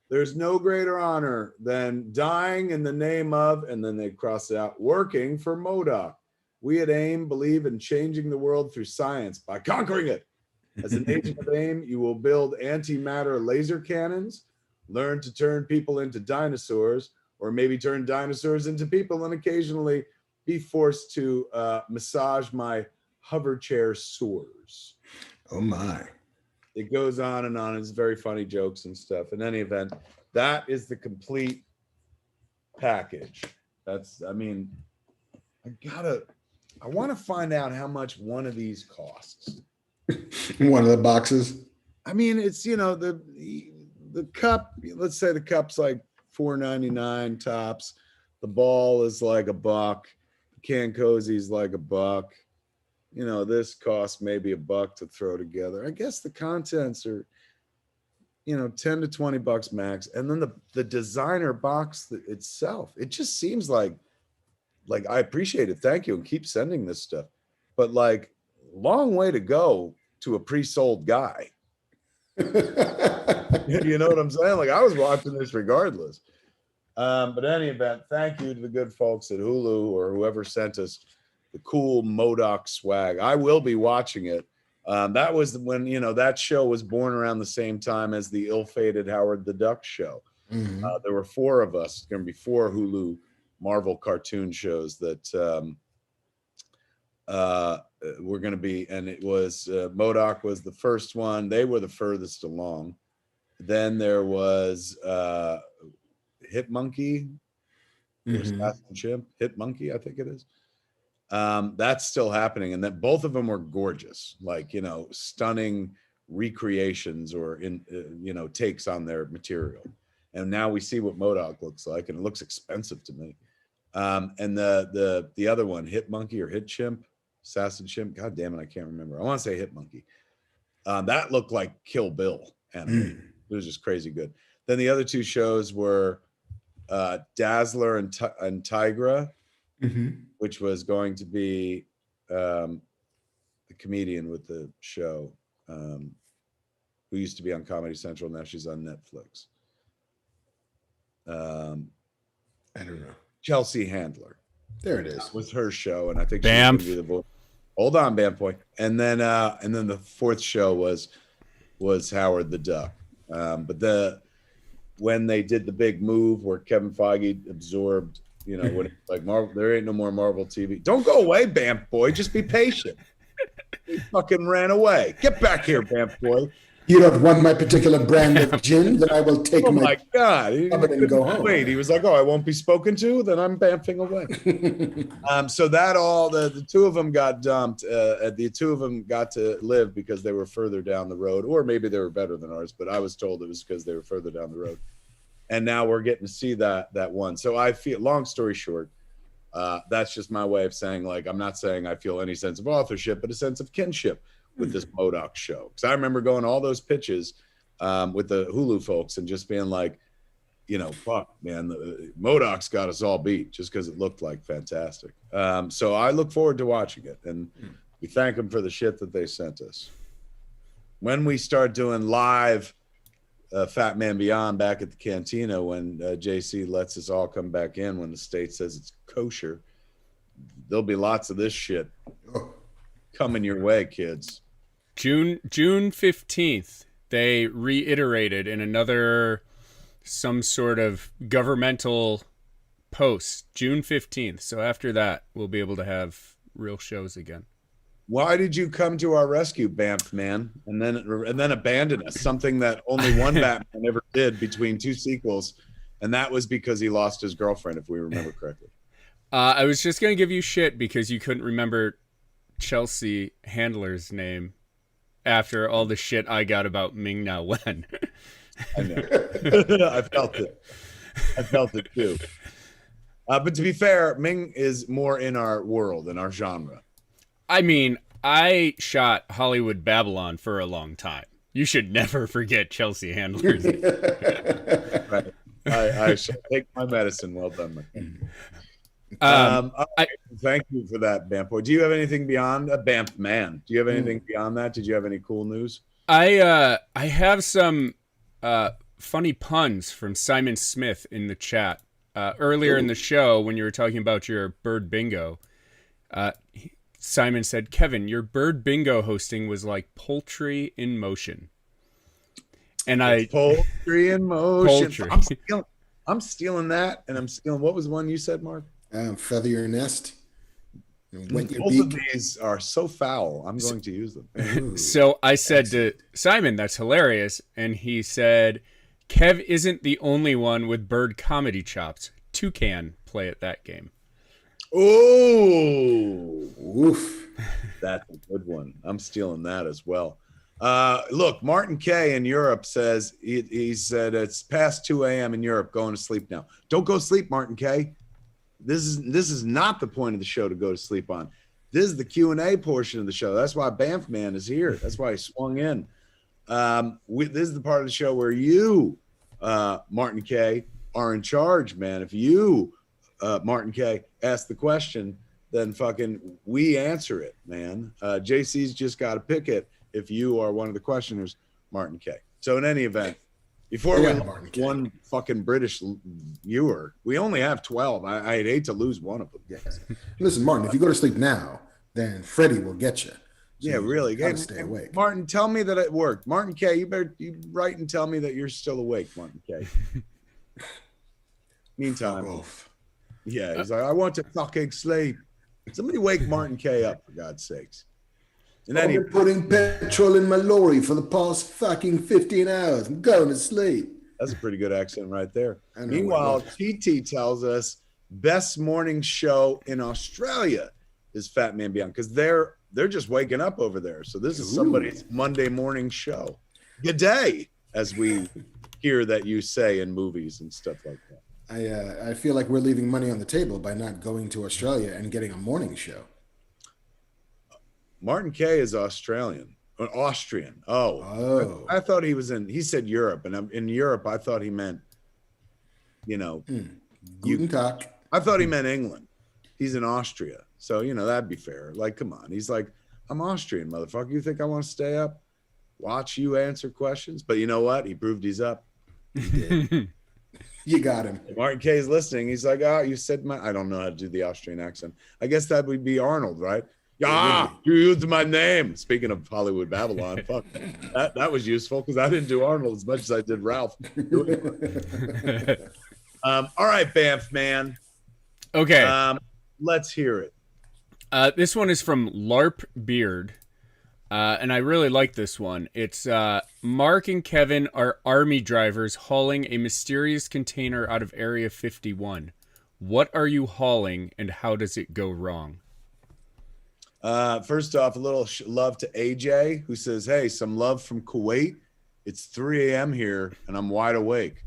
There's no greater honor than dying in the name of, and then they cross it out, working for MODOK. We at AIM believe in changing the world through science by conquering it. As an agent of AIM, you will build antimatter laser cannons, learn to turn people into dinosaurs, or maybe turn dinosaurs into people, and occasionally be forced to massage my hover chair sores. Oh my. It goes on and on. It's very funny jokes and stuff. In any event, that is the complete package. I want to find out how much one of these costs. One of the boxes. I mean, it's, you know, the cup, let's say the cup's like $4.99 tops. The ball is like $1. The can cozy is like $1. You know, this costs maybe $1 to throw together. I guess the contents are, you know, 10 to 20 bucks max. And then the designer box itself, it just seems like I appreciate it. Thank you. And keep sending this stuff. But like, long way to go to a pre-sold guy. You know what I'm saying? Like, I was watching this regardless. But in any event, thank you to the good folks at Hulu or whoever sent us the cool MODOK swag. I will be watching it. That was when, you know, that show was born around the same time as the ill-fated Howard the Duck show. Mm-hmm. There were 4 of us, going to be 4 Hulu Marvel cartoon shows that were going to be, and it was MODOK was the first one. They were the furthest along. Then there was Hit Monkey, Chimp, Hit Monkey, I think it is. That's still happening, and that both of them were gorgeous, like, you know, stunning recreations or you know, takes on their material. And now we see what MODOK looks like, and it looks expensive to me. And the other one, Hit Monkey or Hit Chimp, Assassin Chimp, god damn it, I can't remember. I want to say Hit Monkey. That looked like Kill Bill animated. It was just crazy good. Then the other 2 shows were Dazzler and Tigra, which was going to be the comedian with the show, who used to be on Comedy Central. Now she's on Netflix. I don't know. Chelsea Handler. There it is. That was her show, and I think she was going to be the voice. Hold on, Bam Boy. And then the 4th show was Howard the Duck. But when they did the big move where Kevin Feige absorbed, you know, when it's like Marvel, there ain't no more Marvel TV. Don't go away, Bam Boy. Just be patient. He fucking ran away. Get back here, Bam Boy. You don't want my particular brand of gin? Then I will take Oh my my God. He Up it and go couldn't home. wait. He was like, oh, I won't be spoken to? Then I'm bamfing away. So that all, the two of them got dumped. The two of them got to live because they were further down the road, or maybe they were better than ours, but I was told it was because they were further down the road. And now we're getting to see that one. So I feel, long story short, that's just my way of saying, like, I'm not saying I feel any sense of authorship, but a sense of kinship with this MODOK show. Because I remember going to all those pitches with the Hulu folks and just being like, you know, fuck, man, MODOK's got us all beat just because it looked like fantastic. So I look forward to watching it, and we thank them for the shit that they sent us. When we start doing live Fat Man Beyond back at the Cantina, when JC lets us all come back in, when the state says it's kosher, there'll be lots of this shit coming your way, kids. June 15th, they reiterated in another some sort of governmental post, June 15th. So after that, we'll be able to have real shows again. Why did you come to our rescue, Banff man, and then abandon us? Something that only one Batman ever did between two sequels, and that was because he lost his girlfriend, if we remember correctly. I was just gonna give you shit because you couldn't remember Chelsea Handler's name after all the shit I got about Ming Na Wen. I know. I felt it too. But to be fair, Ming is more in our world, in our genre. I mean, I shot Hollywood Babylon for a long time. You should never forget Chelsea Handler's. Right. I shall take my medicine. Well done, my friend. Thank you for that, Bamp Boy. Do you have anything beyond Bamp Man? Do you have anything beyond that? Did you have any cool news? I have some funny puns from Simon Smith in the chat earlier in the show when you were talking about your bird bingo. Simon said, "Kevin, your bird bingo hosting was like poultry in motion." And it's poultry in motion. Poultry. I'm stealing that, and I'm stealing. What was the one you said, Mark? Feather your nest. Wet your Both beak. of these are so foul. I'm going to use them. So I said to Simon, "That's hilarious," and he said, "Kev isn't the only one with bird comedy chops. Toucan play at that game." Oh, Oof. That's a good one. I'm stealing that as well. Look, Martin K in Europe says he said it's past 2 a.m. in Europe. Going to sleep now. Don't go to sleep, Martin K. This is not the point of the show to go to sleep on. This is the Q&A portion of the show. That's why Banff Man is here. That's why he swung in. This is the part of the show where you, Martin K, are in charge, man. If you, Martin K, ask the question, then fucking we answer it, man. JC's just got to pick it if you are one of the questioners, Martin K. So in any event, before we lose one fucking British viewer, we only have 12. I'd hate to lose one of them. Yes. Listen, Martin, if you go to sleep now, then Freddie will get you. So yeah, really. Gotta stay awake. Martin, tell me that it worked. Martin K, you write and tell me that you're still awake, Martin K. Meantime, yeah, he's like, I want to fucking sleep. Somebody wake Martin K up, for God's sakes. And I've been putting petrol in my lorry for the past fucking 15 hours. I'm going to sleep. That's a pretty good accent right there. Meanwhile, TT tells us best morning show in Australia is Fat Man Beyond, because they're just waking up over there. So this is somebody's Monday morning show. Good day, as we hear that you say in movies and stuff like that. I feel like we're leaving money on the table by not going to Australia and getting a morning show. Martin K is Australian. Austrian. Oh. I thought he said Europe, and in Europe I thought he meant, Guten Tag. I thought he meant England. He's in Austria. So, that'd be fair. Like, come on. He's like, I'm Austrian, motherfucker. You think I want to stay up? Watch you answer questions? But you know what? He proved he's up. He did. You got him. Martin K is listening. He's like, you said I don't know how to do the Austrian accent. I guess that would be Arnold, right? Yeah, you used my name. Speaking of Hollywood Babylon, fuck, that was useful because I didn't do Arnold as much as I did Ralph. All right, Banff man. Okay. Let's hear it. This one is from LARP Beard. And I really like this one. It's Mark and Kevin are army drivers hauling a mysterious container out of Area 51. What are you hauling, and how does it go wrong? First off, a little love to AJ, who says, "Hey, some love from Kuwait. It's 3 a.m. here, and I'm wide awake."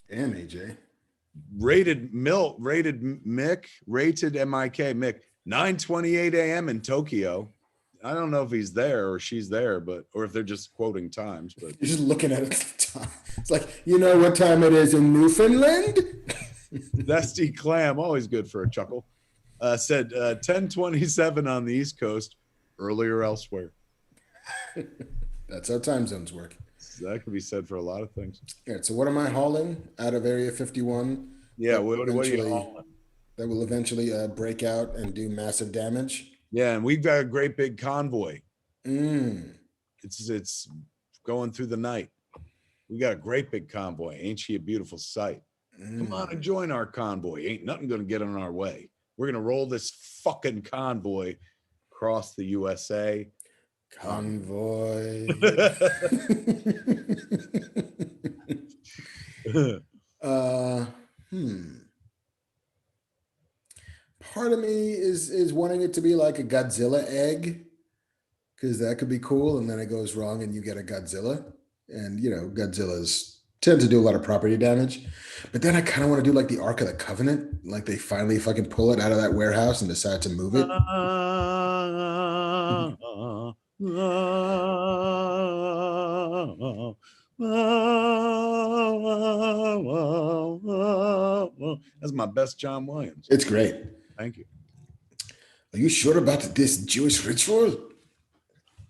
Damn, AJ. Rated Mick, rated MIK Mick, 9:28 a.m. in Tokyo. I don't know if he's there or she's there, or if they're just quoting times. But You're just looking at it at the time. It's like, you know what time it is in Newfoundland? Zesty Clam, always good for a chuckle. Said 10:27 on the East Coast, earlier elsewhere. That's how time zones work. So that could be said for a lot of things. All right, so what am I hauling out of Area 51? Yeah, what are you hauling? That will eventually break out and do massive damage. Yeah, and we've got a great big convoy. Mm. It's going through the night. We got a great big convoy. Ain't she a beautiful sight? Come on and join our convoy. Ain't nothing going to get in our way. We're going to roll this fucking convoy across the USA. Convoy. Part of me is wanting it to be like a Godzilla egg, because that could be cool, and then it goes wrong and you get a Godzilla. And you know, Godzillas tend to do a lot of property damage. But then I kind of want to do like the Ark of the Covenant, like they finally fucking pull it out of that warehouse and decide to move it. That's my best John Williams. It's great. Thank you. Are you sure about this Jewish ritual?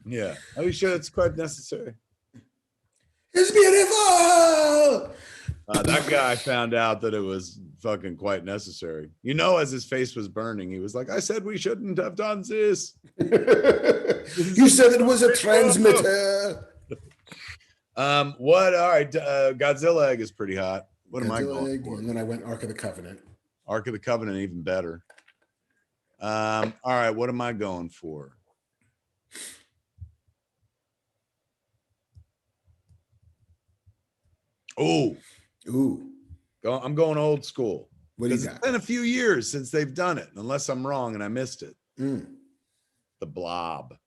Yeah. Are you sure it's quite necessary? It's beautiful. That guy found out that it was fucking quite necessary. You know, as his face was burning, he was like, "I said we shouldn't have done this." You said it was a transmitter. What? All right. Godzilla egg is pretty hot. What am I Godzilla going egg, for? and then I went Ark of the Covenant. Ark of the Covenant, even better. All right. What am I going for? Oh, Ooh. I'm going old school. What do you It's got? been a few years since they've done it, unless I'm wrong and I missed it. Mm. The Blob.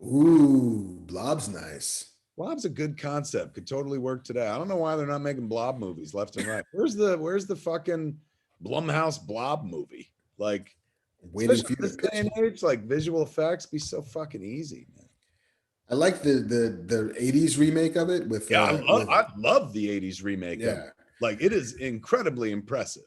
Ooh, Blob's nice. Blob's a good concept. Could totally work today. I don't know why they're not making Blob movies left and right. Where's the fucking Blumhouse Blob movie? Like, Waiting especially for you this to day and age, like visual effects be so fucking easy, man. I like the 80s remake of it with I love the 80s remake. Yeah. Like it is incredibly impressive.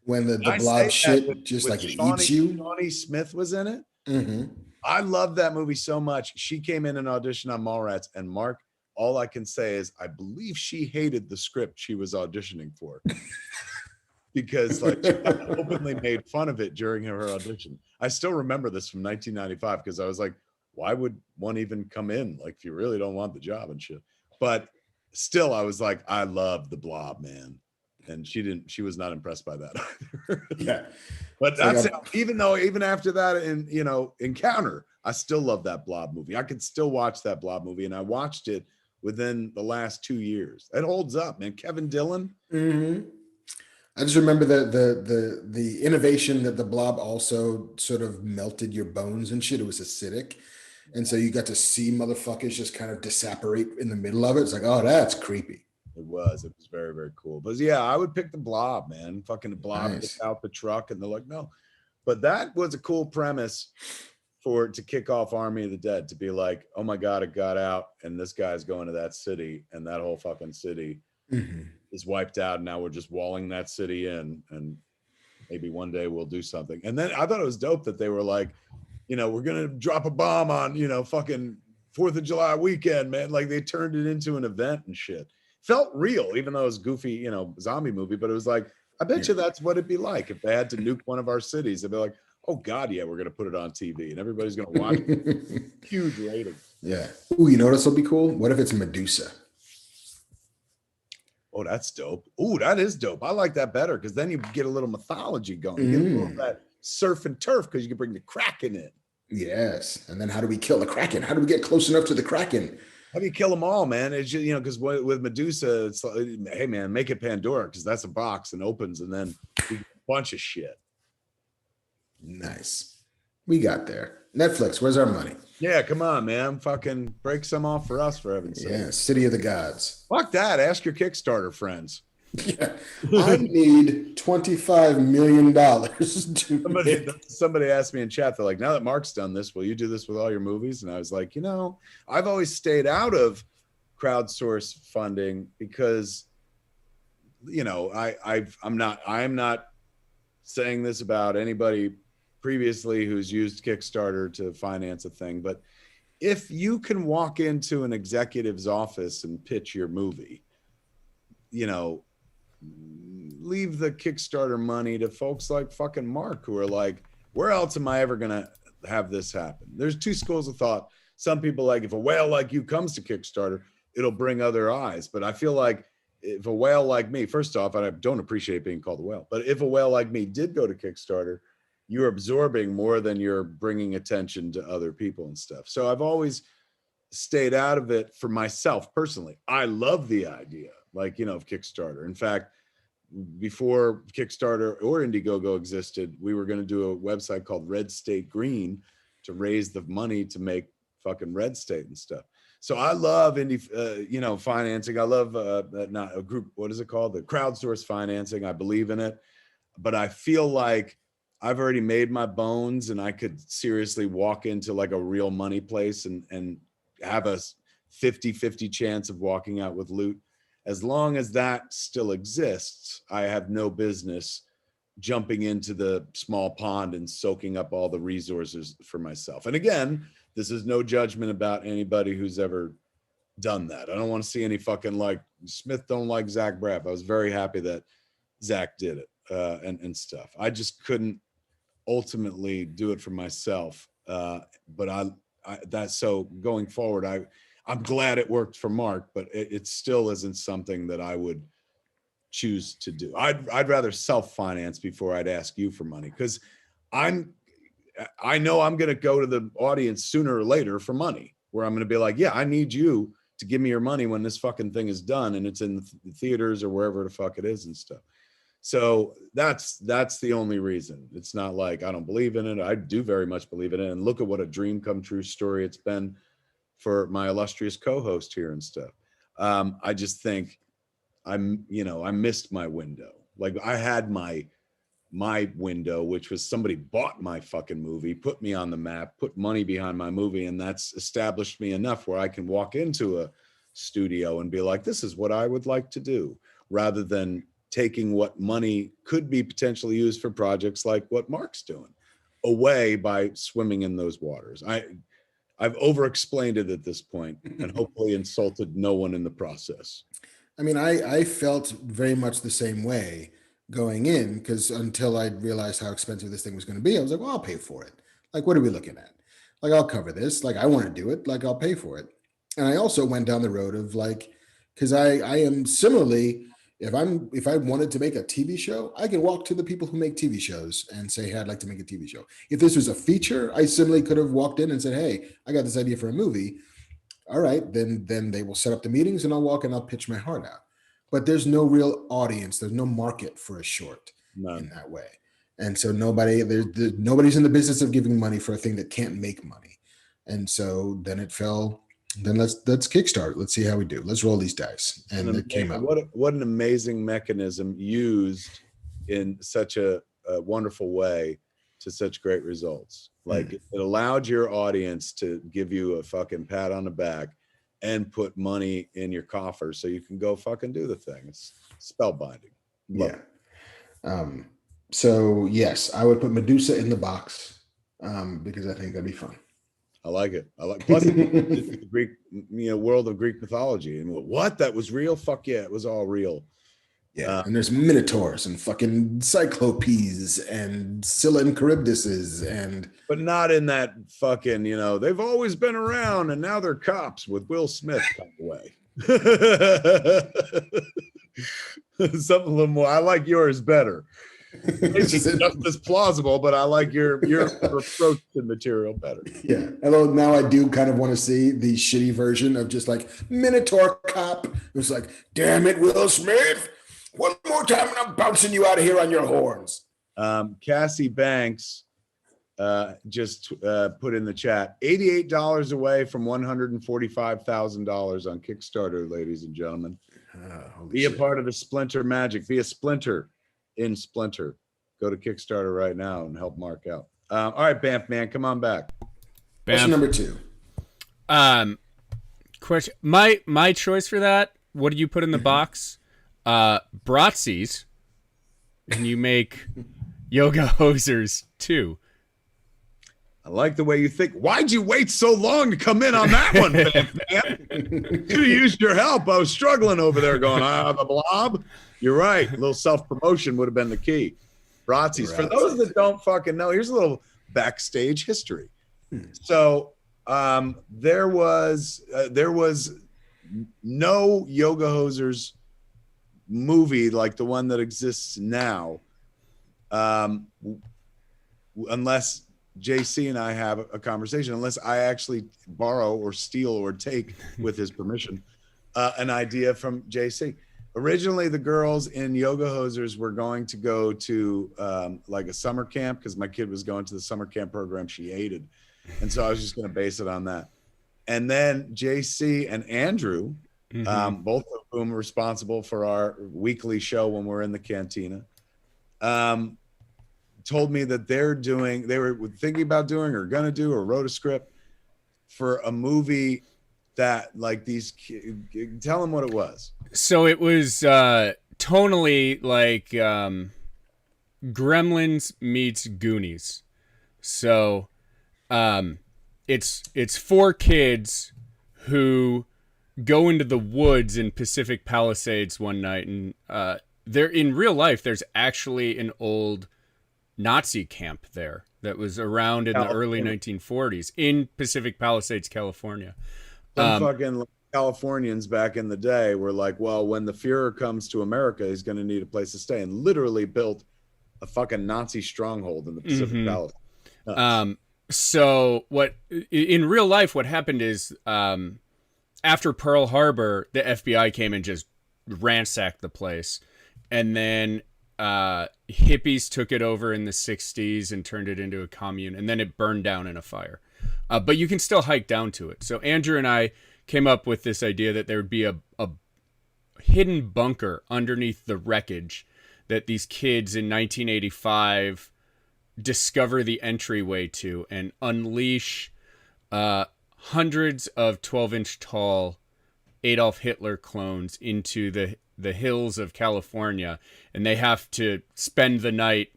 When the I Blob say shit that just with like it Shawnee, eats you. Shawnee Smith was in it. Mm-hmm. I love that movie so much. She came in and auditioned on Mallrats, and Mark, all I can say is I believe she hated the script she was auditioning for. Because like she openly made fun of it during her audition. I still remember this from 1995 because I was like, why would one even come in? Like if you really don't want the job and shit. But still, I was like, I love the Blob, man. And she was not impressed by that either. Yeah. But that's even after that encounter, I still love that Blob movie. I could still watch that Blob movie, and I watched it within the last 2 years. It holds up, man. Kevin Dillon. Mm-hmm. I just remember the innovation that the Blob also sort of melted your bones and shit. It was acidic. And so you got to see motherfuckers just kind of disapparate in the middle of it. It's like, oh, that's creepy. It was very, very cool. But yeah, I would pick the Blob, man. Fucking the Blob gets out the truck and they're like, no. But that was a cool premise to kick off Army of the Dead, to be like, oh my God, it got out and this guy's going to that city and that whole fucking city is wiped out. And now we're just walling that city in, and maybe one day we'll do something. And then I thought it was dope that they were like, we're going to drop a bomb on, fucking 4th of July weekend, man. Like they turned it into an event and shit. Felt real, even though it was goofy, zombie movie, but it was like, I bet you that's what it'd be like if they had to nuke one of our cities. They'd be like, oh God, yeah, we're going to put it on TV and everybody's going to watch it. Huge rating. Yeah. Ooh, you know this will be cool? What if it's Medusa? Oh, that's dope. Ooh, that is dope. I like that better because then you get a little mythology going. You get a little of that surf and turf because you can bring the Kraken in. Yes. And then how do we kill the Kraken? How do we get close enough to the Kraken? How do you kill them all, man? It's just, because with Medusa, it's like, hey, man, make it Pandora because that's a box and opens, and then we get a bunch of shit. Nice. We got there. Netflix, where's our money? Yeah, come on, man. Fucking break some off for us, for heaven's sake. Yeah, City of the Gods. Fuck that. Ask your Kickstarter friends. Yeah. I need $25 million to Somebody asked me in chat, they're like, now that Mark's done this, will you do this with all your movies? And I was like, I've always stayed out of crowdsource funding because, I'm not saying this about anybody previously who's used Kickstarter to finance a thing, but if you can walk into an executive's office and pitch your movie, leave the Kickstarter money to folks like fucking Mark, who are like, where else am I ever gonna have this happen? There's two schools of thought. Some people like, if a whale like you comes to Kickstarter, it'll bring other eyes. But I feel like if a whale like me, first off, I don't appreciate being called a whale, but if a whale like me did go to Kickstarter, you're absorbing more than you're bringing attention to other people and stuff. So I've always stayed out of it for myself personally. I love the idea, of Kickstarter. In fact, before Kickstarter or Indiegogo existed, we were going to do a website called Red State Green to raise the money to make fucking Red State and stuff. So I love financing. I love not a group. What is it called? The crowdsource financing. I believe in it, but I feel like I've already made my bones, and I could seriously walk into like a real money place and have a 50-50 chance of walking out with loot. As long as that still exists, I have no business jumping into the small pond and soaking up all the resources for myself. And again, this is no judgment about anybody who's ever done that. I don't want to see any fucking like Smith don't like Zach Braff. I was very happy that Zach did it and stuff. I just couldn't ultimately do it for myself. But so going forward, I'm glad it worked for Mark, but it still isn't something that I would choose to do. I'd rather self-finance before I'd ask you for money, because I know I'm going to go to the audience sooner or later for money, where I'm going to be like, yeah, I need you to give me your money when this fucking thing is done and it's in the theaters or wherever the fuck it is and stuff. So that's the only reason. It's not like I don't believe in it. I do very much believe in it. And look at what a dream come true story it's been for my illustrious co-host here and stuff. I just think I missed my window. Like I had my window, which was somebody bought my fucking movie, put me on the map, put money behind my movie, and that's established me enough where I can walk into a studio and be like, this is what I would like to do, rather than taking what money could be potentially used for projects like what Mark's doing away by swimming in those waters. I've over-explained it at this point and hopefully insulted no one in the process. I mean, I felt very much the same way going in, because until I realized how expensive this thing was going to be, I was like, well, I'll pay for it. Like, what are we looking at? Like, I'll cover this. Like, I want to do it. Like, I'll pay for it. And I also went down the road of like, because I am similarly, if I wanted to make a TV show, I can walk to the people who make TV shows and say, hey, I'd like to make a TV show. If this was a feature, I similarly could have walked in and said, hey, I got this idea for a movie. All right, then they will set up the meetings and I'll walk and I'll pitch my heart out. But there's no real audience. There's no market for a short in that way. And so nobody's in the business of giving money for a thing that can't make money. And so then it fell. Then let's kickstart. Let's see how we do. Let's roll these dice. And it came out. What an amazing mechanism used in such a wonderful way to such great results. Like it allowed your audience to give you a fucking pat on the back and put money in your coffer so you can go fucking do the thing. It's spellbinding. Love it. So yes, I would put Medusa in the box because I think that'd be fun. I like it. Plus the Greek, world of Greek mythology. And what? That was real? Fuck yeah, it was all real. Yeah, and there's minotaurs and fucking cyclopes and Scylla and Charybdises but not in that fucking, they've always been around and now they're cops with Will Smith kind of way. Something a little more. I like yours better. It's just as plausible, but I like your approach to material better. Yeah. Although now I do kind of want to see the shitty version of just like Minotaur Cop. It was like, damn it, Will Smith. One more time and I'm bouncing you out of here on your horns. Cassie Banks just put in the chat, $88 away from $145,000 on Kickstarter, ladies and gentlemen. Be a part of the Splinter magic. Be a Splinter in Splinter. Go to Kickstarter right now and help Mark out. All right, Bamf man, come on back. Question number 2. Question. My choice for that. What do you put in the box? Bratzies, and you make yoga hosers too. I like the way you think. Why'd you wait so long to come in on that one, man? You used your help. I was struggling over there going, the blob. You're right. A little self-promotion would have been the key. Bratzies. For those that don't fucking know, here's a little backstage history. So there was no Yoga Hosers movie like the one that exists now, unless JC and I have a conversation, unless I actually borrow or steal or take, with his permission, an idea from JC. Originally, the girls in Yoga Hosers were going to go to like a summer camp because my kid was going to the summer camp program she hated. And so I was just going to base it on that. And then JC and Andrew, both of whom are responsible for our weekly show when we're in the cantina, told me that they were thinking about doing or going to do or wrote a script for a movie that like these tell them what it was. So it was tonally like Gremlins meets Goonies. So it's 4 kids who go into the woods in Pacific Palisades one night, and they're in real life. There's actually an old Nazi camp there that was around in the early 1940s in Pacific Palisades, California. Some fucking Californians back in the day were like, well, when the Fuhrer comes to America, he's going to need a place to stay, and literally built a fucking Nazi stronghold in the Pacific Palisades. So what in real life, what happened is after Pearl Harbor, the FBI came and just ransacked the place. And then hippies took it over in the 60s and turned it into a commune. And then it burned down in a fire. But you can still hike down to it. So Andrew and I came up with this idea that there would be a hidden bunker underneath the wreckage that these kids in 1985 discover the entryway to and unleash hundreds of 12-inch tall Adolf Hitler clones into the hills of California, and they have to spend the night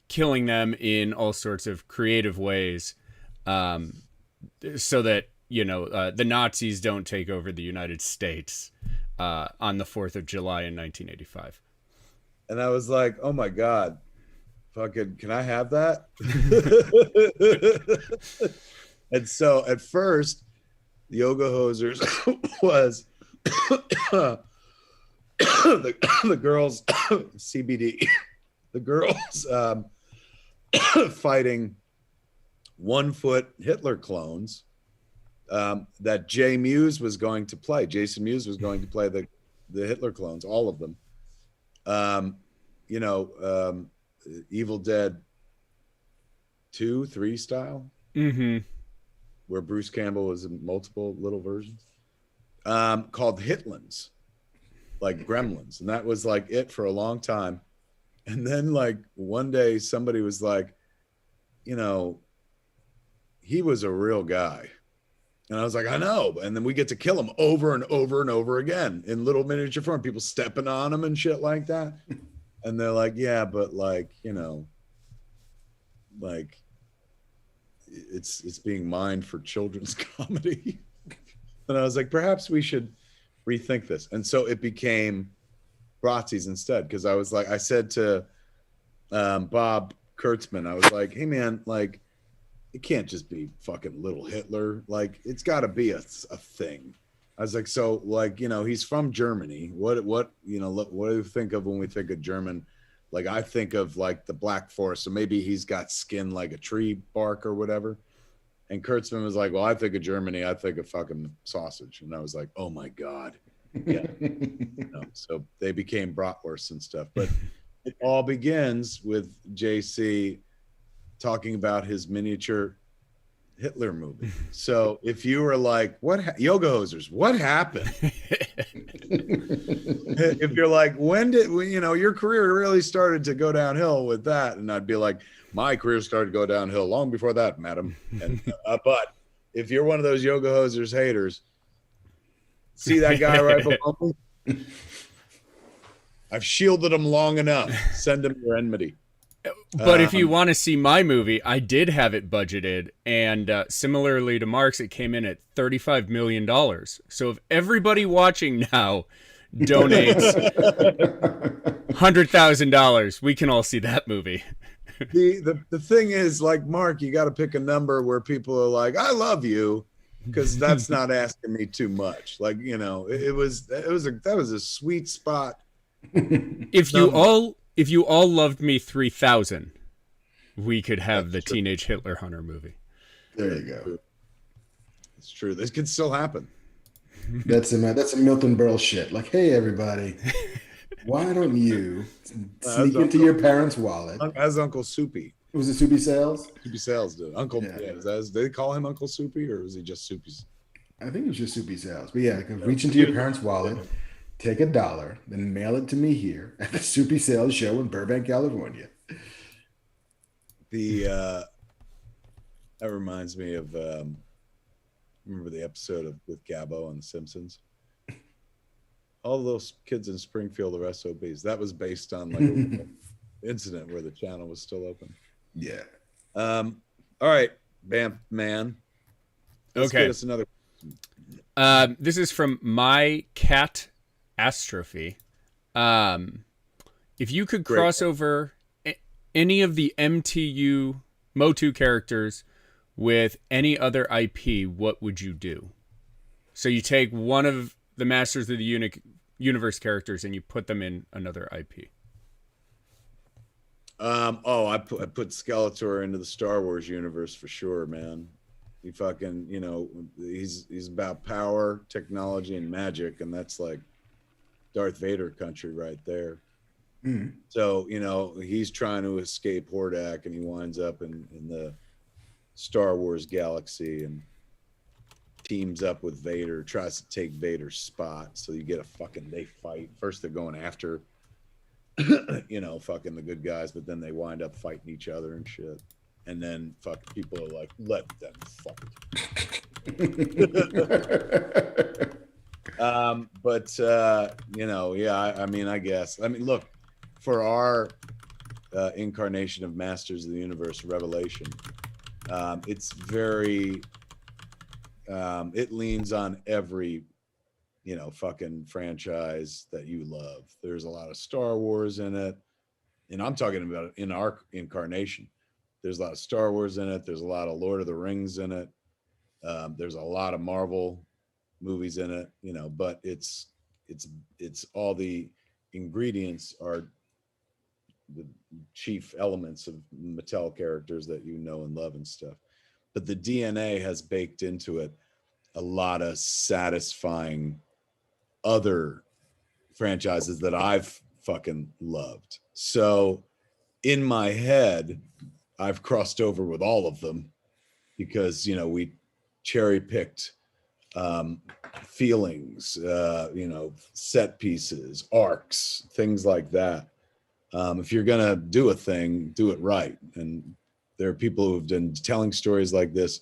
killing them in all sorts of creative ways, so that the Nazis don't take over the United States on the 4th of July in 1985. And I was like, oh my God, fucking, can I have that? And so at first, the Yoga Hosers was the girls CBD, the girls fighting 1-foot Hitler clones that Jason Mewes was going to play the Hitler clones, all of them. Evil Dead 2, 3 style, where Bruce Campbell was in multiple little versions, called Hitlins, like Gremlins, and that was like it for a long time. And then like one day somebody was like, he was a real guy. And I was like, I know. And then we get to kill him over and over and over again in little miniature form, people stepping on him and shit like that. And they're like, yeah, but like, like it's being mined for children's comedy. And I was like, perhaps we should rethink this. And so it became Bratzies instead. Cause I was like, I said to Bob Kurtzman, I was like, hey man, like, it can't just be fucking little Hitler. Like, it's got to be a thing. I was like, so like, he's from Germany. What do you think of when we think of German Like I think of like the Black Forest, so maybe he's got skin like a tree bark or whatever. And Kurtzman was like, well, I think of Germany, I think of fucking sausage. And I was like, oh my God. Yeah. So they became bratwursts and stuff. But it all begins with JC talking about his miniature Hitler movie. So if you were like, Yoga Hosers, what happened? If you're like, when did your career really started to go downhill with that? And I'd be like, my career started to go downhill long before that, madam. And but if you're one of those Yoga Hosers haters, see that guy right below me? I've shielded him long enough. Send him your enmity. But if you want to see my movie, I did have it budgeted, and similarly to Mark's, it came in at $35 million. So if everybody watching now donates $100,000, we can all see that movie. The thing is, like Mark, you got to pick a number where people are like, "I love you," because that's not asking me too much. Like that was a sweet spot. If you all loved me 3,000, we could have the Teenage Hitler Hunter movie. There you go. It's true. This could still happen. That's a Milton Berle shit. Like, hey everybody, why don't you sneak into your parents' wallet? As Uncle Soupy. Was it Soupy Sales? Soupy Sales did. Uncle, did they call him Uncle Soupy, or was he just Soupy's? I think it was just Soupy Sales. But yeah, reach into your parents' wallet, take $1, then mail it to me here at the Soupy Sales show in Burbank, California. That reminds me of remember the episode with Gabbo on The Simpsons? All those kids in Springfield are SOBs. That was based on like an incident where the channel was still open. Yeah. All right, Bam Man. Let's get us another. This is from My Cat Astrophy. If you could cross over any of the Motu characters with any other IP, what would you do? So you take one of the Masters of the Universe characters and you put them in another IP. I put Skeletor into the Star Wars universe for sure, man. He fucking, he's about power, technology, and magic, and that's like Darth Vader country right there. Mm. So, he's trying to escape Hordak, and he winds up in the Star Wars galaxy and teams up with Vader, tries to take Vader's spot. So you get they fight. First they're going after, fucking the good guys, but then they wind up fighting each other and shit. And then people are like, let them fight. I guess. Look, for our incarnation of Masters of the Universe Revelation, it's very, it leans on every, fucking franchise that you love. There's a lot of Star Wars in it. And I'm talking about it in our incarnation. There's a lot of Star Wars in it. There's a lot of Lord of the Rings in it. There's a lot of Marvel movies in it, but it's all the ingredients are the chief elements of Mattel characters that you know and love and stuff. But the DNA has baked into it a lot of satisfying other franchises that I've fucking loved. So in my head, I've crossed over with all of them because, we cherry picked feelings, set pieces, arcs, things like that. If you're going to do a thing, do it right. And there are people who've been telling stories like this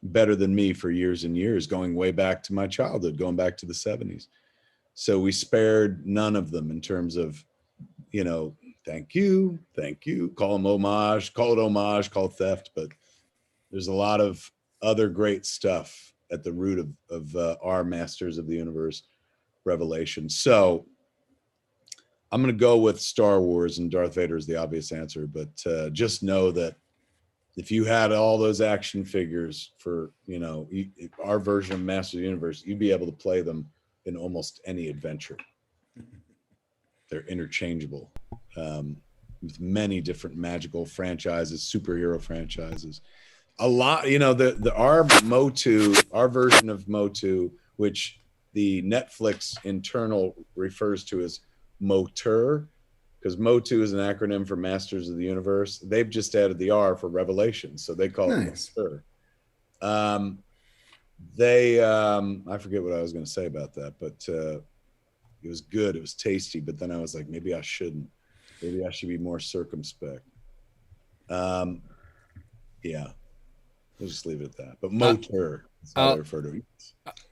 better than me for years and years, going way back to my childhood, going back to the 70s. So we spared none of them in terms of, thank you, call them homage, call it theft. But there's a lot of other great stuff at the root of our Masters of the Universe revelation. So I'm going to go with Star Wars, and Darth Vader is the obvious answer. But just know that if you had all those action figures for, our version of Masters of the Universe, you'd be able to play them in almost any adventure. They're interchangeable. with many different magical franchises, superhero franchises. A lot, you know, our version of Motu, which the Netflix internal refers to as Moteur, because Motu is an acronym for Masters of the Universe. They've just added the R for Revelation, so they call it Moteur. I forget what I was going to say about that, but it was good. It was tasty, but then I was like, maybe I shouldn't. Maybe I should be more circumspect. Yeah. We'll just leave it at that. But Moteur, that's how I refer to it.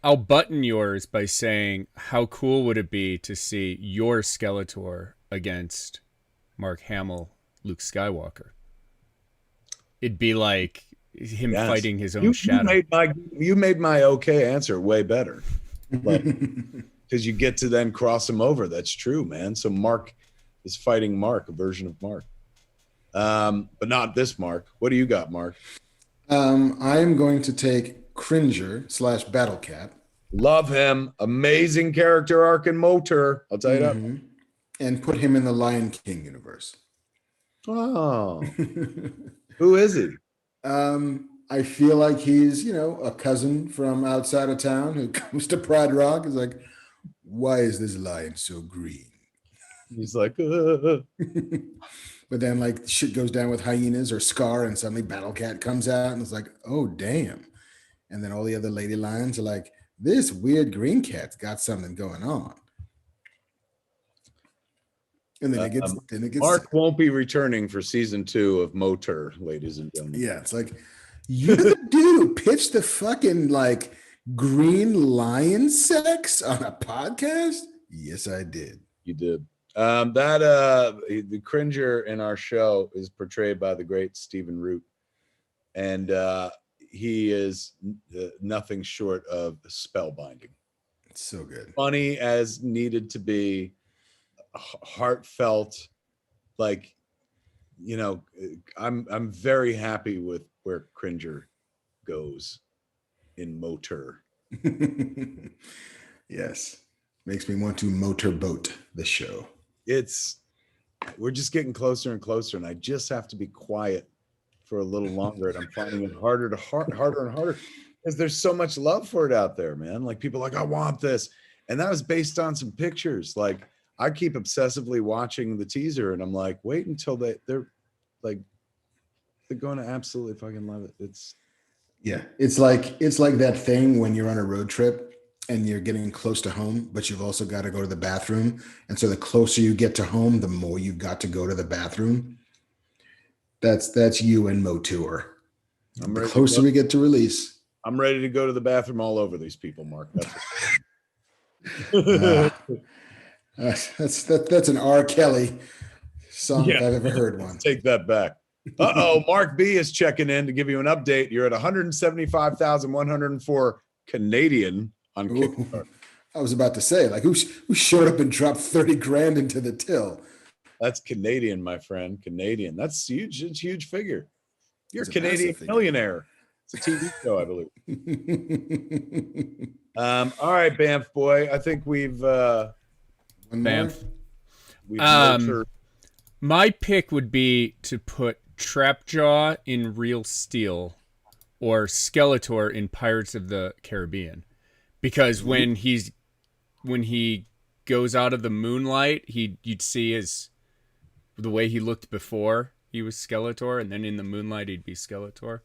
I'll button yours by saying, how cool would it be to see your Skeletor against Mark Hamill, Luke Skywalker? It'd be like him fighting his own shadow. You made my okay answer way better. Because you get to then cross him over. That's true, man. So Mark is fighting Mark, a version of Mark. But not this Mark. What do you got, Mark? I'm going to take Cringer / Battle Cat. Love him. Amazing character arc in Motor. I'll tell you that. And put him in the Lion King universe. Oh. Who is he? I feel like he's, a cousin from outside of town who comes to Pride Rock. Is like, why is this lion so green? He's like, But then like shit goes down with hyenas or Scar, and suddenly Battle Cat comes out and it's like, oh damn. And then all the other lady lions are like, this weird green cat's got something going on. And then it gets Mark won't be returning for season 2 of Motor, ladies and gentlemen. Yeah, it's like, you're the dude who pitched the fucking like green lion sex on a podcast? Yes, I did. You did. The Cringer in our show is portrayed by the great Stephen Root, and he is nothing short of spellbinding. It's so good. Funny as needed to be, heartfelt. Like, I'm very happy with where Cringer goes in Motor. Yes, makes me want to motorboat the show. We're just getting closer and closer, and I just have to be quiet for a little longer, and I'm finding it harder and harder because there's so much love for it out there, man. Like, people are like, I want this, and that was based on some pictures. Like, I keep obsessively watching the teaser, and I'm like, wait until they're going to absolutely fucking love it. It's like that thing when you're on a road trip and you're getting close to home, but you've also got to go to the bathroom. And so the closer you get to home, the more you've got to go to the bathroom. That's you and Motour. The closer we get to release. I'm ready to go to the bathroom all over these people, Mark. That's an R. Kelly song if I've ever heard one. Take that back. Mark B is checking in to give you an update. You're at 175,104 Canadian on Kickstarter. I was about to say, like, who showed up and dropped 30 grand into the till? That's Canadian, my friend. Canadian. That's huge. It's a huge figure. You're a Canadian millionaire. It's a TV show, I believe. All right, Banff boy. I think we've Banff. My pick would be to put Trapjaw in Real Steel or Skeletor in Pirates of the Caribbean, because when he goes out of the moonlight, you'd see the way he looked before he was Skeletor, and then in the moonlight he'd be Skeletor.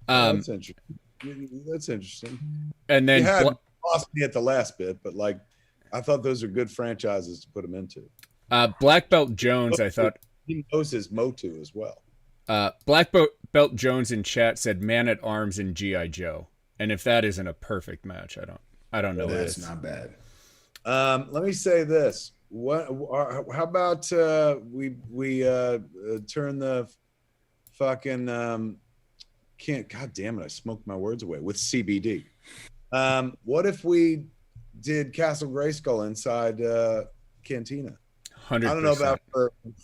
That's interesting. And then lost me at the last bit, but like, I thought those are good franchises to put him into. Black Belt Jones, I thought he knows his Motu as well. Black Belt Jones in chat said Man at Arms and G.I. Joe, and if that isn't a perfect match, I don't know. That's not bad. Let me say this. How about we turn the fucking God damn it, I smoked my words away with CBD. What if we did Castle Grayskull inside Cantina? 100%. I don't know about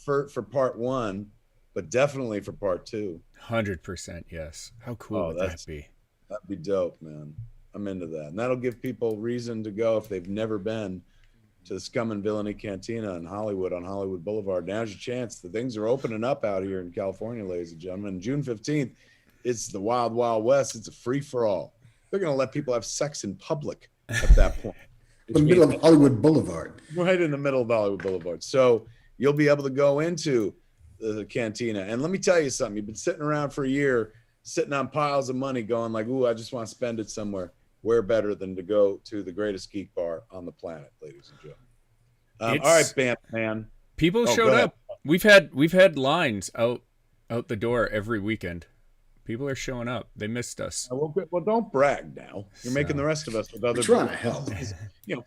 for part 1, but definitely for part 2. 100%, yes. How cool would that be? That'd be dope, man. I'm into that. And that'll give people reason to go if they've never been to the Scum and Villainy Cantina in Hollywood on Hollywood Boulevard. Now's your chance. The things are opening up out here in California, ladies and gentlemen. June 15th, it's the Wild Wild West. It's a free-for-all. They're going to let people have sex in public at that point. In the middle of Hollywood Boulevard. Right in the middle of Hollywood Boulevard. So you'll be able to go into the cantina. And let me tell you something. You've been sitting around for a year, sitting on piles of money going like, ooh, I just want to spend it somewhere. Where better than to go to the greatest geek bar on the planet, ladies and gentlemen. All right, Bam Man. People showed up. We've had lines out the door every weekend. People are showing up. They missed us. Well, don't brag now. You're making the rest of us with other trying to help.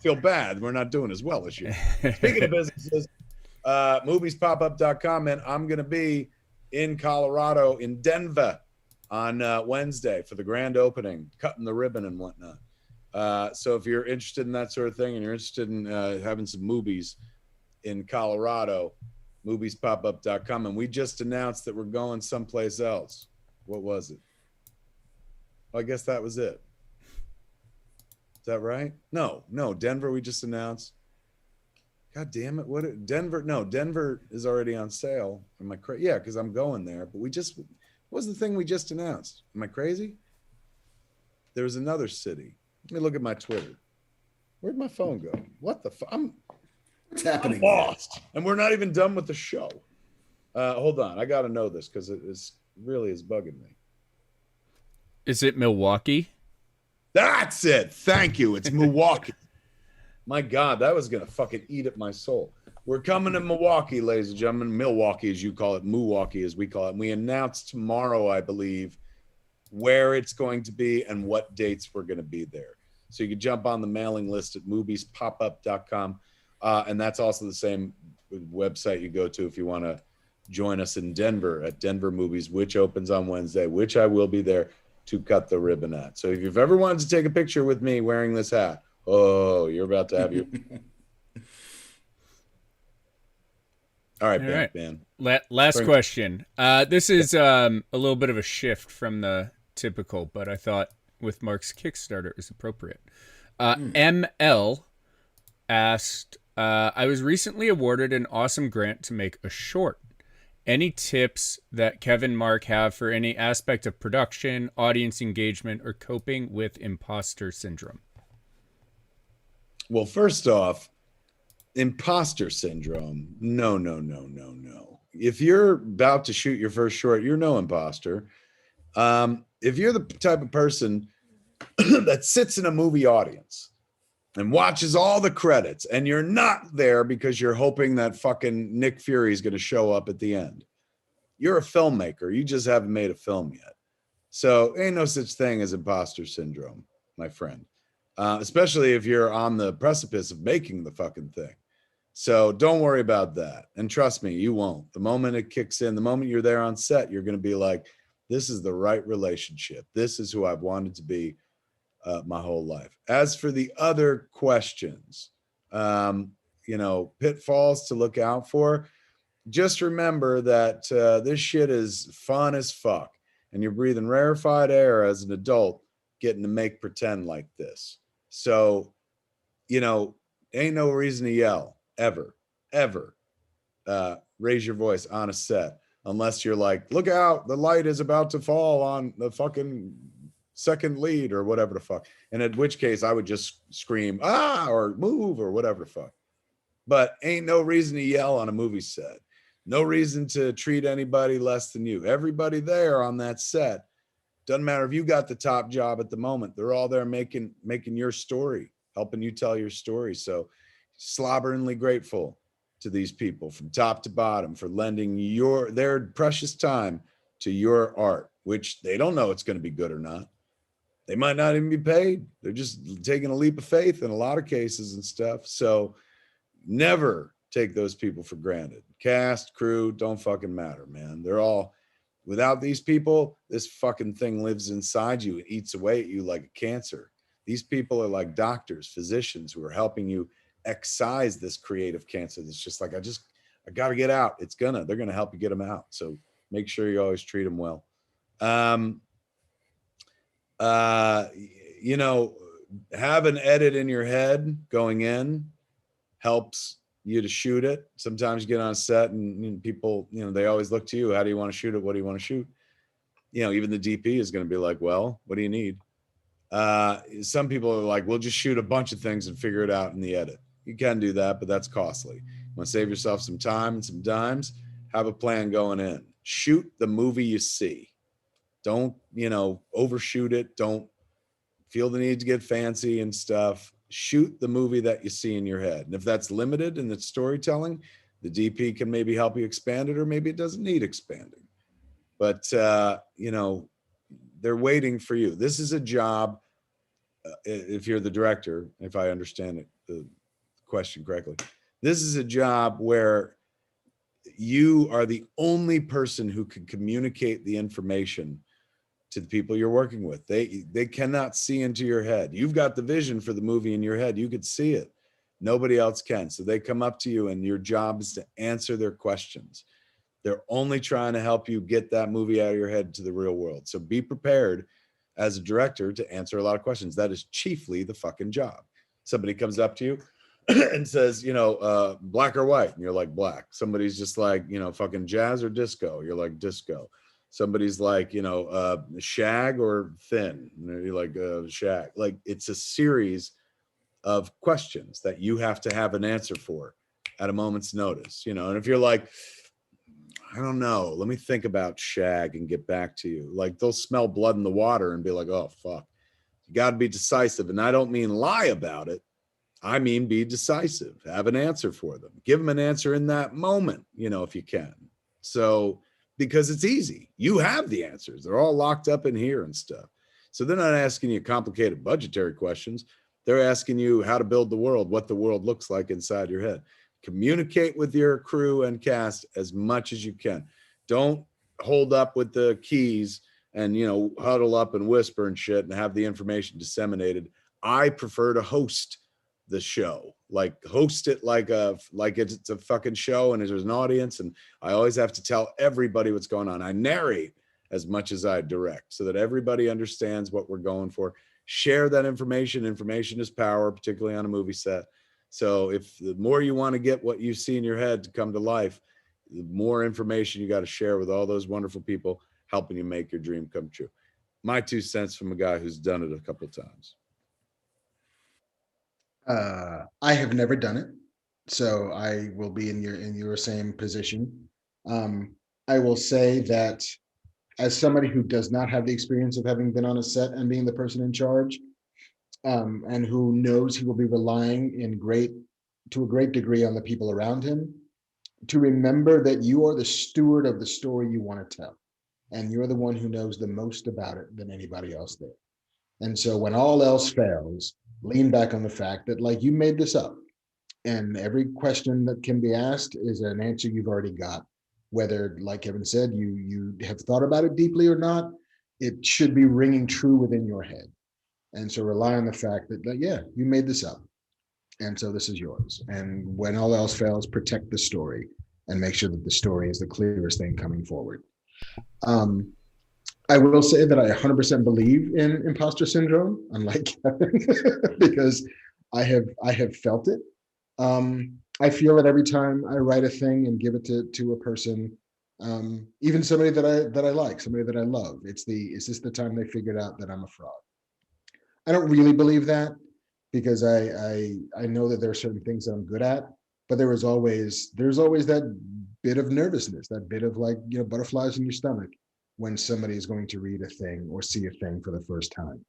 Feel bad. We're not doing as well as you. Speaking of businesses, moviespopup.com, man. I'm going to be in Colorado, in Denver, on Wednesday for the grand opening, cutting the ribbon and whatnot. So if you're interested in that sort of thing and you're interested in having some movies in Colorado, moviespopup.com. And we just announced that we're going someplace else. What was it? Well, I guess that was it. Is that right? No, Denver we just announced. God damn it. Denver? No, Denver is already on sale. Am I crazy? Yeah, because I'm going there. But what was the thing we just announced? Am I crazy? There was another city. Let me look at my Twitter. Where'd my phone go? What the fuck? What's happening? I'm lost. And we're not even done with the show. Hold on. I got to know this because it really is bugging me. Is it Milwaukee? That's it. Thank you. It's Milwaukee. My God, that was going to fucking eat at my soul. We're coming to Milwaukee, ladies and gentlemen. Milwaukee, as you call it. Milwaukee, as we call it. And we announce tomorrow, I believe, where it's going to be and what dates we're going to be there. So you can jump on the mailing list at moviespopup.com. And that's also the same website you go to if you want to join us in Denver at Denver Movies, which opens on Wednesday, which I will be there to cut the ribbon at. So if you've ever wanted to take a picture with me wearing this hat, oh, you're about to have your... All right, Ben. Last question. This is a little bit of a shift from the typical, but I thought with Mark's Kickstarter is appropriate. ML asked, I was recently awarded an awesome grant to make a short. Any tips that Kevin Mark have for any aspect of production, audience engagement, or coping with imposter syndrome? Well, first off, imposter syndrome. No. If you're about to shoot your first short, you're no imposter. If you're the type of person that sits in a movie audience and watches all the credits and you're not there because you're hoping that fucking Nick Fury is going to show up at the end, you're a filmmaker. You just haven't made a film yet. So ain't no such thing as imposter syndrome, my friend. Especially if you're on the precipice of making the fucking thing. So don't worry about that. And trust me, you won't. The moment it kicks in, the moment you're there on set, you're going to be like, this is the right relationship. This is who I've wanted to be my whole life. As for the other questions, pitfalls to look out for, just remember that this shit is fun as fuck. And you're breathing rarefied air as an adult getting to make pretend like this. So, ain't no reason to yell ever. Raise your voice on a set unless you're like, look out, the light is about to fall on the fucking second lead or whatever the fuck. And in which case I would just scream, or move or whatever the fuck. But ain't no reason to yell on a movie set. No reason to treat anybody less than you. Everybody there on that set, doesn't matter if you got the top job at the moment, they're all there making your story, helping you tell your story. So slobberingly grateful to these people from top to bottom for lending their precious time to your art, which they don't know it's going to be good or not. They might not even be paid. They're just taking a leap of faith in a lot of cases and stuff. So never take those people for granted. Cast, crew, don't fucking matter, man. They're all, without these people, this fucking thing lives inside you and eats away at you like a cancer. These people are like doctors, physicians who are helping you excise this creative cancer. That's just like, I got to get out. They're going to help you get them out. So make sure you always treat them well. Have an edit in your head going in. helps you to shoot it. Sometimes you get on set and people, they always look to you. How do you want to shoot it? What do you want to shoot? Even the DP is going to be like, well, what do you need? Some people are like, we'll just shoot a bunch of things and figure it out in the edit. You can do that, but that's costly. You want to save yourself some time and some dimes, have a plan going in. Shoot the movie you see. Don't, overshoot it. Don't feel the need to get fancy and stuff. Shoot the movie that you see in your head. And if that's limited in its storytelling, the DP can maybe help you expand it, or maybe it doesn't need expanding. But, they're waiting for you. This is a job, if you're the director, if I understand the question correctly, this is a job where you are the only person who can communicate the information to the people you're working with. They cannot see into your head. You've got the vision for the movie in your head. You could see it. Nobody else can. So they come up to you and your job is to answer their questions. They're only trying to help you get that movie out of your head to the real world. So be prepared as a director to answer a lot of questions. That is chiefly the fucking job. Somebody comes up to you and says, black or white? And you're like, black. Somebody's just like, fucking jazz or disco? You're like, disco. Somebody's like, shag or thin? And you're like, shag. Like, it's a series of questions that you have to have an answer for at a moment's notice, and if you're like, I don't know, let me think about shag and get back to you. Like, they'll smell blood in the water and be like, oh, fuck. You got to be decisive. And I don't mean lie about it. I mean, be decisive. Have an answer for them. Give them an answer in that moment, if you can. So, because it's easy. You have the answers. They're all locked up in here and stuff. So they're not asking you complicated budgetary questions. They're asking you how to build the world, what the world looks like inside your head. Communicate with your crew and cast as much as you can. Don't hold up with the keys and, huddle up and whisper and shit and have the information disseminated. I prefer to host the show, like host it like it's a fucking show and there's an audience. And I always have to tell everybody what's going on. I narrate as much as I direct so that everybody understands what we're going for. Share that information. Information is power, particularly on a movie set. So if the more you want to get what you see in your head to come to life, the more information you got to share with all those wonderful people helping you make your dream come true. My 2 cents from a guy who's done it a couple of times. I have never done it, so I will be in your same position. I will say that as somebody who does not have the experience of having been on a set and being the person in charge, and who knows he will be relying to a great degree on the people around him, to remember that you are the steward of the story you want to tell, and you're the one who knows the most about it than anybody else there. And so when all else fails, lean back on the fact that, like, you made this up, and every question that can be asked is an answer you've already got, whether, like Kevin said, you have thought about it deeply or not. It should be ringing true within your head. And so rely on the fact that, yeah, you made this up. And so this is yours. And when all else fails, protect the story and make sure that the story is the clearest thing coming forward. I will say that I 100% believe in imposter syndrome, unlike Kevin, because I have felt it. I feel that every time I write a thing and give it to a person, even somebody that I like, somebody that I love, is this the time they figured out that I'm a fraud? I don't really believe that, because I know that there are certain things that I'm good at, but there's always that bit of nervousness, that bit of, like, butterflies in your stomach when somebody is going to read a thing or see a thing for the first time.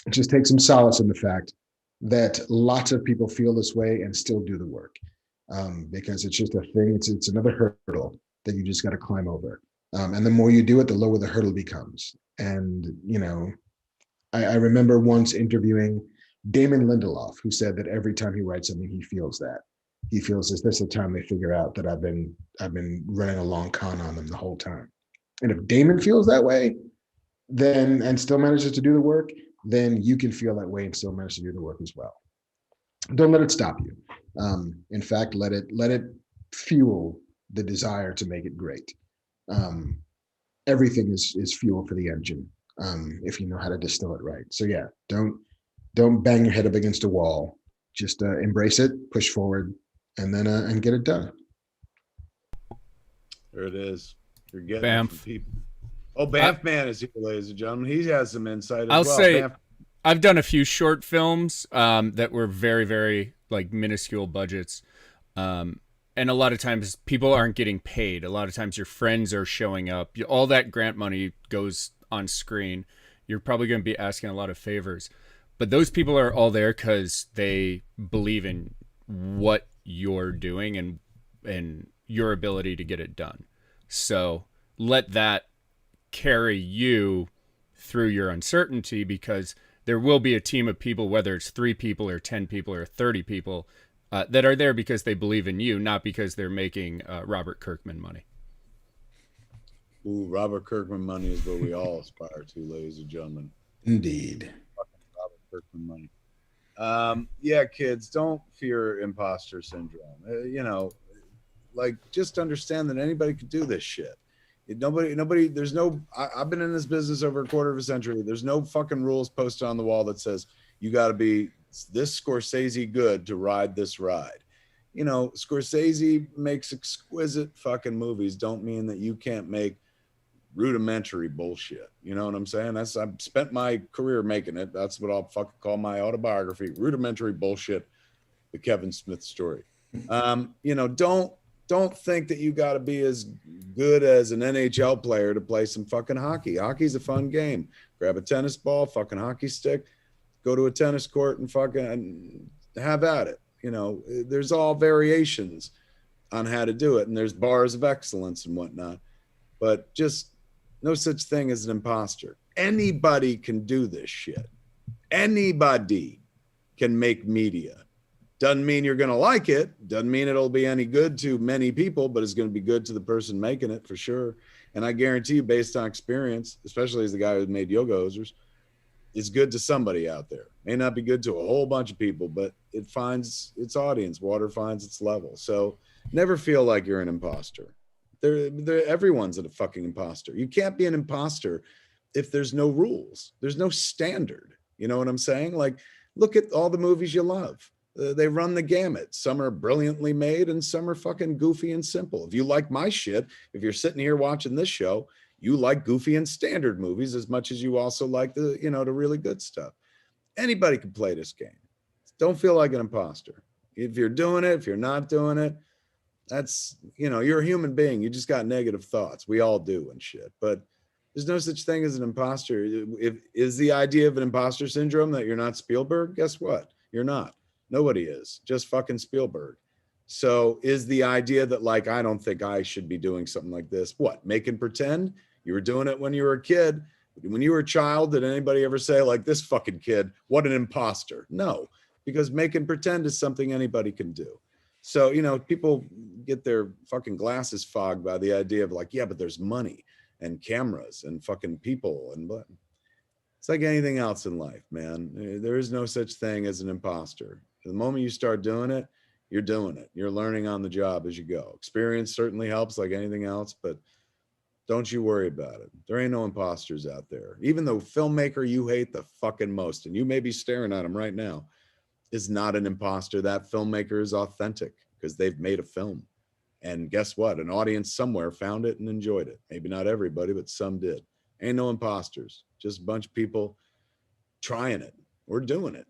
Just take some solace in the fact that lots of people feel this way and still do the work, because it's just a thing. It's another hurdle that you just got to climb over. And the more you do it, the lower the hurdle becomes. And, I remember once interviewing Damon Lindelof, who said that every time he writes something, he feels is this the time they figure out that I've been running a long con on them the whole time. And if Damon feels that way, then, and still manages to do the work, then you can feel that way and still manage to do the work as well. Don't let it stop you. In fact, let it fuel the desire to make it great. Everything is fuel for the engine, if you know how to distill it right. So yeah, don't bang your head up against a wall. just embrace it, push forward, and then and get it done. There it is. You're getting Bamf. it from people. Oh, FatMan is here, ladies and gentlemen. He has some insight as I'll well. say I've done a few short films that were very, very like minuscule budgets. And a lot of times people aren't getting paid. A lot of times your friends are showing up. All that grant money goes on screen. You're probably going to be asking a lot of favors. But those people are all there because they believe in what you're doing and your ability to get it done. So let that carry you through your uncertainty, because there will be a team of people, whether it's 3 people or 10 people or 30 people, that are there because they believe in you, not because they're making Robert Kirkman money. Ooh, Robert Kirkman money is what we all aspire to, ladies and gentlemen. Indeed. Robert Kirkman money. Yeah, kids, don't fear imposter syndrome. Like, just understand that anybody could do this shit. Nobody, there's no, I've been in this business over a quarter of a century. There's no fucking rules posted on the wall that says you got to be this Scorsese good to ride this ride. Scorsese makes exquisite fucking movies. Don't mean that you can't make rudimentary bullshit. You know what I'm saying? I've spent my career making it. That's what I'll fucking call my autobiography, rudimentary bullshit, the Kevin Smith story. Don't think that you got to be as good as an NHL player to play some fucking hockey. Hockey's a fun game. Grab a tennis ball, fucking hockey stick, go to a tennis court and fucking have at it. There's all variations on how to do it, and there's bars of excellence and whatnot, but just no such thing as an imposter. Anybody can do this shit. Anybody can make media. Doesn't mean you're going to like it. Doesn't mean it'll be any good to many people, but it's going to be good to the person making it for sure. And I guarantee you, based on experience, especially as the guy who made Yoga Hosers, it's good to somebody out there. May not be good to a whole bunch of people, but it finds its audience. Water finds its level. So never feel like you're an imposter. Everyone's a fucking imposter. You can't be an imposter if there's no rules. There's no standard. You know what I'm saying? Like, look at all the movies you love. They run the gamut. Some are brilliantly made and some are fucking goofy and simple. If you like my shit, if you're sitting here watching this show, you like goofy and standard movies as much as you also like the really good stuff. Anybody can play this game. Don't feel like an imposter. If you're doing it, if you're not doing it, that's, you're a human being. You just got negative thoughts. We all do and shit. But there's no such thing as an imposter. Is the idea of an imposter syndrome that you're not Spielberg? Guess what? You're not. Nobody is. Just fucking Spielberg. So is the idea that, like, I don't think I should be doing something like this? What? Make and pretend? You were doing it when you were a kid. When you were a child, did anybody ever say, like, this fucking kid, what an imposter? No, because make and pretend is something anybody can do. So, people get their fucking glasses fogged by the idea of, like, yeah, but there's money and cameras and fucking people. And it's like anything else in life, man. There is no such thing as an imposter. The moment you start doing it, you're doing it. You're learning on the job as you go. Experience certainly helps, like anything else, but don't you worry about it. There ain't no imposters out there. Even the filmmaker you hate the fucking most, and you may be staring at him right now, is not an imposter. That filmmaker is authentic because they've made a film. And guess what? An audience somewhere found it and enjoyed it. Maybe not everybody, but some did. Ain't no imposters. Just a bunch of people trying it. We're doing it.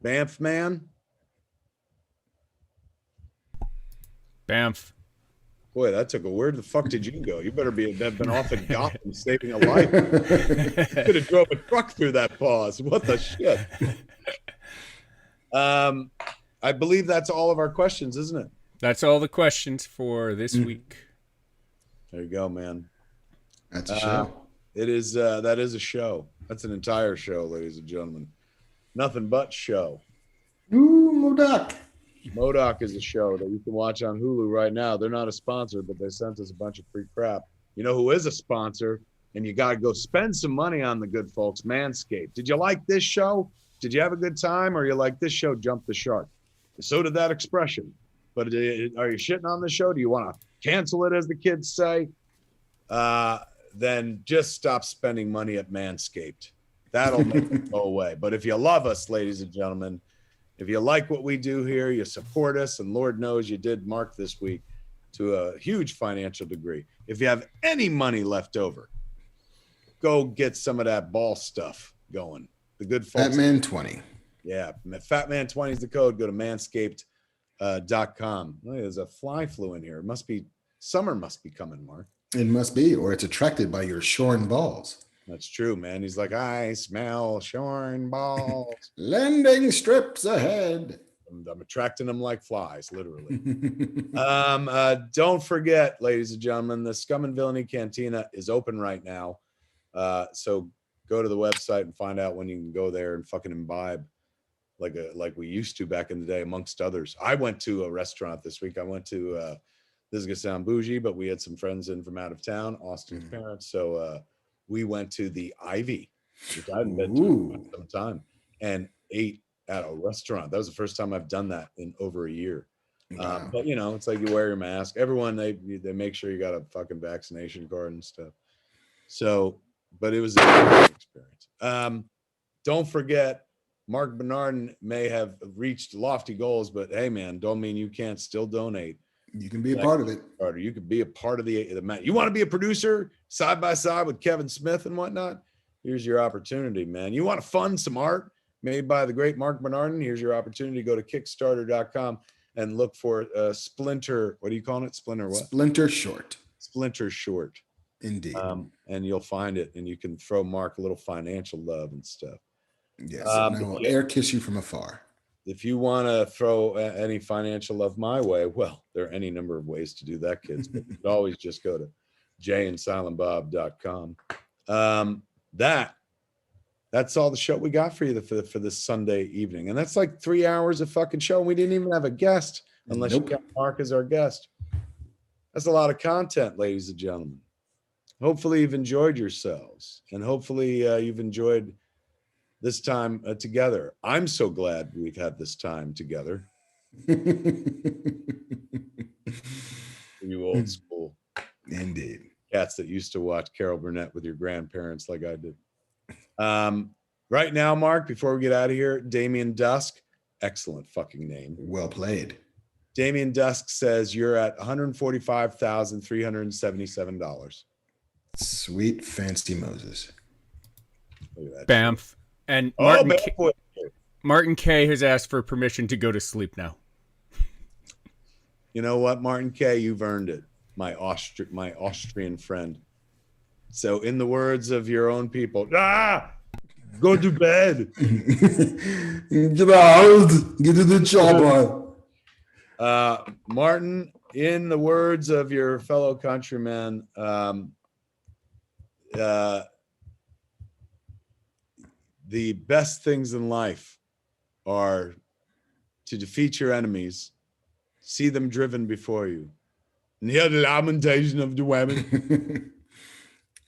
Bamf man. Bamf. Boy, that took a where the fuck did you go? You better have been off in Gotham saving a life. Could have drove a truck through that pause. What the shit? I believe that's all of our questions, isn't it? That's all the questions for this week. There you go, man. That's a show. It is. That is a show. That's an entire show, ladies and gentlemen. Nothing but show. Ooh, Modoc. MODOK is a show that you can watch on Hulu right now. They're not a sponsor, but they sent us a bunch of free crap. You know who is a sponsor? And you got to go spend some money on the good folks, Manscaped. Did you like this show? Did you have a good time? Or you like this show jumped the shark? So did that expression. But are you shitting on the show? Do you want to cancel it, as the kids say? Then just stop spending money at Manscaped That'll make it go away. But if you love us, ladies and gentlemen, if you like what we do here, you support us, and Lord knows you did, Mark, this week to a huge financial degree. If you have any money left over, go get some of that ball stuff going. The good folks. FatMan 20. Yeah, FatMan 20 is the code. Go to manscaped.com. There's a fly flew in here. It must be summer must be coming, Mark. It must be, or it's attracted by your shorn balls. That's true, man. He's like, I smell shorn balls. Landing strips ahead. I'm attracting them like flies, literally. Don't forget, ladies and gentlemen, the Scum and Villainy Cantina is open right now. So go to the website and find out when you can go there and fucking imbibe like we used to back in the day, amongst others. I went to a restaurant this week. I went to this is gonna sound bougie, but we had some friends in from out of town, Austin's parents. So we went to the Ivy, which I hadn't been to in some time, and ate at a restaurant. That was the first time I've done that in over a year. Wow. But you know, it's like you wear your mask. Everyone, they make sure you got a fucking vaccination card and stuff. So, but it was a good experience. Don't forget, Mark Bernardin may have reached lofty goals, but hey, man, don't mean you can't still donate. You can be a part of it. Or you could be a part of the match. You want to be a producer side by side with Kevin Smith and whatnot? Here's your opportunity, man. You want to fund some art made by the great Mark Bernardin? Here's your opportunity. Go to Kickstarter.com and look for Splinter. What are you calling it? Splinter what? Splinter Short. Splinter Short. Indeed. And you'll find it, and you can throw Mark a little financial love and stuff. Yes, and I will air kiss you from afar. If you want to throw any financial love my way, well, there are any number of ways to do that, kids. But you could always just go to jayandsilentbob.com. That's all the show we got for you for this Sunday evening. And that's like 3 hours of fucking show. And we didn't even have a guest unless you got Mark as our guest. That's a lot of content, ladies and gentlemen. Hopefully you've enjoyed yourselves, and hopefully you've enjoyed this time together. I'm so glad we've had this time together. You old school. Indeed. Cats that used to watch Carol Burnett with your grandparents like I did. Right now, Mark, before we get out of here, Damien Dusk, excellent fucking name. Well played. Damien Dusk says you're at $145,377. Sweet fancy Moses. Look at that. Bamf. And Martin K has asked for permission to go to sleep now. You know what, Martin K, you've earned it, my Austrian friend. So in the words of your own people, go to bed. Get out. Get to the chopper. Martin, in the words of your fellow countrymen, the best things in life are to defeat your enemies, see them driven before you, and hear the lamentation of the women.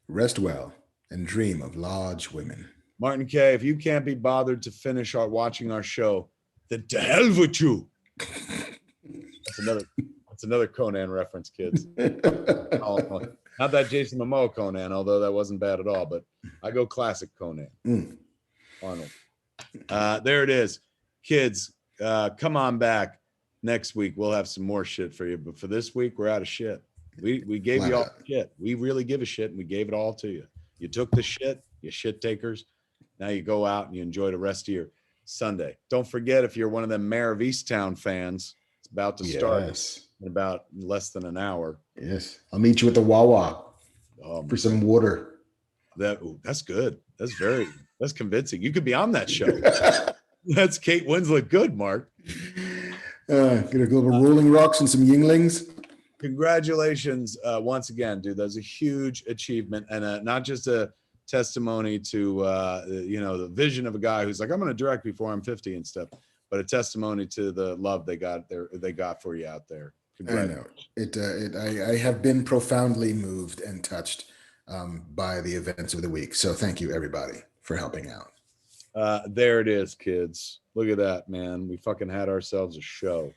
Rest well and dream of large women. Martin K, if you can't be bothered to finish watching our show, then to hell with you. That's another Conan reference, kids. Not that Jason Momoa Conan, although that wasn't bad at all, but I go classic Conan. Arnold. There it is. Kids, come on back. Next week, we'll have some more shit for you. But for this week, we're out of shit. We gave you all shit. We really give a shit, and we gave it all to you. You took the shit, you shit takers. Now you go out and you enjoy the rest of your Sunday. Don't forget, if you're one of them Mayor of Easttown fans, it's about to start in about less than an hour. Yes. I'll meet you at the Wawa for some water. That's good. That's convincing. You could be on that show. That's Kate Winslet good, Mark. Get a couple of Rolling Rocks and some Yinglings. Congratulations once again, dude. That's a huge achievement, and not just a testimony to the vision of a guy who's like, I'm going to direct before I'm 50 and stuff, but a testimony to the love they got for you out there. I know it. I have been profoundly moved and touched by the events of the week. So thank you, everybody, for helping out. There it is, kids. Look at that, man. We fucking had ourselves a show.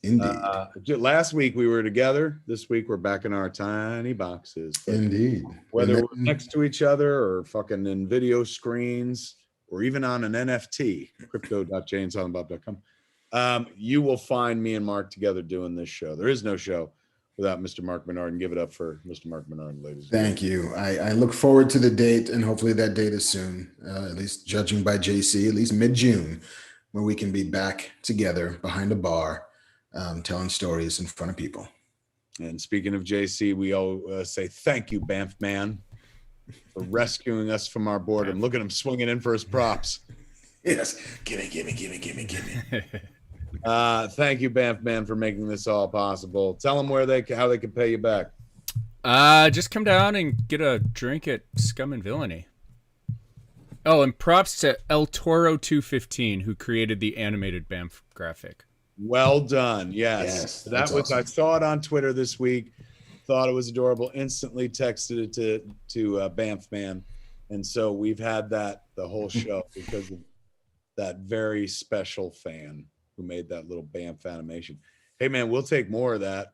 Indeed. Last week we were together. This week we're back in our tiny boxes. But Indeed. whether we're next to each other or fucking in video screens or even on an NFT, crypto.janesilentbob.com, you will find me and Mark together doing this show. There is no show without Mr. Mark Bernard, and give it up for Mr. Mark Bernard, ladies. Thank you. I look forward to the date, and hopefully that date is soon, at least judging by JC, at least mid-June, where we can be back together behind a bar, telling stories in front of people. And speaking of JC, we all say thank you, FatMan, for rescuing us from our boredom. Look at him swinging in for his props. Yes. Gimme. Thank you, FatMan, for making this all possible. Tell them how they can pay you back. Just come down and get a drink at Scum and Villainy. Oh, and props to El Toro 215, who created the animated Banff graphic. Well done. Yes. That was awesome. I saw it on Twitter this week. Thought it was adorable. Instantly texted it to FatMan. And so we've had that the whole show because of that very special fan who made that little Banff animation. Hey man, we'll take more of that.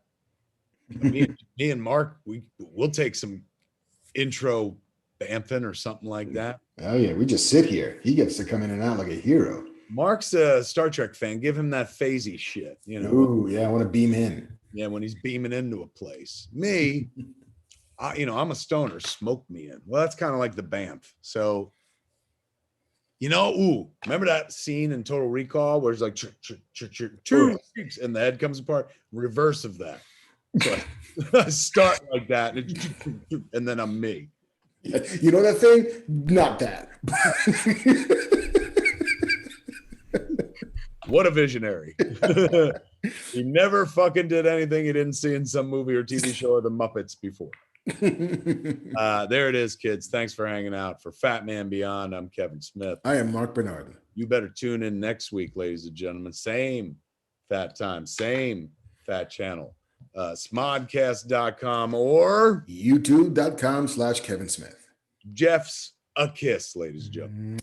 Me and Mark, we'll take some intro Banffing or something like that. Oh yeah, we just sit here. He gets to come in and out like a hero. Mark's a Star Trek fan. Give him that phasey shit, you know. Ooh, yeah, I want to beam in. Yeah, when he's beaming into a place. Me, I'm a stoner. Smoke me in. Well, that's kind of like the Banff. So, remember that scene in Total Recall where it's like two cheeks and the head comes apart? Reverse of that. So I start like that, and then I'm me. You know that thing? Not that. What a visionary. He never fucking did anything he didn't see in some movie or TV show or the Muppets before. There it is, kids. Thanks for hanging out. For FatMan Beyond, I'm Kevin Smith. I am Mark Bernard. You better tune in next week, ladies and gentlemen. Same fat time, same fat channel. Smodcast.com or youtube.com/Kevin Smith. Jeff's a kiss, ladies and gentlemen.